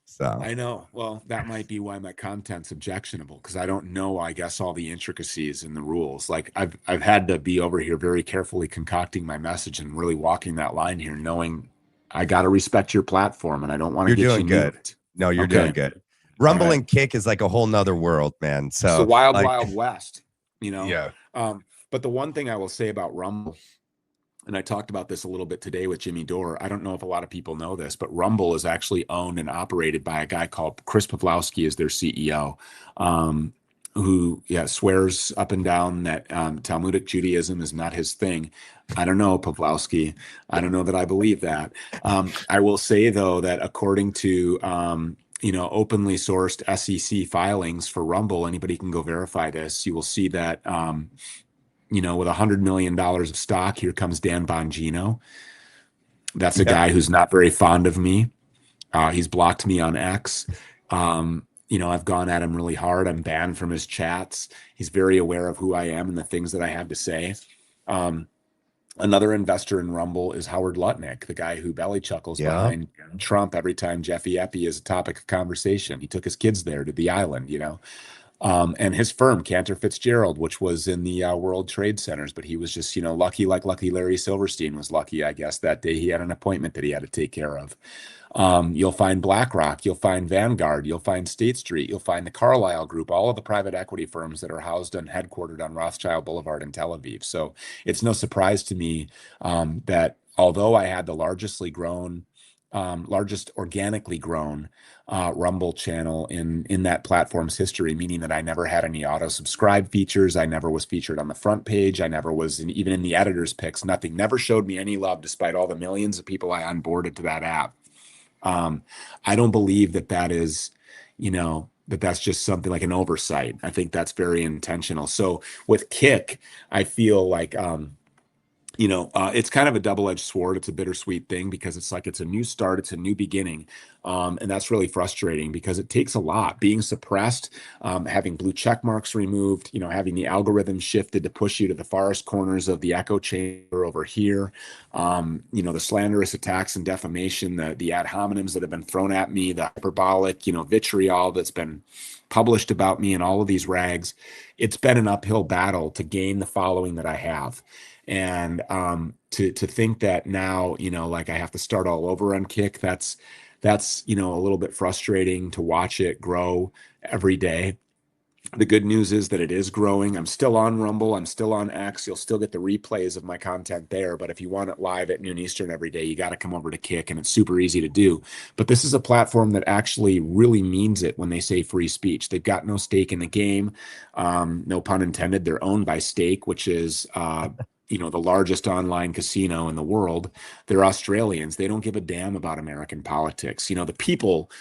So I know. Well, that might be why my content's objectionable, because I don't know, I guess, all the intricacies and the rules. Like I've had to be over here very carefully concocting my message and really walking that line here, knowing I got to respect your platform and I don't want to get you doing good. Nuked. No, you're doing good. Rumble and Kick is like a whole nother world, man. So it's the wild west, Yeah. But the one thing I will say about Rumble, and I talked about this a little bit today with Jimmy Dore. I don't know if a lot of people know this, but Rumble is actually owned and operated by a guy called Chris Pavlowski is their CEO, who swears up and down that Talmudic Judaism is not his thing. I don't know, Pavlowski. I don't know that I believe that. I will say, though, that according to openly sourced SEC filings for Rumble, anybody can go verify this. You will see that with $100 million of stock, here comes Dan Bongino. That's a guy who's not very fond of me. He's blocked me on X. I've gone at him really hard. I'm banned from his chats. He's very aware of who I am and the things that I have to say. Another investor in Rumble is Howard Lutnick, the guy who belly chuckles behind Trump every time Jeffy Eppy is a topic of conversation. He took his kids there to the island, and his firm, Cantor Fitzgerald, which was in the World Trade Centers, but he was just, lucky, like lucky Larry Silverstein was lucky, I guess, that day he had an appointment that he had to take care of. You'll find BlackRock, you'll find Vanguard, you'll find State Street, you'll find the Carlyle Group, all of the private equity firms that are housed and headquartered on Rothschild Boulevard in Tel Aviv. So it's no surprise to me that although I had the largest organically grown Rumble channel in that platform's history, meaning that I never had any auto subscribe features. I never was featured on the front page. I never was even in the editor's picks. Nothing, never showed me any love despite all the millions of people I onboarded to that app. I don't believe that is, that's just something like an oversight. I think that's very intentional. So with Kick, I feel like, it's kind of a double-edged sword. It's a bittersweet thing because it's like it's a new start, it's a new beginning, and that's really frustrating because it takes a lot. Being suppressed, having blue check marks removed, having the algorithm shifted to push you to the farthest corners of the echo chamber over here, the slanderous attacks and defamation, the ad hominems that have been thrown at me, the hyperbolic, vitriol that's been published about me and all of these rags. It's been an uphill battle to gain the following that I have. And to think that now, like I have to start all over on Kick, that's a little bit frustrating to watch it grow every day. The good news is that it is growing. I'm still on Rumble. I'm still on X. You'll still get the replays of my content there. But if you want it live at noon Eastern every day, you got to come over to Kick, and it's super easy to do. But this is a platform that actually really means it when they say free speech. They've got no stake in the game. No pun intended. They're owned by Stake, which is the largest online casino in the world. They're Australians. They don't give a damn about American politics. The people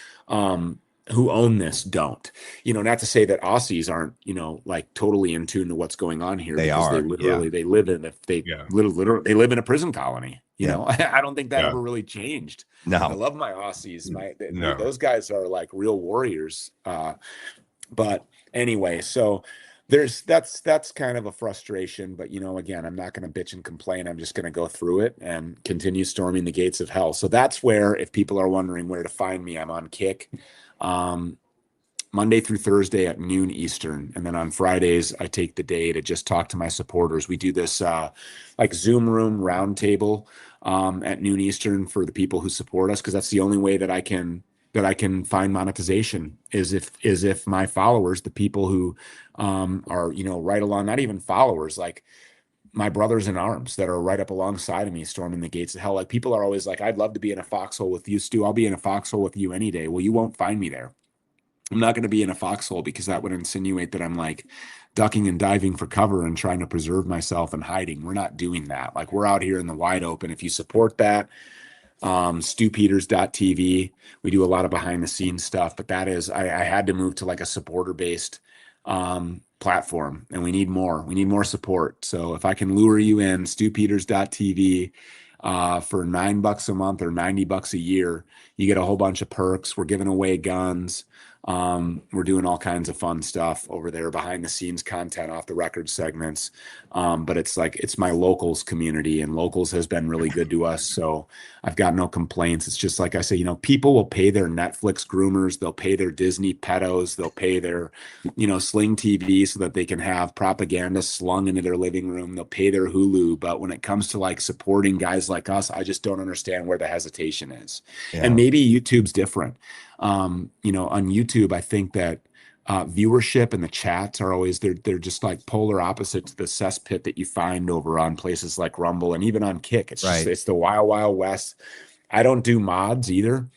who own this don't. Not to say that Aussies aren't, like totally in tune to what's going on here, They because are, they literally they live in Yeah. they live in a prison colony. I don't think that Yeah. ever really changed. No. I love my Aussies. No. Those guys are like real warriors. But anyway, so that's kind of a frustration. But again, I'm not going to bitch and complain. I'm just going to go through it and continue storming the gates of hell. So that's where, if people are wondering where to find me, I'm on Kick, Monday through Thursday at noon Eastern, and then on Fridays I take the day to just talk to my supporters. We do this like Zoom room roundtable at noon Eastern for the people who support us, because that's the only way that I can find monetization, is if my followers, the people who are right along, not even followers, like my brothers in arms that are right up alongside of me storming the gates of hell. Like, people are always like, I'd love to be in a foxhole with you, Stu. I'll be in a foxhole with you any day. Well, you won't find me there. I'm not going to be in a foxhole, because that would insinuate that I'm like ducking and diving for cover and trying to preserve myself and hiding. We're not doing that. Like, we're out here in the wide open. If you support that, stupeters.tv, we do a lot of behind the scenes stuff, but that is, I had to move to like a supporter based platform, and we need more support. So if I can lure you in, stupeters.tv, for $9 a month or $90 a year, you get a whole bunch of perks. We're giving away guns. We're doing all kinds of fun stuff over there, behind the scenes content, off the record segments. But it's my locals community, and locals has been really good to us. So I've got no complaints. It's just like I say, people will pay their Netflix groomers, they'll pay their Disney pedos, they'll pay their, Sling TV so that they can have propaganda slung into their living room. They'll pay their Hulu. But when it comes to like supporting guys like us, I just don't understand where the hesitation is. Yeah. And maybe YouTube's different. On YouTube, I think that viewership and the chats are always, they're just like polar opposite to the cesspit that you find over on places like Rumble and even on Kick. It's Right. it's the wild, wild west. I don't do mods either.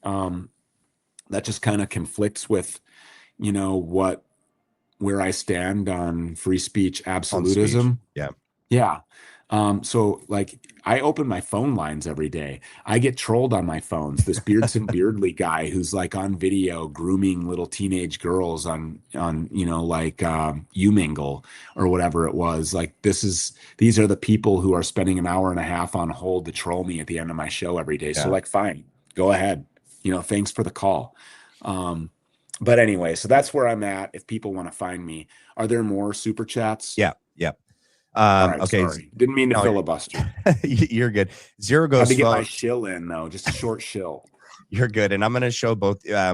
That just kind of conflicts with, where I stand on free speech absolutism. Yeah. Yeah. So like, I open my phone lines every day. I get trolled on my phones. This Beardson Beardly guy who's like on video grooming little teenage girls on like Umingle or whatever it was. Like, these are the people who are spending an hour and a half on hold to troll me at the end of my show every day. Yeah. So like, fine, go ahead. Thanks for the call. But anyway, so that's where I'm at. If people want to find me, are there more super chats? Yeah. All right, Okay. sorry. Didn't mean to filibuster. You're good. Zero Had Ghost to get my phone. shill in though, just a short shill. You're good. And I'm going to show both. I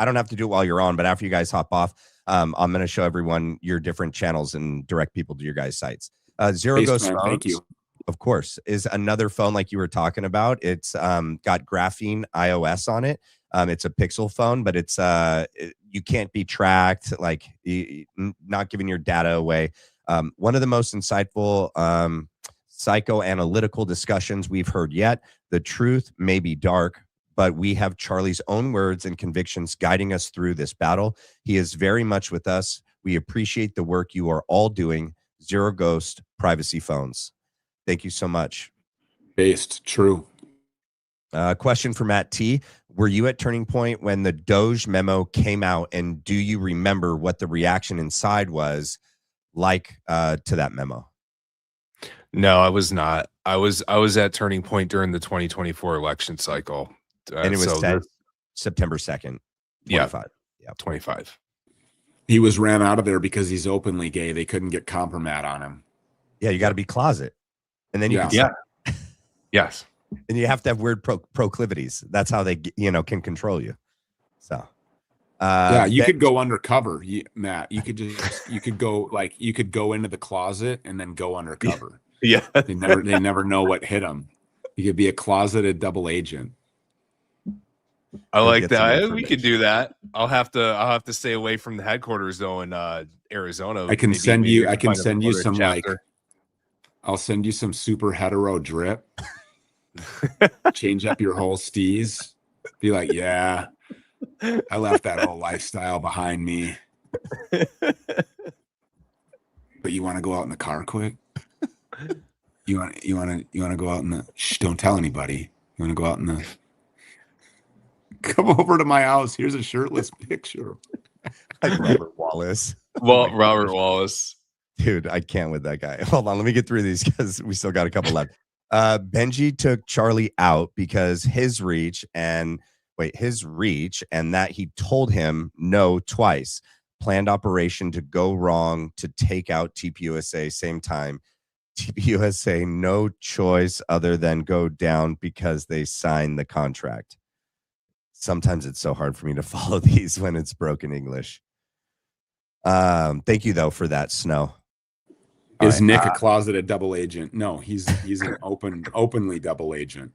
don't have to do it while you're on, but after you guys hop off, I'm going to show everyone your different channels and direct people to your guys' sites. Zero Ghost man, phones, thank you. of course, is another phone like you were talking about. It's got graphene iOS on it. It's a Pixel phone, but it's you can't be tracked, like not giving your data away. One of the most insightful psychoanalytical discussions we've heard yet. The truth may be dark, but we have Charlie's own words and convictions guiding us through this battle. He is very much with us. We appreciate the work you are all doing. Zero Ghost Privacy Phones. Thank you so much. Based, true. Question for Matt T. Were you at Turning Point when the Doge memo came out, and do you remember what the reaction inside was like to that memo? No, I was not. I was at Turning Point during the 2024 election cycle. And it was set September 2nd, 25. Yeah, 25. He was ran out of there because he's openly gay. They couldn't get compromat on him. Yeah, you got to be closet. And then you can Yes. and you have to have weird proclivities. That's how they can control you. So you could go undercover, Matt. You could go into the closet and then go undercover. Yeah. They never know what hit them. You could be a closeted double agent. I like that. We could do that. I'll have to stay away from the headquarters though in Arizona. I can send you some chapter. I'll send you some super hetero drip. Change up your whole steez. Be like, yeah, I left that whole lifestyle behind me. But you want to go out in the car quick? You want to go out in the, shh, don't tell anybody. You want to go out in the, come over to my house. Here's a shirtless picture. Like Robert Wallace. Well, Robert Wallace. Dude, I can't with that guy. Hold on, let me get through these because we still got a couple left. Benji took Charlie out because his reach and that he told him no twice. Planned operation to go wrong to take out TPUSA same time. TPUSA no choice other than go down because they signed the contract. Sometimes it's so hard for me to follow these when it's broken English. Thank you though for that, Snow. Is Nick a closeted double agent? No, he's an openly double agent.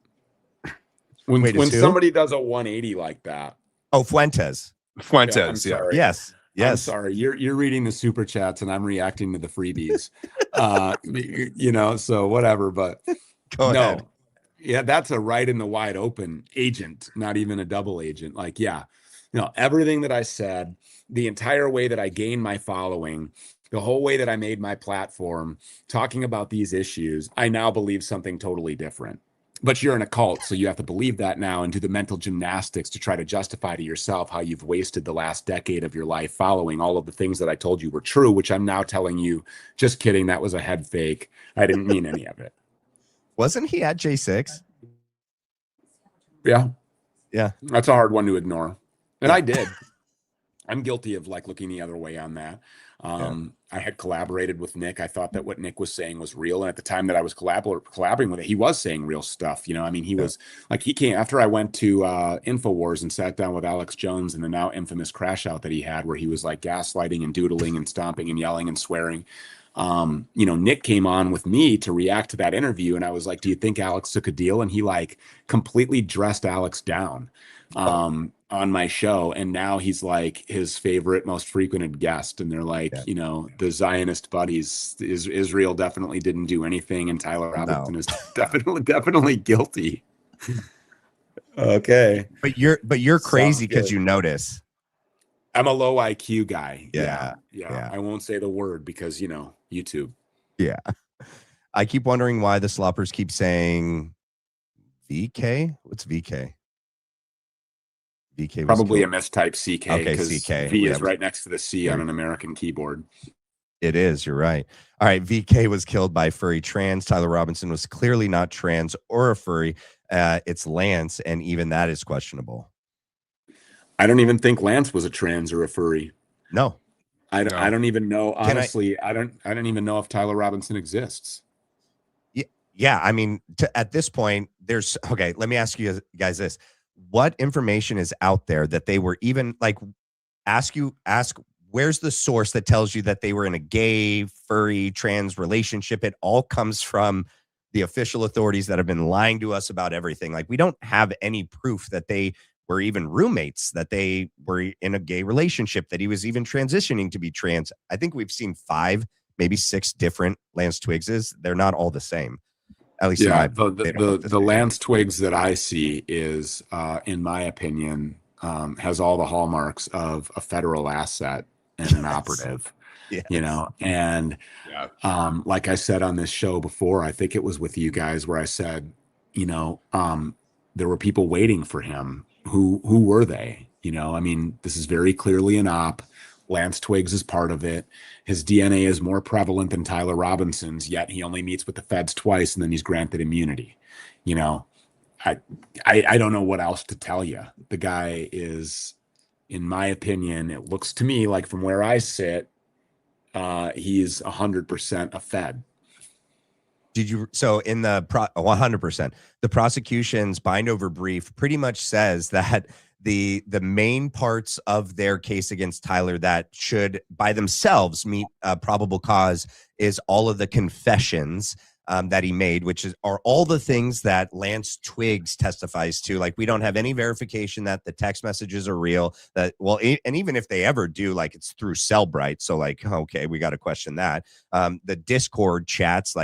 When somebody does a 180 like that. Oh, Fuentes. Yeah. Yes. I'm sorry. You're reading the super chats and I'm reacting to the freebies. So whatever, but Go ahead. Yeah, that's a right in the wide open agent, not even a double agent. Like, yeah, everything that I said, the entire way that I gained my following, the whole way that I made my platform, talking about these issues, I now believe something totally different. But you're in a cult, so you have to believe that now and do the mental gymnastics to try to justify to yourself how you've wasted the last decade of your life following all of the things that I told you were true, which I'm now telling you, just kidding, that was a head fake. I didn't mean any of it. Wasn't he at J6? Yeah. Yeah. That's a hard one to ignore. And I did. I'm guilty of looking the other way on that. I had collaborated with Nick. I thought that what Nick was saying was real. And at the time that I was collaborating with it, he was saying real stuff. He was he came after I went to InfoWars and sat down with Alex Jones in the now infamous crash out that he had, where he was gaslighting and doodling and stomping and yelling and swearing. Nick came on with me to react to that interview. And I was like, do you think Alex took a deal? And he completely dressed Alex down on my show. And now he's his favorite, most frequented guest. And they're the Zionist buddies, Israel definitely didn't do anything. And Tyler Robinson is definitely guilty. Okay. But you're crazy because you notice. I'm a low IQ guy. Yeah. I won't say the word because, YouTube. Yeah. I keep wondering why the sloppers keep saying VK. What's VK? VK probably a mistype CK. Okay, because CK. V is right next to the C on an American keyboard. It is. You're right. All right. VK was killed by furry trans. Tyler Robinson was clearly not trans or a furry. It's Lance, and even that is questionable. I don't even think Lance was a trans or a furry. No. I don't even know. Honestly, I don't even know if Tyler Robinson exists. Yeah. I mean, at this point, let me ask you guys this. What information is out there that they were even ask where's the source that tells you that they were in a gay, furry, trans relationship? It all comes from the official authorities that have been lying to us about everything. We don't have any proof that they were even roommates, that they were in a gay relationship, that he was even transitioning to be trans. I think we've seen 5, maybe 6 different Lance Twiggses. They're not all the same. At least the Lance Twiggs that I see is, in my opinion, has all the hallmarks of a federal asset and an operative. Yes. And like I said on this show before, I think it was with you guys where I said, there were people waiting for him. Who were they? This is very clearly an op. Lance Twiggs is part of it. His DNA is more prevalent than Tyler Robinson's, yet he only meets with the feds twice and then he's granted immunity. I don't know what else to tell you. The guy is, in my opinion, it looks to me like from where I sit, he's 100% a fed. So in the 100%, the prosecution's bind over brief pretty much says that the main parts of their case against Tyler that should by themselves meet a probable cause is all of the confessions that he made, which are all the things that Lance Twiggs testifies to. We don't have any verification that the text messages are real, and even if they ever do, it's through Cellbrite. So okay, we got to question that. The Discord chats,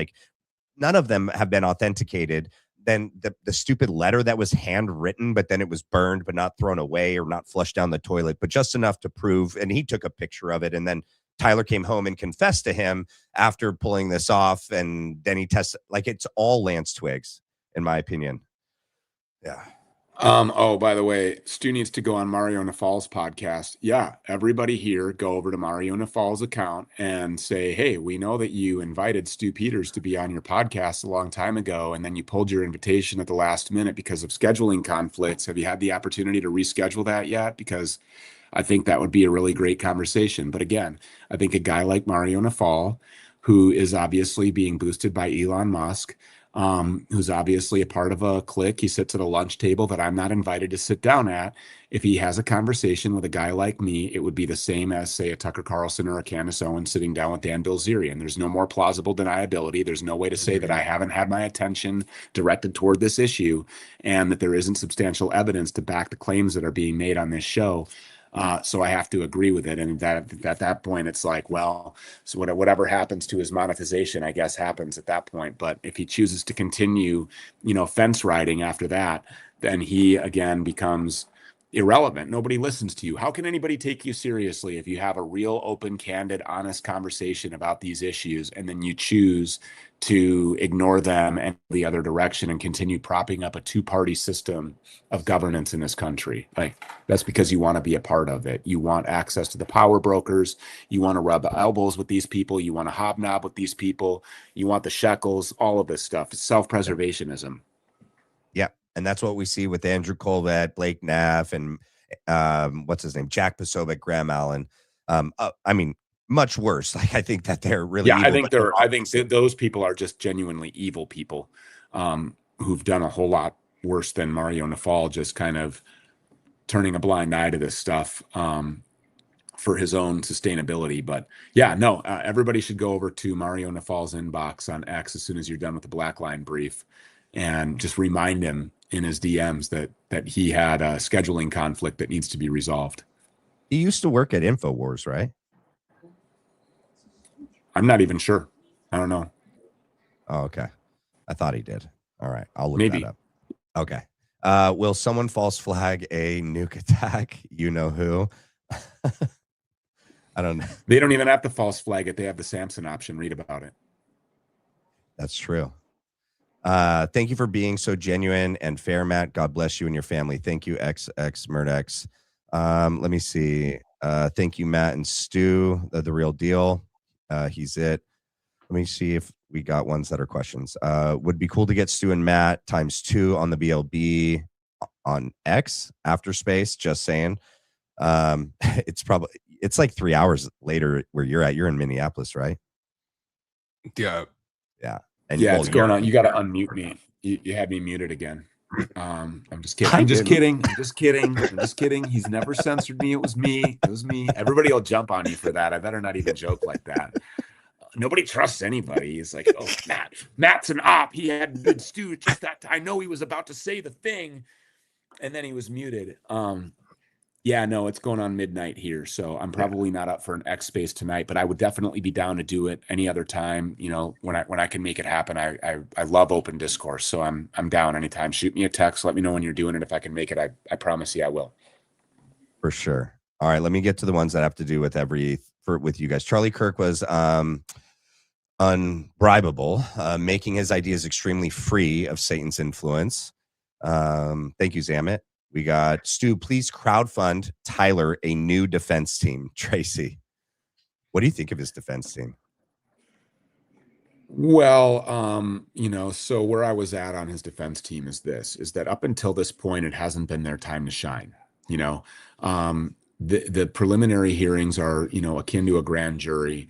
none of them have been authenticated. Then the stupid letter that was handwritten, but then it was burned, but not thrown away or not flushed down the toilet, but just enough to prove. And he took a picture of it and then Tyler came home and confessed to him after pulling this off, and then he tested. Like, it's all Lance Twigs, in my opinion. Yeah. Oh, by the way, Stu needs to go on Mario Nafal's podcast. Yeah, everybody here go over to Mario Nafal's account and say, hey, we know that you invited Stu Peters to be on your podcast a long time ago, and then you pulled your invitation at the last minute because of scheduling conflicts. Have you had the opportunity to reschedule that yet? Because I think that would be a really great conversation. But again, I think a guy like Mario Nafal, who is obviously being boosted by Elon Musk, who's obviously a part of a clique. He sits at a lunch table that I'm not invited to sit down at. If he has a conversation with a guy like me, it would be the same as, say, a Tucker Carlson or a Candace Owens sitting down with Dan Bilzerian. There's no more plausible deniability. There's no way to say that I haven't had my attention directed toward this issue and that there isn't substantial evidence to back the claims that are being made on this show. So I have to agree with it. And that at that point, it's like, well, so whatever happens to his monetization, I guess, happens at that point. But if he chooses to continue, fence riding after that, then he again becomes irrelevant. Nobody listens to you. How can anybody take you seriously if you have a real, open, candid, honest conversation about these issues, and then you choose to ignore them and the other direction and continue propping up a two-party system of governance in this country? Like, that's because you want to be a part of it. You want access to the power brokers. You want to rub elbows with these people. You want to hobnob with these people. You want the shekels, all of this stuff. It's self-preservationism. Yeah. And that's what we see with Andrew Colvett, Blake Knapp, and what's his name? Jack Posobiec, Graham Allen. I mean, much worse. Like, I think that they're really evil, I think those people are just genuinely evil people who've done a whole lot worse than Mario Nafal, just kind of turning a blind eye to this stuff for his own sustainability. But yeah, no, everybody should go over to Mario Nafal's inbox on X as soon as you're done with the Black Line brief, and just remind him in his DMs that he had a scheduling conflict that needs to be resolved. He used to work at InfoWars, right? I'm not even sure. I don't know. Oh, okay. I thought he did. All right. I'll look Maybe. that up. Okay. Will someone false flag a nuke attack? You know who? I don't know. They don't even have to false flag it. They have the Samson option. Read about it. That's true. Thank you for being so genuine and fair, Matt. God bless you and your family. Thank you, XX Murdex. Let me see. Thank you, Matt and Stu. The real deal. He's it. Let me see if we got ones that are questions. Would be cool to get Stu and Matt ×2 on the BLB on X after space. Just saying. It's like 3 hours later where you're at. You're in Minneapolis, right? Yeah. Yeah. And yeah, it's going on. You got to unmute me. You had me muted again. I'm just kidding. I'm just kidding. He's never censored me. It was me. Everybody will jump on you for that. I better not even joke like that. Nobody trusts anybody. He's like, oh, Matt's an op. He had good stew. Just that I know he was about to say the thing, and then he was muted. Yeah, no, it's going on midnight here, so I'm probably not up for an X space tonight, but I would definitely be down to do it any other time. When I can make it happen. I love open discourse, so I'm down anytime. Shoot me a text, let me know when you're doing it. If I can make it, I promise you I will. For sure. All right, let me get to the ones that have to do with with you guys. Charlie Kirk was unbribable, making his ideas extremely free of Satan's influence. Thank you, Zamet. We got Stu, please crowdfund Tyler a new defense team. Tracy, what do you think of his defense team? Well, so where I was at on his defense team is that up until this point, it hasn't been their time to shine. The preliminary hearings are, akin to a grand jury.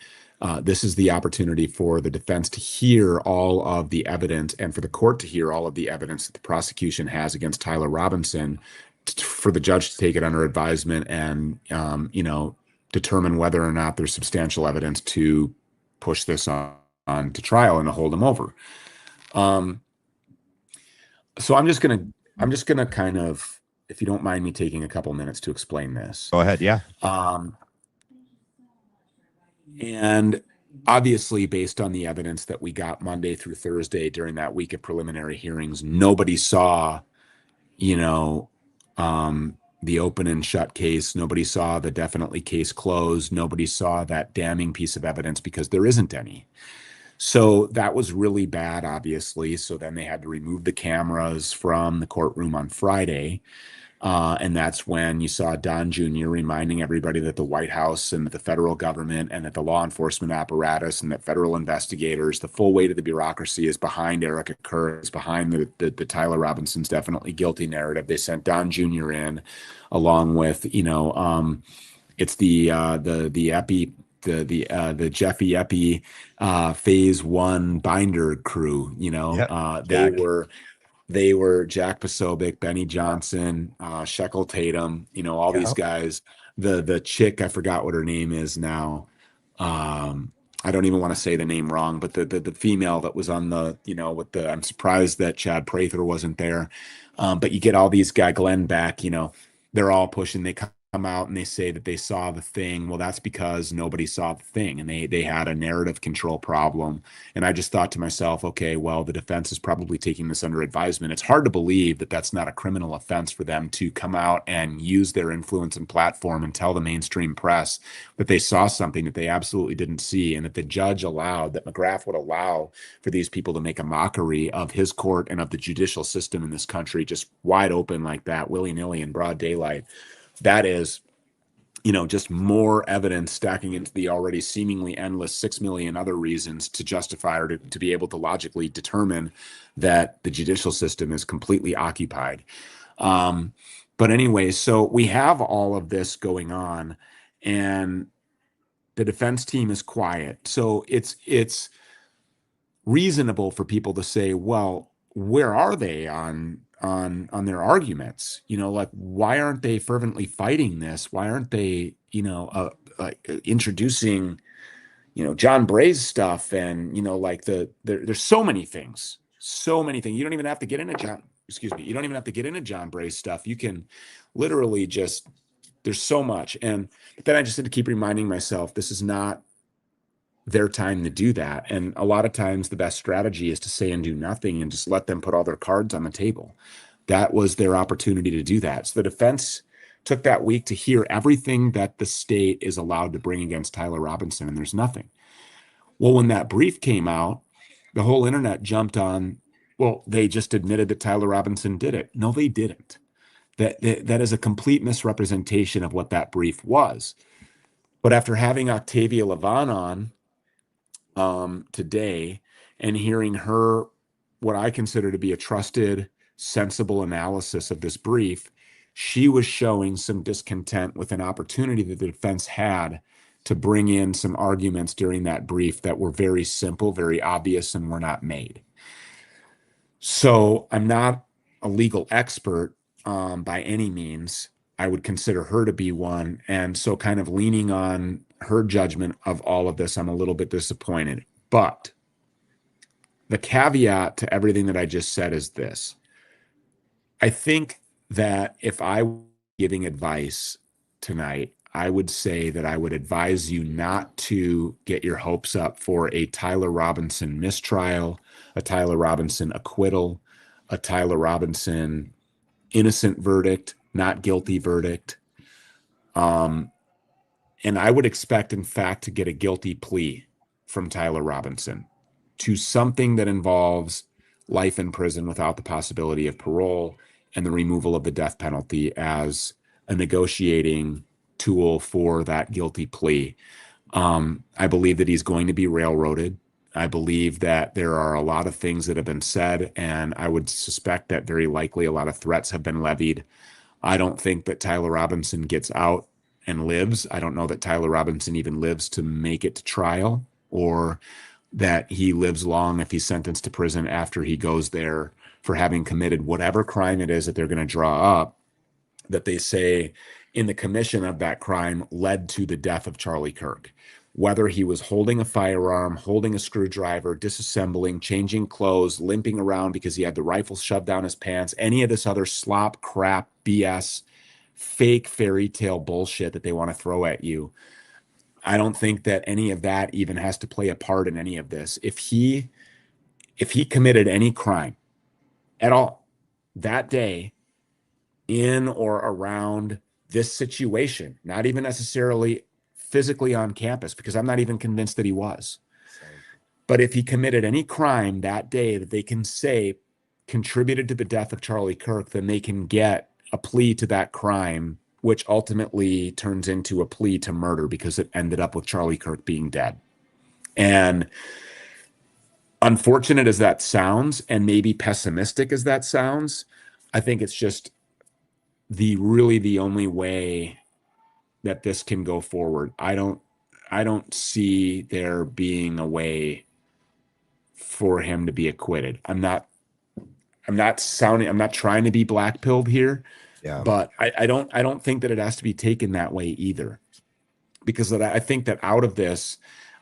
This is the opportunity for the defense to hear all of the evidence and for the court to hear all of the evidence that the prosecution has against Tyler Robinson, for the judge to take it under advisement and, determine whether or not there's substantial evidence to push this on to trial and to hold him over. So I'm just gonna kind of, if you don't mind me taking a couple minutes to explain this. Go ahead. Yeah. And obviously, based on the evidence that we got Monday through Thursday during that week of preliminary hearings, nobody saw, the open and shut case. Nobody saw the definitely case closed. Nobody saw that damning piece of evidence because there isn't any. So that was really bad, obviously. So then they had to remove the cameras from the courtroom on Friday. And that's when you saw Don Jr. reminding everybody that the White House and that the federal government and that the law enforcement apparatus and that federal investigators, the full weight of the bureaucracy is behind Erica Kirk, is behind the Tyler Robinson's definitely guilty narrative. They sent Don Jr. in along with, it's the Epi, the Jeffy Epi phase one binder crew, Yep. they Jack. were Jack Posobiec, Benny Johnson, Shekel Tatum, all these Yep. guys. The chick, I forgot what her name is now. I don't even want to say the name wrong, but the female that was on the, I'm surprised that Chad Prather wasn't there. But you get all these guys, Glenn Beck, they're all pushing. They come out and they say that they saw the thing. Well, that's because nobody saw the thing, and they had a narrative control problem. And I just thought to myself, okay, well, the defense is probably taking this under advisement. It's hard to believe that that's not a criminal offense for them to come out and use their influence and platform and tell the mainstream press that they saw something that they absolutely didn't see, and that the judge allowed, that McGrath would allow for these people to make a mockery of his court and of the judicial system in this country, just wide open like that, willy-nilly in broad daylight. That is, just more evidence stacking into the already seemingly endless 6 million other reasons to justify or to be able to logically determine that the judicial system is completely occupied. But anyway, so we have all of this going on, and the defense team is quiet. So it's reasonable for people to say, well, where are they on their arguments? Like, why aren't they fervently fighting this? Why aren't they, introducing, John Bray's stuff? And, there's so many things. You don't even have to get into you don't even have to get into John Bray's stuff. You can literally just, there's so much. But then I just had to keep reminding myself, this is not their time to do that. And a lot of times the best strategy is to say and do nothing and just let them put all their cards on the table. That was their opportunity to do that. So the defense took that week to hear everything that the state is allowed to bring against Tyler Robinson, and there's nothing. Well, when that brief came out, the whole internet jumped on, well, they just admitted that Tyler Robinson did it. No, they didn't. That is a complete misrepresentation of what that brief was. But after having Octavia Levon on today and hearing her, what I consider to be a trusted, sensible analysis of this brief, she was showing some discontent with an opportunity that the defense had to bring in some arguments during that brief that were very simple, very obvious, and were not made. So I'm not a legal expert by any means. I would consider her to be one. And so kind of leaning on her judgment of all of this, I'm a little bit disappointed. But the caveat to everything that I just said is this. I think that if I were giving advice tonight, I would say that I would advise you not to get your hopes up for a Tyler Robinson mistrial, a Tyler Robinson acquittal, a Tyler Robinson innocent verdict, not guilty verdict. And I would expect, in fact, to get a guilty plea from Tyler Robinson to something that involves life in prison without the possibility of parole and the removal of the death penalty as a negotiating tool for that guilty plea. I believe that he's going to be railroaded. I believe that there are a lot of things that have been said, and I would suspect that very likely a lot of threats have been levied. I don't think that Tyler Robinson gets out and lives. I don't know that Tyler Robinson even lives to make it to trial, or that he lives long if he's sentenced to prison after he goes there for having committed whatever crime it is that they're going to draw up, that they say in the commission of that crime led to the death of Charlie Kirk. Whether he was holding a firearm, holding a screwdriver, disassembling, changing clothes, limping around because he had the rifle shoved down his pants, any of this other slop, crap, BS, fake fairy tale bullshit that they want to throw at you, I don't think that any of that even has to play a part in any of this. If he committed any crime at all that day, in or around this situation, not even necessarily physically on campus, because I'm not even convinced that he was. But if he committed any crime that day that they can say contributed to the death of Charlie Kirk, then they can get a plea to that crime, which ultimately turns into a plea to murder because it ended up with Charlie Kirk being dead. And unfortunate as that sounds, and maybe pessimistic as that sounds, I think it's just the only way that this can go forward. I don't see there being a way for him to be acquitted. I'm not trying to be black-pilled here, Yeah. but I don't think that it has to be taken that way either. Because I think that out of this,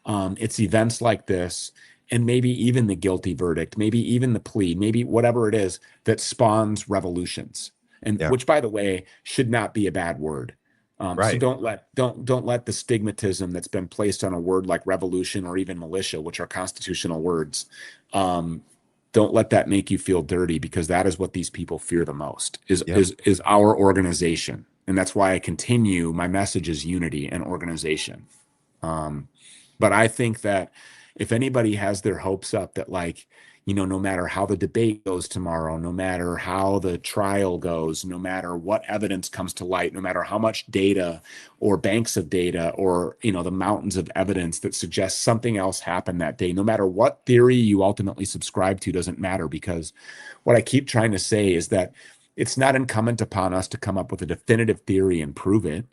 it's events like this, and maybe even the guilty verdict, maybe even the plea, maybe whatever it is that spawns revolutions, and Yeah. which, by the way, should not be a bad word. So Right. don't let the stigmatism that's been placed on a word like revolution or even militia, which are constitutional words, don't let that make you feel dirty, because that is what these people fear the most is Yep. is our organization. And that's why I continue. My message is unity and organization. But I think that if anybody has their hopes up that, like, no matter how the debate goes tomorrow, no matter how the trial goes, no matter what evidence comes to light, no matter how much data or banks of data or, the mountains of evidence that suggests something else happened that day, no matter what theory you ultimately subscribe to, doesn't matter. Because what I keep trying to say is that it's not incumbent upon us to come up with a definitive theory and prove it.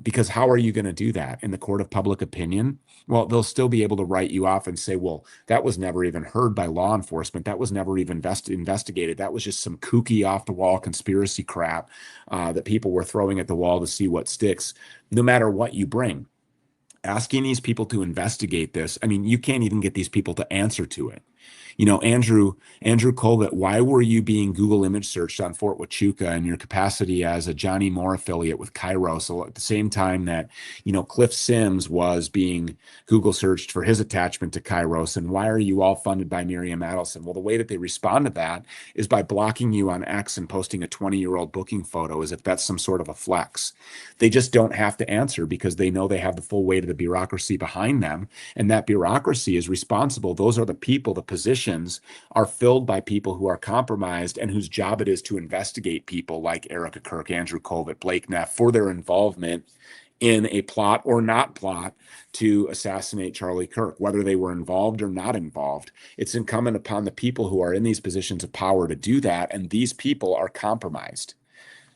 Because how are you going to do that in the court of public opinion? Well, they'll still be able to write you off and say, well, that was never even heard by law enforcement. That was never even investigated. That was just some kooky off the wall conspiracy crap that people were throwing at the wall to see what sticks. No matter what you bring, asking these people to investigate this, I mean, you can't even get these people to answer to it. Andrew Colvett, why were you being Google image searched on Fort Huachuca in your capacity as a Johnny Moore affiliate with Cairo? So at the same time that, Cliff Sims was being Google searched for his attachment to Kairos, and why are you all funded by Miriam Adelson? Well, the way that they respond to that is by blocking you on X and posting a 20-year-old booking photo as if that's some sort of a flex. They just don't have to answer because they know they have the full weight of the bureaucracy behind them, and that bureaucracy is responsible. Those are the people, the positions are filled by people who are compromised and whose job it is to investigate people like Erica Kirk, Andrew Colvett, Blake Neff for their involvement in a plot or not plot to assassinate Charlie Kirk, whether they were involved or not involved. It's incumbent upon the people who are in these positions of power to do that, and these people are compromised.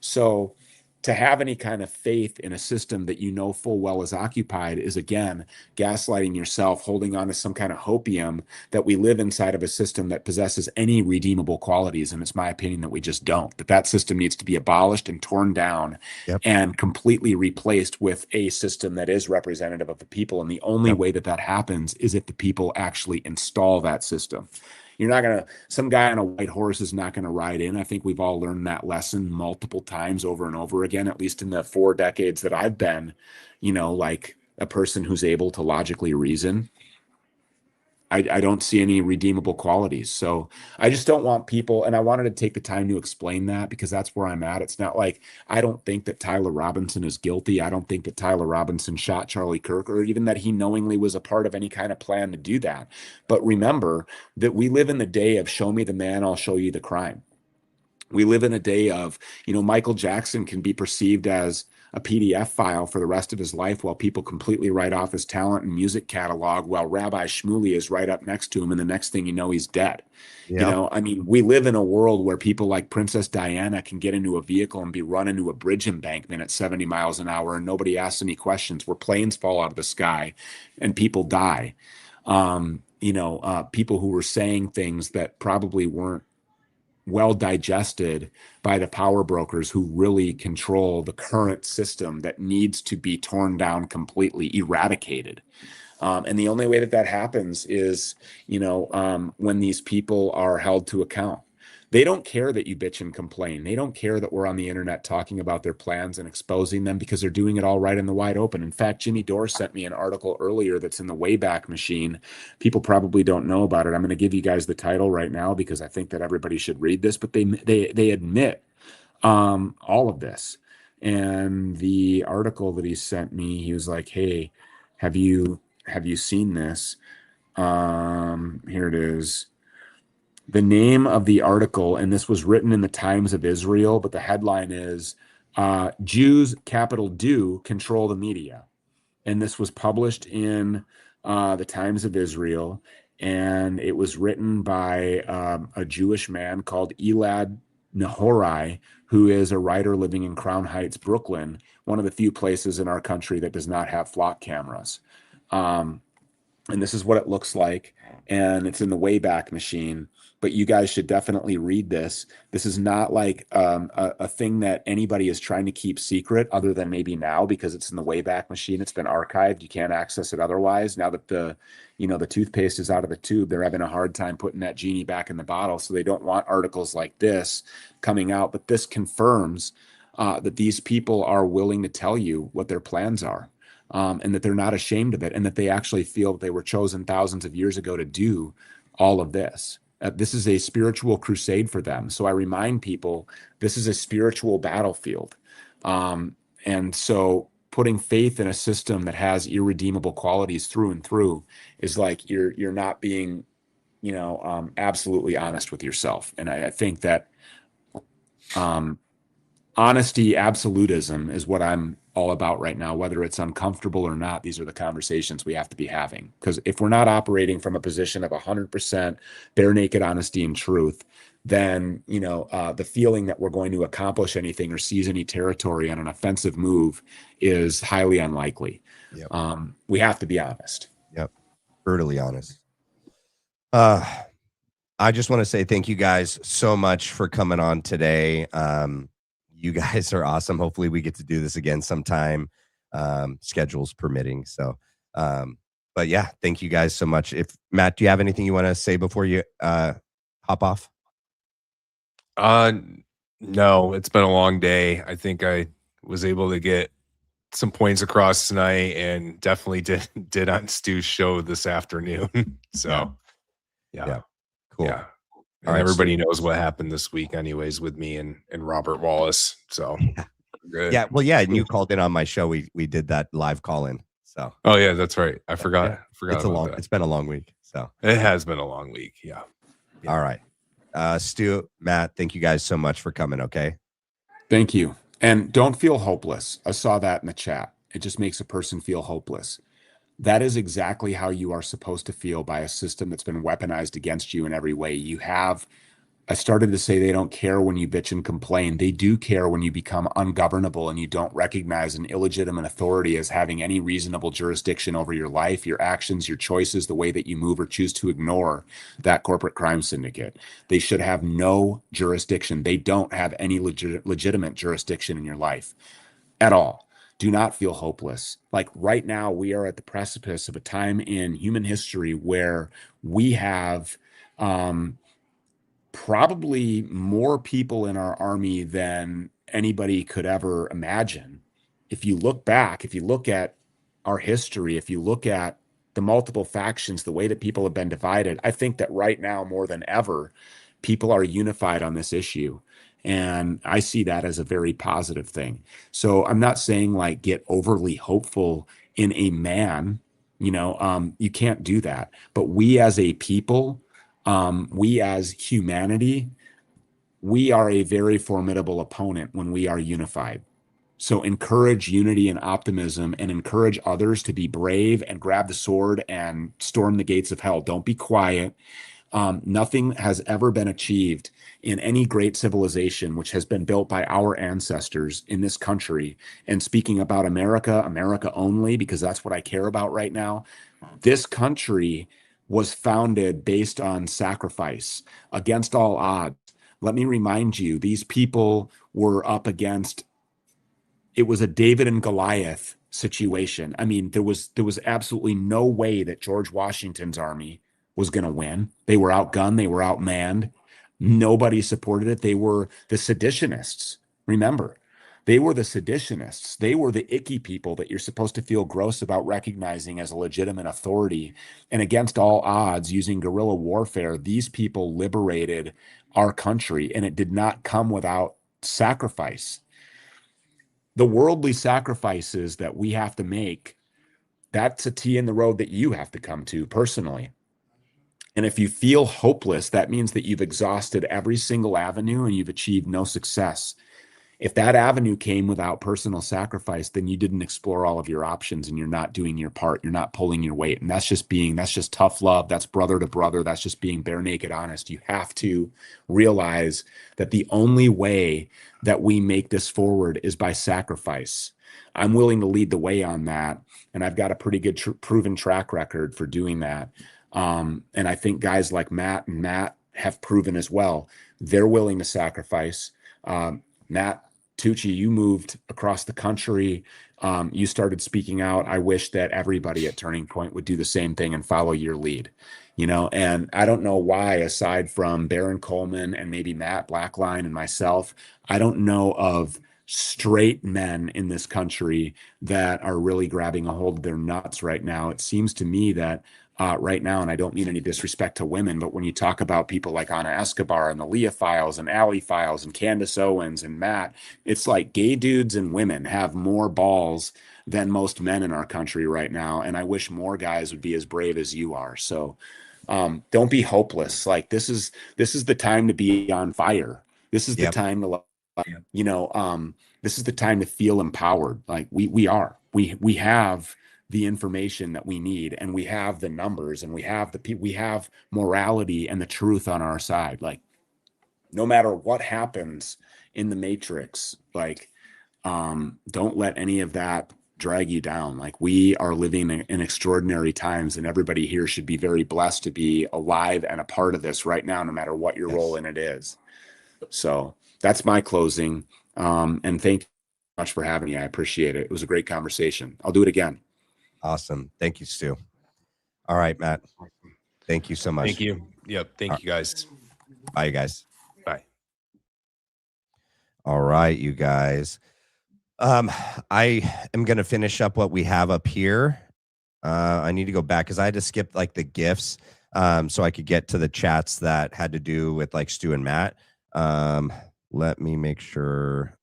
So to have any kind of faith in a system that full well is occupied is, again, gaslighting yourself, holding on to some kind of hopium that we live inside of a system that possesses any redeemable qualities. And it's my opinion that we just don't, that system needs to be abolished and torn down. Yep. And completely replaced with a system that is representative of the people. And the only Yep. way that happens is if the people actually install that system. Some guy on a white horse is not going to ride in. I think we've all learned that lesson multiple times over and over again, at least in the 4 decades that I've been, like a person who's able to logically reason. I don't see any redeemable qualities. So I just don't want people, and I wanted to take the time to explain that because that's where I'm at. It's not like I don't think that Tyler Robinson is guilty. I don't think that Tyler Robinson shot Charlie Kirk, or even that he knowingly was a part of any kind of plan to do that. But remember that we live in the day of show me the man, I'll show you the crime. We live in a day of, Michael Jackson can be perceived as a PDF file for the rest of his life while people completely write off his talent and music catalog, while Rabbi Shmuley is right up next to him. And the next thing you know, he's dead. Yeah. We live in a world where people like Princess Diana can get into a vehicle and be run into a bridge embankment at 70 miles an hour and nobody asks any questions, where planes fall out of the sky and people die. People who were saying things that probably weren't well digested by the power brokers who really control the current system that needs to be torn down, completely eradicated. And the only way that happens is, when these people are held to account. They don't care that you bitch and complain. They don't care that we're on the internet talking about their plans and exposing them, because they're doing it all right in the wide open. In fact, Jimmy Dore sent me an article earlier that's in the Wayback Machine. People probably don't know about it. I'm going to give you guys the title right now because I think that everybody should read this, but they admit all of this. And the article that he sent me, he was like, hey, have you seen this? Here it is. The name of the article, and this was written in the Times of Israel, but the headline is Jews, capital Do, Control the Media. And this was published in the Times of Israel, and it was written by a Jewish man called Elad Nahorai, who is a writer living in Crown Heights, Brooklyn, one of the few places in our country that does not have flock cameras. And this is what it looks like, and it's in the Wayback Machine. But you guys should definitely read this. This is not like a thing that anybody is trying to keep secret, other than maybe now because it's in the Wayback Machine. It's been archived. You can't access it otherwise. Now that the toothpaste is out of the tube, they're having a hard time putting that genie back in the bottle. So they don't want articles like this coming out. But this confirms that these people are willing to tell you what their plans are. And that they're not ashamed of it, and that they actually feel that they were chosen thousands of years ago to do all of this. This is a spiritual crusade for them. So I remind people, this is a spiritual battlefield. And so putting faith in a system that has irredeemable qualities through and through is like you're not being, absolutely honest with yourself. And I think that honesty, absolutism is what I'm all about right now. Whether it's uncomfortable or not, these are the conversations we have to be having. Because if we're not operating from a position of 100% bare naked honesty and truth, then the feeling that we're going to accomplish anything or seize any territory on an offensive move is highly unlikely. Yep. We have to be honest. Yep, brutally honest. I just want to say thank you guys so much for coming on today. You guys are awesome. Hopefully we get to do this again sometime, schedules permitting. So, but yeah, thank you guys so much. If Matt, do you have anything you want to say before you hop off? No, it's been a long day. I think I was able to get some points across tonight, and definitely did on Stu's show this afternoon. So yeah. Cool. Yeah. And All right, everybody knows what happened this week anyways with me and Robert Wallace. So good. Yeah. Well, yeah. And you called in on my show. We did that live call in. So. Oh yeah, that's right. I forgot. Yeah. Forgot It's been a long week. So it has been a long week. Yeah. All right. Stu, Matt, thank you guys so much for coming. Okay. Thank you. And don't feel hopeless. I saw that in the chat. It just makes a person feel hopeless. That is exactly how you are supposed to feel by a system that's been weaponized against you in every way. I started to say they don't care when you bitch and complain. They do care when you become ungovernable and you don't recognize an illegitimate authority as having any reasonable jurisdiction over your life, your actions, your choices, the way that you move or choose to ignore that corporate crime syndicate. They should have no jurisdiction. They don't have any legitimate jurisdiction in your life at all. Do not feel hopeless. Like right now, we are at the precipice of a time in human history where we have probably more people in our army than anybody could ever imagine. If you look back, if you look at our history, if you look at the multiple factions, the way that people have been divided, I think that right now more than ever, people are unified on this issue. And I see that as a very positive thing. So I'm not saying like get overly hopeful in a man, you can't do that. But we as a people, we as humanity, we are a very formidable opponent when we are unified. So encourage unity and optimism and encourage others to be brave and grab the sword and storm the gates of hell. Don't be quiet. Nothing has ever been achieved in any great civilization which has been built by our ancestors in this country. And speaking about America, America only, because that's what I care about right now. This country was founded based on sacrifice against all odds. Let me remind you, these people were up against, it was a David and Goliath situation. I mean, there was absolutely no way that George Washington's army was going to win. They were outgunned. They were outmanned. Nobody supported it. They were the seditionists. Remember, they were the seditionists. They were the icky people that you're supposed to feel gross about recognizing as a legitimate authority. And against all odds, using guerrilla warfare, these people liberated our country. And it did not come without sacrifice. The worldly sacrifices that we have to make, that's a T in the road that you have to come to personally. And if you feel hopeless, that means that you've exhausted every single avenue and you've achieved no success. If that avenue came without personal sacrifice, then you didn't explore all of your options and you're not doing your part. You're not pulling your weight. And that's just tough love. That's brother to brother. That's just being bare naked honest. You have to realize that the only way that we make this forward is by sacrifice. I'm willing to lead the way on that. And I've got a pretty good proven track record for doing that. And I think guys like Matt and Matt have proven as well. They're willing to sacrifice. Matt Tucci, you moved across the country. You started speaking out. I wish that everybody at Turning Point would do the same thing and follow your lead. And I don't know why, aside from Baron Coleman and maybe Matt Blackline and myself, I don't know of straight men in this country that are really grabbing a hold of their nuts right now. It seems to me that right now, and I don't mean any disrespect to women, but when you talk about people like Ana Escobar and the Leah Files and Allie Files and Candace Owens and Matt, it's like gay dudes and women have more balls than most men in our country right now. And I wish more guys would be as brave as you are. So don't be hopeless. Like this is the time to be on fire. This is the time to, this is the time to feel empowered. Like we have the information that we need, and we have the numbers, and we have we have morality and the truth on our side. Like no matter what happens in the matrix, like don't let any of that drag you down. Like we are living in extraordinary times, and everybody here should be very blessed to be alive and a part of this right now, no matter what your role in it is. So that's my closing. And thank you so much for having me. I appreciate it. It was a great conversation. I'll do it again. Awesome. Thank you, Stu. All right, Matt. Thank you so much. Thank you. Yep. Thank you, guys. Bye, you guys. Bye. All right, you guys. I am going to finish up what we have up here. I need to go back because I had to skip like the GIFs so I could get to the chats that had to do with like Stu and Matt. Let me make sure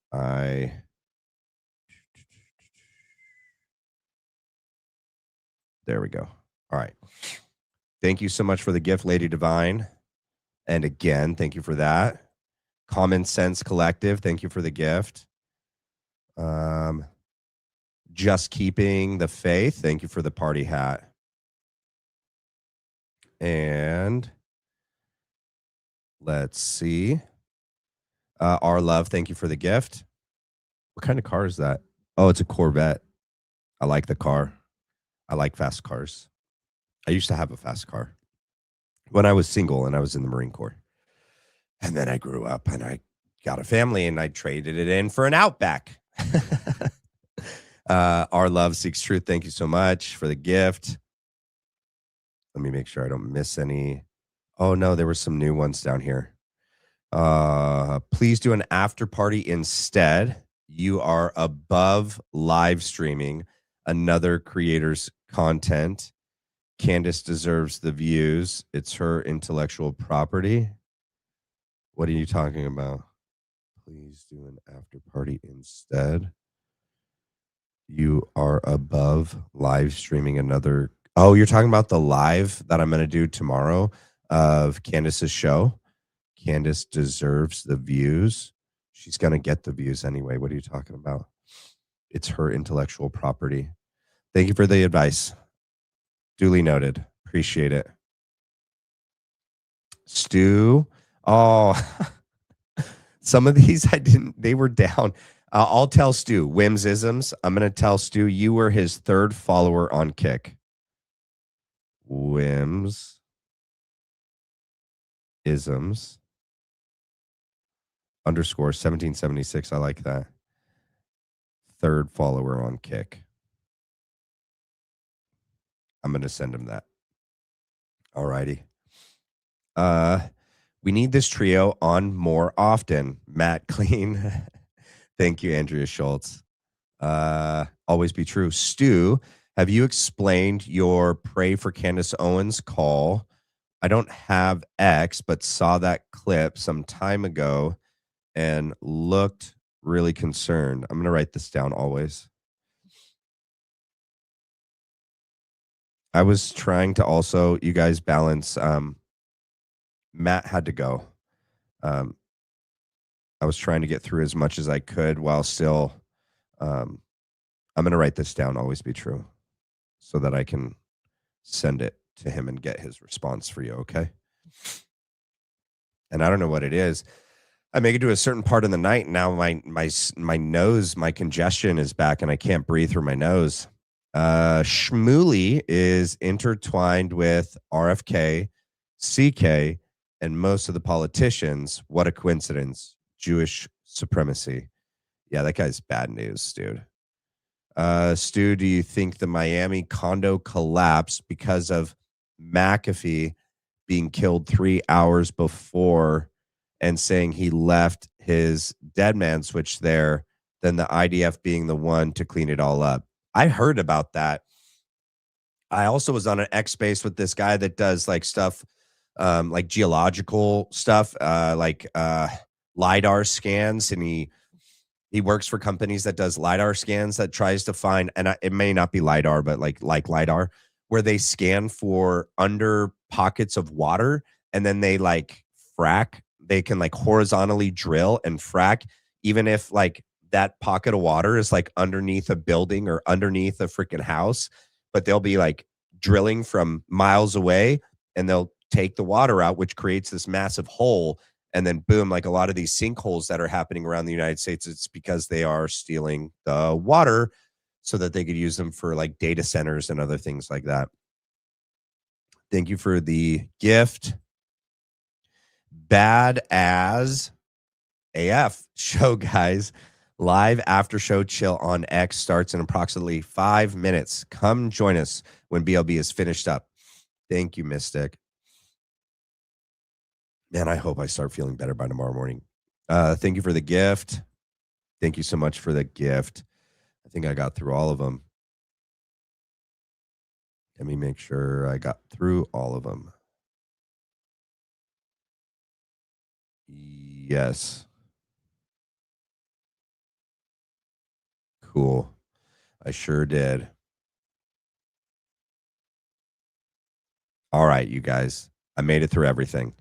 There we go. All right. Thank you so much for the gift, Lady Divine. And again, thank you for that. Common Sense Collective, thank you for the gift. Just Keeping the Faith, thank you for the party hat. And let's see. Our Love, thank you for the gift. What kind of car is that? Oh, it's a Corvette. I like the car. I like fast cars. I used to have a fast car when I was single and I was in the Marine Corps. And then I grew up and I got a family and I traded it in for an Outback. Our Love Seeks Truth, thank you so much for the gift. Let me make sure I don't miss any. Oh, no, there were some new ones down here. Please do an after party instead. You are above live streaming another creator's content. Candace deserves the views. It's her intellectual property. What are you talking about? Please do an after party instead. You are above live streaming another. Oh, you're talking about the live that I'm going to do tomorrow of Candace's show. Candace deserves the views. She's going to get the views anyway. What are you talking about? It's her intellectual property. Thank you for the advice. Duly noted. Appreciate it. Stu. Oh, some of these they were down. I'll tell Stu. Whimsisms. I'm going to tell Stu you were his third follower on Kick. Whimsisms. Underscore 1776. I like that. Third follower on Kick. I'm going to send him that. All righty. We need this trio on more often. Matt Clean. Thank you, Andrea Schultz. Always be true. Stu, have you explained your Pray for Candace Owens call? I don't have X, but saw that clip some time ago. and looked really concerned. I'm going to write this down always. I was trying to also, you guys, balance. Matt had to go. I was trying to get through as much as I could while still, I'm going to write this down, always be true, so that I can send it to him and get his response for you, okay? And I don't know what it is. I make it to a certain part of the night, and now my nose, my congestion is back, and I can't breathe through my nose. Shmooly is intertwined with RFK, CK, and most of the politicians. What a coincidence. Jewish supremacy. Yeah, that guy's bad news, dude. Stu, do you think the Miami condo collapsed because of McAfee being killed 3 hours before and saying he left his dead man switch there, than the IDF being the one to clean it all up? I heard about that. I also was on an X space with this guy that does like stuff, like geological stuff, like LiDAR scans, and he works for companies that does LiDAR scans that tries to find, and it may not be LiDAR, but like LiDAR, where they scan for under pockets of water, and then they like frack. They can like horizontally drill and frack, even if like that pocket of water is like underneath a building or underneath a freaking house, but they'll be like drilling from miles away, and they'll take the water out, which creates this massive hole. And then boom, like a lot of these sinkholes that are happening around the United States, it's because they are stealing the water so that they could use them for like data centers and other things like that. Thank you for the gift. Bad as AF show, guys. Live after show chill on X starts in approximately 5 minutes. Come join us when BLB is finished up. Thank you, Mystic. Man, I hope I start feeling better by tomorrow morning. Thank you for the gift. Thank you so much for the gift. I think I got through all of them. Let me make sure I got through all of them. Yes. Cool. I sure did. All right, you guys. I made it through everything.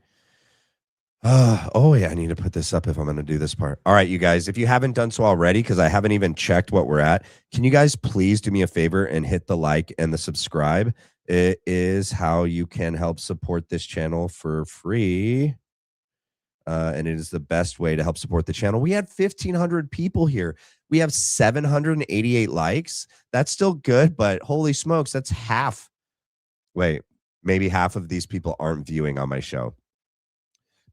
Oh, yeah, I need to put this up if I'm going to do this part. All right, you guys, if you haven't done so already, because I haven't even checked what we're at, can you guys please do me a favor and hit the like and the subscribe? It is how you can help support this channel for free. And it is the best way to help support the channel. We had 1,500 people here. We have 788 likes. That's still good, but holy smokes, that's half. Wait, maybe half of these people aren't viewing on my show.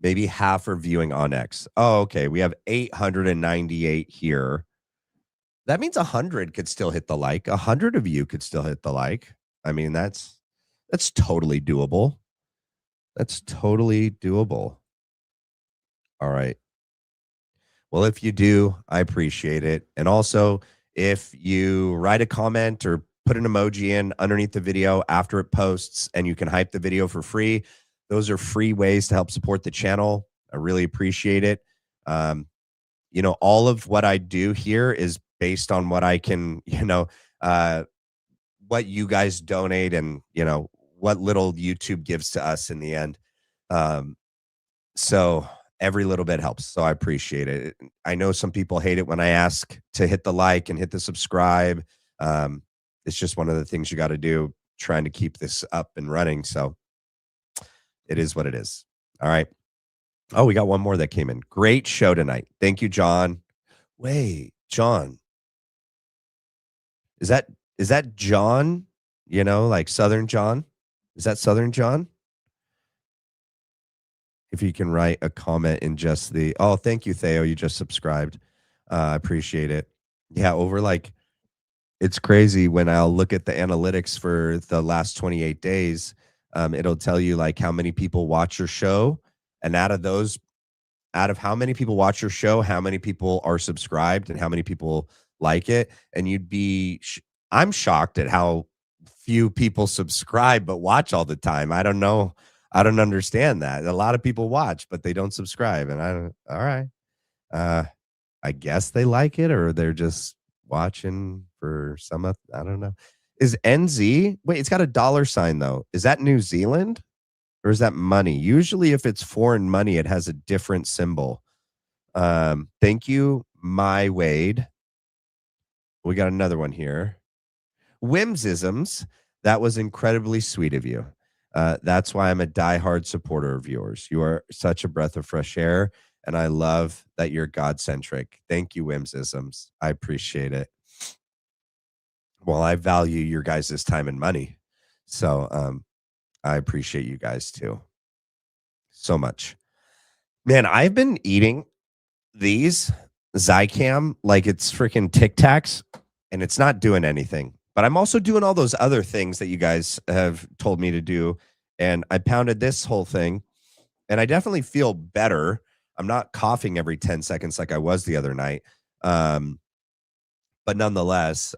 Maybe half are viewing on X. Oh, okay. We have 898 here. That means 100 could still hit the like. 100 of you could still hit the like. I mean, that's totally doable. That's totally doable. All right. Well, if you do, I appreciate it. And also, if you write a comment or put an emoji in underneath the video after it posts, and you can hype the video for free, those are free ways to help support the channel. I really appreciate it. You know, all of what I do here is based on what I can, what you guys donate, and, what little YouTube gives to us in the end. So every little bit helps. So I appreciate it. I know some people hate it when I ask to hit the like and hit the subscribe. It's just one of the things you got to do, trying to keep this up and running. So it is what it is. All right. Oh, we got one more that came in. Great show tonight. Thank you, John. Wait, John. Is that John? Like Southern John? Is that Southern John? If you can write a comment in just the, oh, thank you, Theo. You just subscribed. I appreciate it. Yeah, it's crazy when I'll look at the analytics for the last 28 days. It'll tell you like how many people watch your show. And out of how many people watch your show, how many people are subscribed and how many people like it. And I'm shocked at how few people subscribe but watch all the time. I don't know. I don't understand that. A lot of people watch, but they don't subscribe. And all right. I guess they like it, or they're just watching for some, I don't know. Is NZ? Wait, it's got a dollar sign though. Is that New Zealand or is that money? Usually if it's foreign money, it has a different symbol. Thank you, my Wade. We got another one here. Whimsisms. That was incredibly sweet of you. That's why I'm a diehard supporter of yours. You are such a breath of fresh air, and I love that you're God-centric. Thank you, Whimsisms. I appreciate it. Well, I value your guys' time and money. So I appreciate you guys too. So much. Man, I've been eating these Zycam like it's freaking Tic Tacs, and it's not doing anything. But I'm also doing all those other things that you guys have told me to do. And I pounded this whole thing, and I definitely feel better. I'm not coughing every 10 seconds like I was the other night. But nonetheless,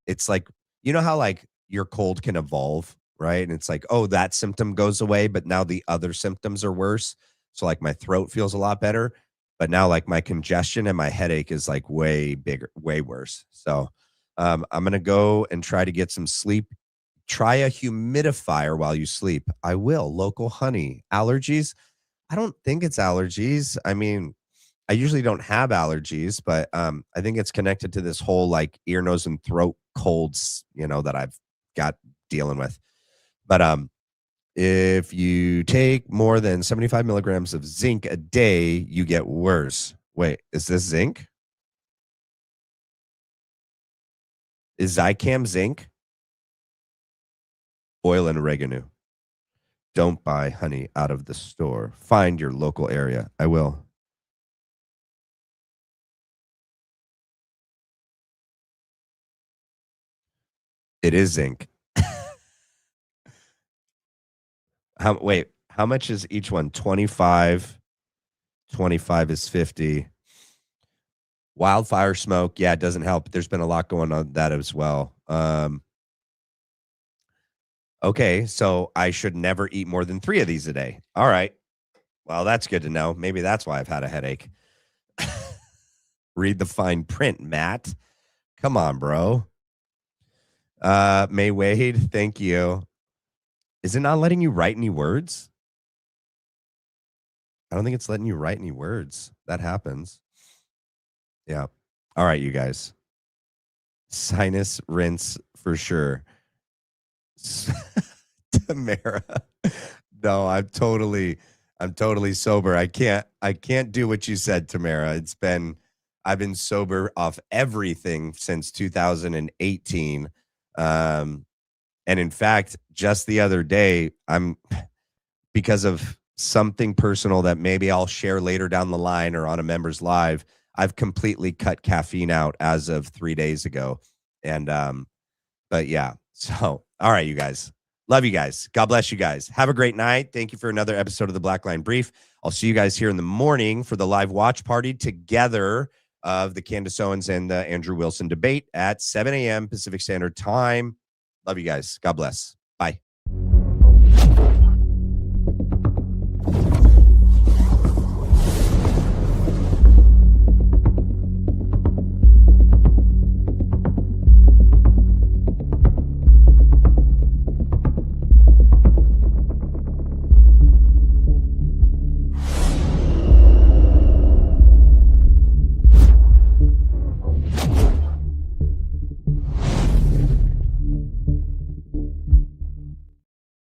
it's like, you know how like your cold can evolve, right? And it's like, oh, that symptom goes away, but now the other symptoms are worse. So like my throat feels a lot better, but now like my congestion and my headache is like way bigger, way worse. So I'm going to go and try to get some sleep. Try a humidifier while you sleep. I will. Local honey. Allergies? I don't think it's allergies. I mean, I usually don't have allergies, but I think it's connected to this whole like ear, nose, and throat colds, that I've got dealing with. But if you take more than 75 milligrams of zinc a day, you get worse. Wait, is this zinc? Is Zycam zinc? Oil and oregano. Don't buy honey out of the store. Find your local area. I will. It is zinc. How much is each one? 25. 25 is 50. Wildfire smoke. Yeah, it doesn't help. There's been a lot going on that as well. Okay, so I should never eat more than 3 of these a day. All right. Well, that's good to know. Maybe that's why I've had a headache. Read the fine print, Matt. Come on, bro. May Wade, thank you. Is it not letting you write any words? I don't think it's letting you write any words. That happens. Yeah. All right, you guys. Sinus rinse for sure. Tamara. No, I'm totally sober. I can't do what you said, Tamara. I've been sober off everything since 2018. And in fact, just the other day, because of something personal that maybe I'll share later down the line or on a members live, I've completely cut caffeine out as of 3 days ago. And, but yeah, so, all right, you guys, love you guys. God bless you guys. Have a great night. Thank you for another episode of the Black Line Brief. I'll see you guys here in the morning for the live watch party together of the Candace Owens and the Andrew Wilson debate at 7 a.m. Pacific Standard Time. Love you guys. God bless. Bye.